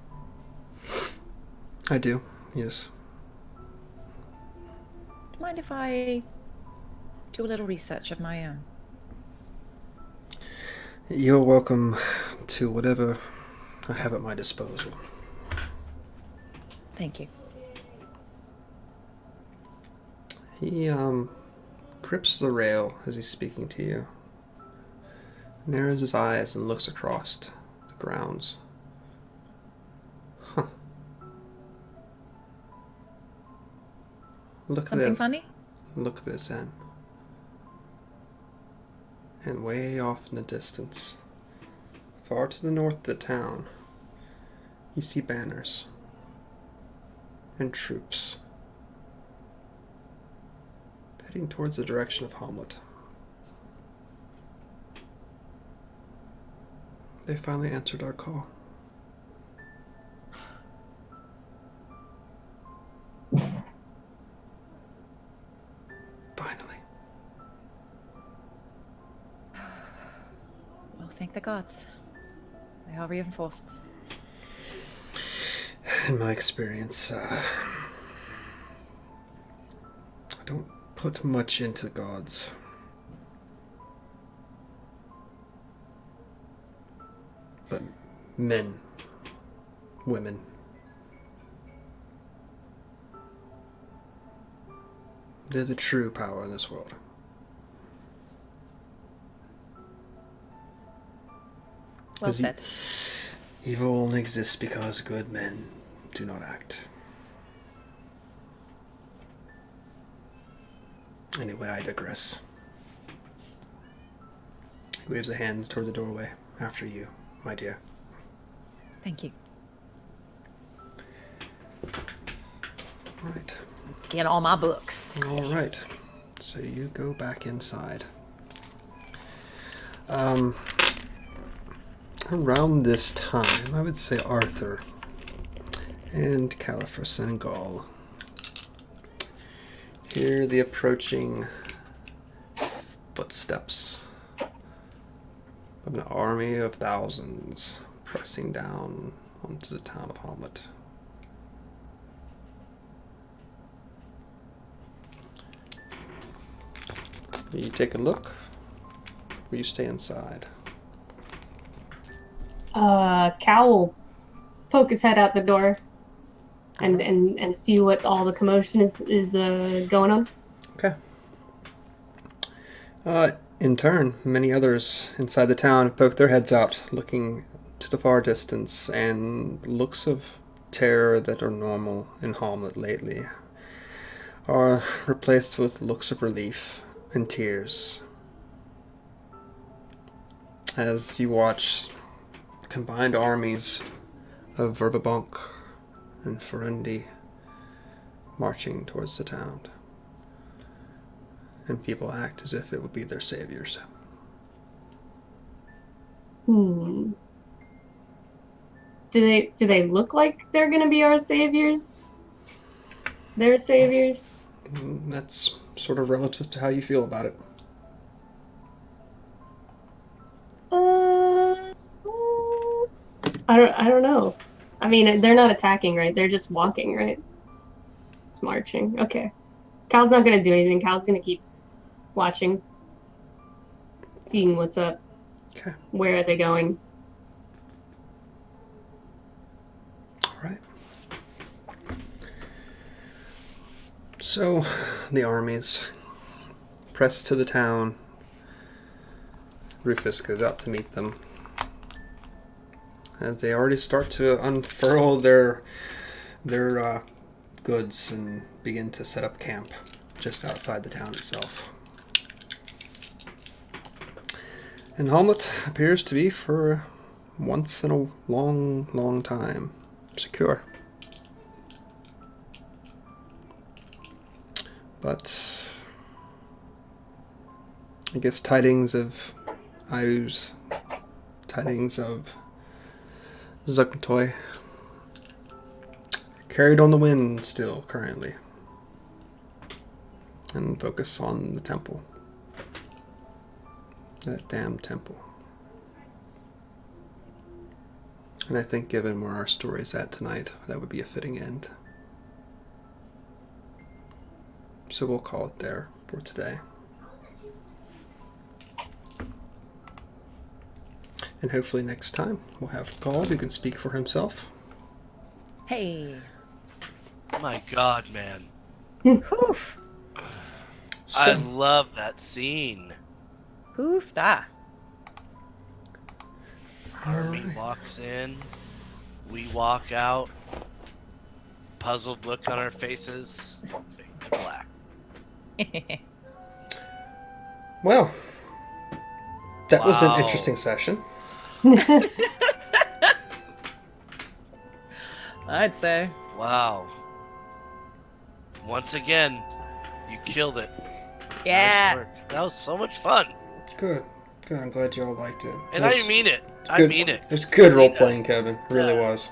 I do, yes. Do you mind if I do a little research of my own? You're welcome to whatever I have at my disposal. Thank you. He, grips the rail as he's speaking to you. Narrows his eyes and looks across the grounds. Huh. Look Something there. funny? Look there, Zen. And way off in the distance, far to the north of the town, you see banners and troops heading towards the direction of Hamlet. They finally answered our call. Finally. Well, thank the gods. They are reinforcements. In my experience, I don't put much into gods. But men, women, they're the true power in this world. Well 'Cause said. Evil only exists because good men do not act. Anyway, I digress. He waves a hand toward the doorway. After you, my dear. Thank you. Right. Get all my books. All right. So you go back inside. Around this time, I would say Arthur and Caliphus and Gaul hear the approaching footsteps of an army of thousands pressing down onto the town of Hamlet. You take a look, or you stay inside. Cal will poke his head out the door and see what all the commotion is going on. Okay. In turn, many others inside the town poke their heads out, looking to the far distance, and looks of terror that are normal in Hamlet lately are replaced with looks of relief and tears as you watch combined armies of Verbabonk and Ferundi marching towards the town. And people act as if it would be their saviors. Do they look like they're gonna be our saviors? Their saviors? That's sort of relative to how you feel about it. I don't know. I mean, they're not attacking, right? They're just walking, right? Marching. Okay. Cal's not gonna do anything. Cal's gonna keep watching, seeing what's up. Okay. Where are they going? All right. So, the armies press to the town. Rufus goes out to meet them, as they already start to unfurl their their goods and begin to set up camp just outside the town itself. And the hamlet appears to be, for once in a long, long time, secure. But I guess tidings of Ayu's, tidings of Zucktoy, carried on the wind still currently. And focus on the temple. That damn temple. And I think given where our story's at tonight, that would be a fitting end. So we'll call it there for today. And hopefully next time we'll have Gald who can speak for himself. Hey. My God, man. Poof. I love that scene. Poof da. Army walks in. We walk out. Puzzled look on our faces. Fade to black. Well, that was an Wow. interesting session. I'd say. Wow. Once again, you killed it. Nice Yeah. work. That was so much fun. Good. Good. I'm glad you all liked it. And It I was mean it. I good- mean it. It was good role playing, Kevin. It really Yeah. was.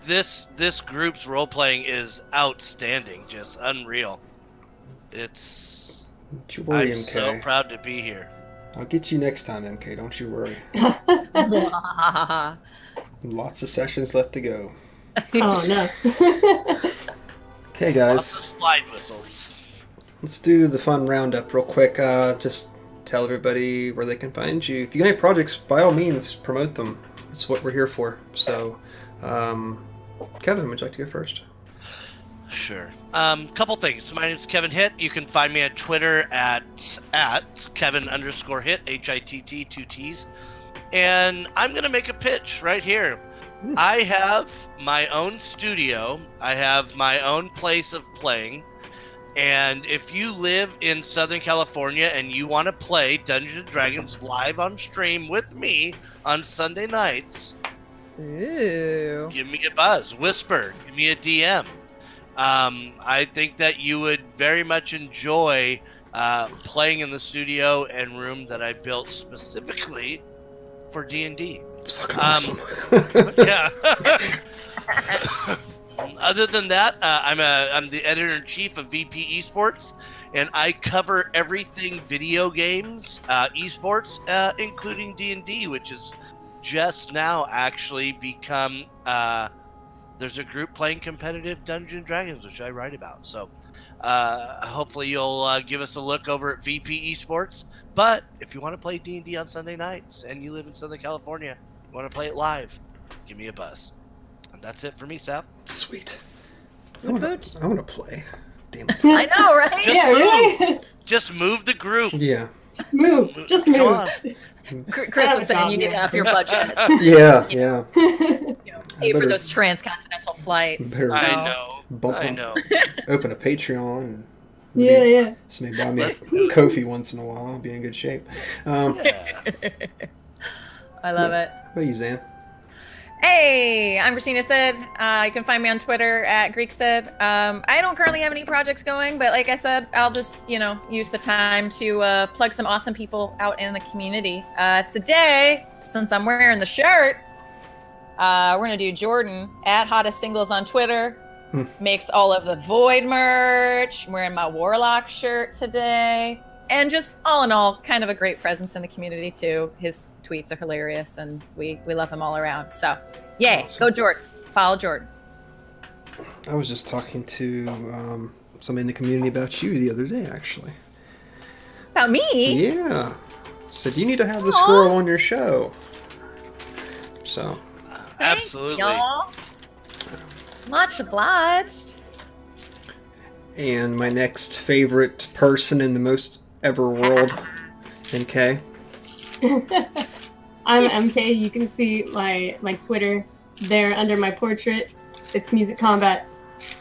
This group's role playing is outstanding. Just unreal. It's. Don't you worry, I'm MK. so proud to be here. I'll get you next time, MK. Don't you worry. Lots of sessions left to go. Oh no. Okay, Lots guys. of slide whistles. Let's do the fun roundup real quick. Just tell everybody where they can find you. If you got any projects, by all means, promote them. That's what we're here for. So, Kevin, would you like to go first? Sure. Couple things. My name's Kevin Hitt. You can find me on Twitter at Kevin_Hit, HITT, 2 T's. And I'm going to make a pitch right here. I have my own studio. I have my own place of playing. And if you live in Southern California and you want to play Dungeons & Dragons live on stream with me on Sunday nights, Ooh. give me a buzz, whisper, give me a DM. I think that you would very much enjoy playing in the studio and room that I built specifically for D&D. It's fucking awesome. Yeah. Other than that, I'm the editor-in-chief of VP Esports, and I cover everything video games, esports, including D&D, which is just now actually become. There's a group playing competitive Dungeons & Dragons, which I write about. So hopefully you'll give us a look over at VP Esports. But if you want to play D&D on Sunday nights and you live in Southern California, you want to play it live, give me a buzz. And that's it for me, Sap. Sweet. I Woot want woot. to play. Damn it. I know, right? Just Yeah, move. really? Just move the group. Yeah. Just move. Just Come move. on. Chris was saying you need to up your budget. Yeah, yeah. You know, pay for better- those transcontinental flights. better- so- I know. Bump I on- know. Open a Patreon. And Yeah, yeah. Just maybe buy me a Let's do it. Kofi once in a while. I'll be in good shape. How I love it. about you, Zan? Hey, I'm Christina Sid. You can find me on Twitter at GreekSid. I don't currently have any projects going, but like I said, I'll just, use the time to plug some awesome people out in the community. Today, since I'm wearing the shirt, we're going to do Jordan at Hottest Singles on Twitter. Makes all of the Void merch. I'm wearing my Warlock shirt today. And just all in all, kind of a great presence in the community, too. His tweets are hilarious, and we love him all around. So, yay, Awesome. go Jordan. Follow Jordan. I was just talking to somebody in the community about you the other day, actually. About me? Yeah. Said you need to have this Aw. girl on your show. So, Absolutely. Y'all. Much obliged. and my next favorite person in the most ever world, MK. I'm MK. You can see my Twitter there under my portrait. It's Music Combat.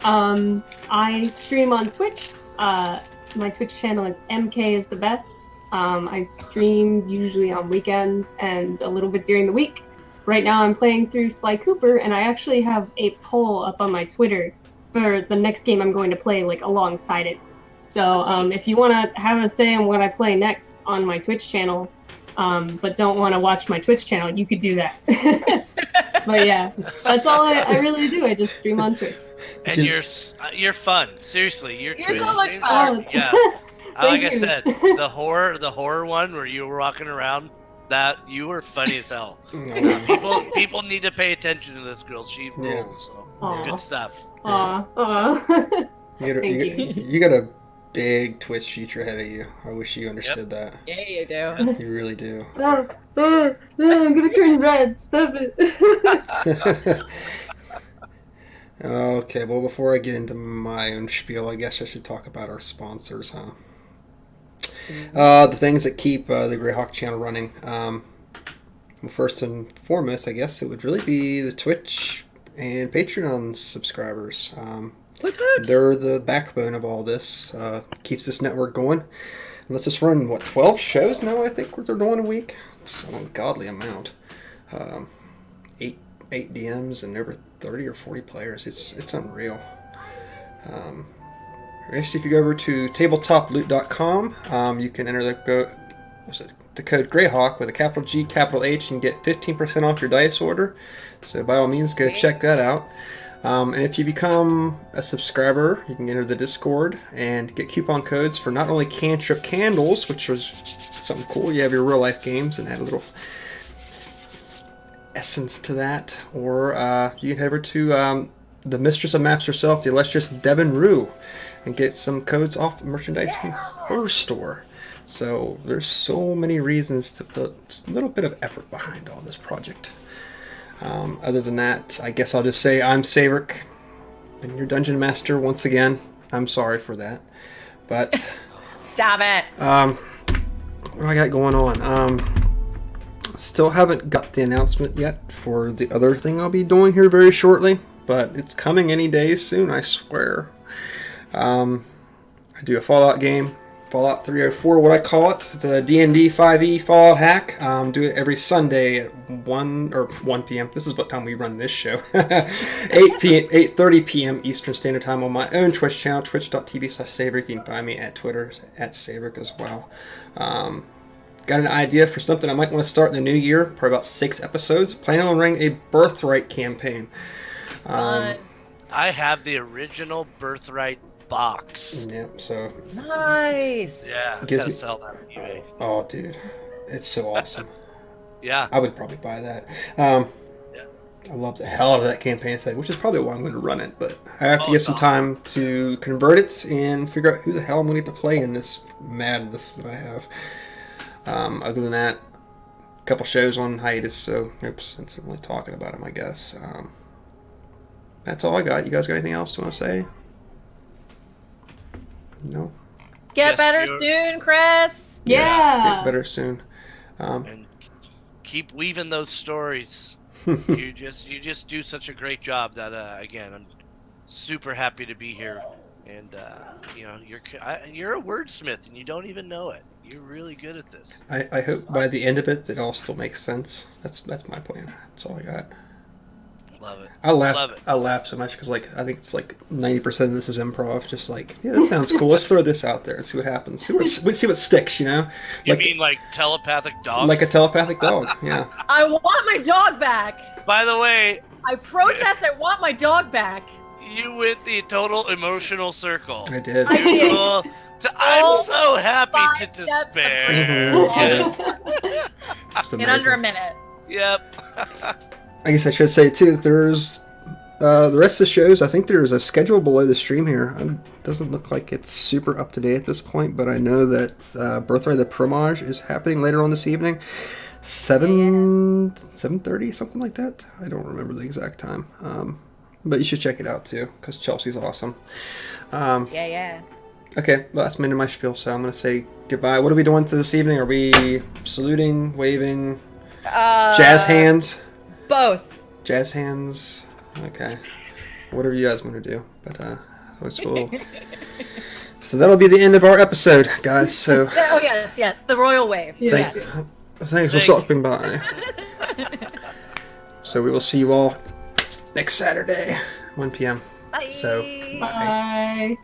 I stream on Twitch. My Twitch channel is MK is the best. I stream usually on weekends and a little bit during the week. Right now I'm playing through Sly Cooper, and I actually have a poll up on my Twitter for the next game I'm going to play, like, alongside it. So if you want to have a say in what I play next on my Twitch channel, but don't want to watch my Twitch channel, you could do that. But yeah, that's all I really do. I just stream on Twitch. And you're fun. Seriously, you're so much fun. Yeah. Like I said, the horror one where you were walking around, that you were funny as hell. People need to pay attention to this girl. She rules. So good stuff. You got a big Twitch future ahead of you. I wish you understood that. Yeah, you do. You really do. I'm gonna turn red. Stop it. Okay, well, before I get into my own spiel, I guess I should talk about our sponsors, huh? The things that keep the Greyhawk channel running. Well, first and foremost, I guess it would really be the Twitch and Patreon subscribers. They're the backbone of all this. Keeps this network going. And let's just run, 12 shows now, I think, they're doing a week? It's an ungodly amount. 8 DMs and over 30 or 40 players. It's unreal. Actually, if you go over to tabletoploot.com, you can enter the code Greyhawk with a capital G, capital H, and get 15% off your dice order. So by all means, go check that out. And if you become a subscriber, you can enter the Discord and get coupon codes for not only Cantrip Candles, which was something cool. You have your real life games and add a little essence to that, or you can head over to the Mistress of Maps herself, the illustrious Devin Rue, and get some codes off merchandise from her store. So there's so many reasons to put a little bit of effort behind all this project. Other than that, I guess I'll just say I'm Saverick, and your Dungeon Master once again. I'm sorry for that, but Stop it. What do I got going on? Still haven't got the announcement yet for the other thing I'll be doing here very shortly, but it's coming any day soon, I swear. I do a Fallout game, Fallout 304, what I call it. It's a D&D 5e Fallout hack. Do it every Sunday at 1 p.m. This is what time we run this show. 8:30 p.m. Eastern Standard Time on my own Twitch channel, twitch.tv/Saverick. You can find me at Twitter at Saverick as well. Got an idea for something I might want to start in the new year, probably about 6 episodes. Planning on running a Birthright campaign. I have the original Birthright box. Yep, so... Nice! Yeah, I gotta sell that on eBay. Oh, dude. It's so awesome. Yeah. I would probably buy that. I love the hell out of that campaign site, which is probably why I'm going to run it, but I have to get some time to convert it and figure out who the hell I'm going to get to play in this madness that I have. Other than that, a couple shows on hiatus, so oops, since I'm really talking about them, I guess. That's all I got. You guys got anything else you want to say? No? Get better soon, Chris! Yeah! Yes, get better soon. And keep weaving those stories. you just do such a great job that, again, I'm super happy to be here. And, you're a wordsmith and you don't even know it. You're really good at this. I hope by the end of it, it all still makes sense. That's my plan. That's all I got. Love it. I laugh so much because I think it's 90% of this is improv. Just that sounds cool. Let's throw this out there and see what happens. See what sticks. You mean like telepathic dogs? Like a telepathic dog. Yeah. I want my dog back. By the way, I protest. I want my dog back. You went the total emotional circle. I did. I did. I'm so happy to despair. In under a minute. Yep. I guess I should say too, there's the rest of the shows. I think there's a schedule below the stream here. It doesn't look like it's super up to date at this point, but I know that Birthright the Promage is happening later on this evening, 7:30, something like that. I don't remember the exact time, but you should check it out too because Chelsea's awesome. Yeah. Okay, well, that's the end of my spiel, so I'm going to say goodbye. What are we doing this evening? Are we saluting, waving, jazz hands? Both. Jazz hands? Okay. whatever you guys want to do. But so that'll be the end of our episode, guys. So Oh yes, the royal wave. Yeah. thanks for stopping by. So we will see you all next Saturday, 1 p.m. Bye. So Bye.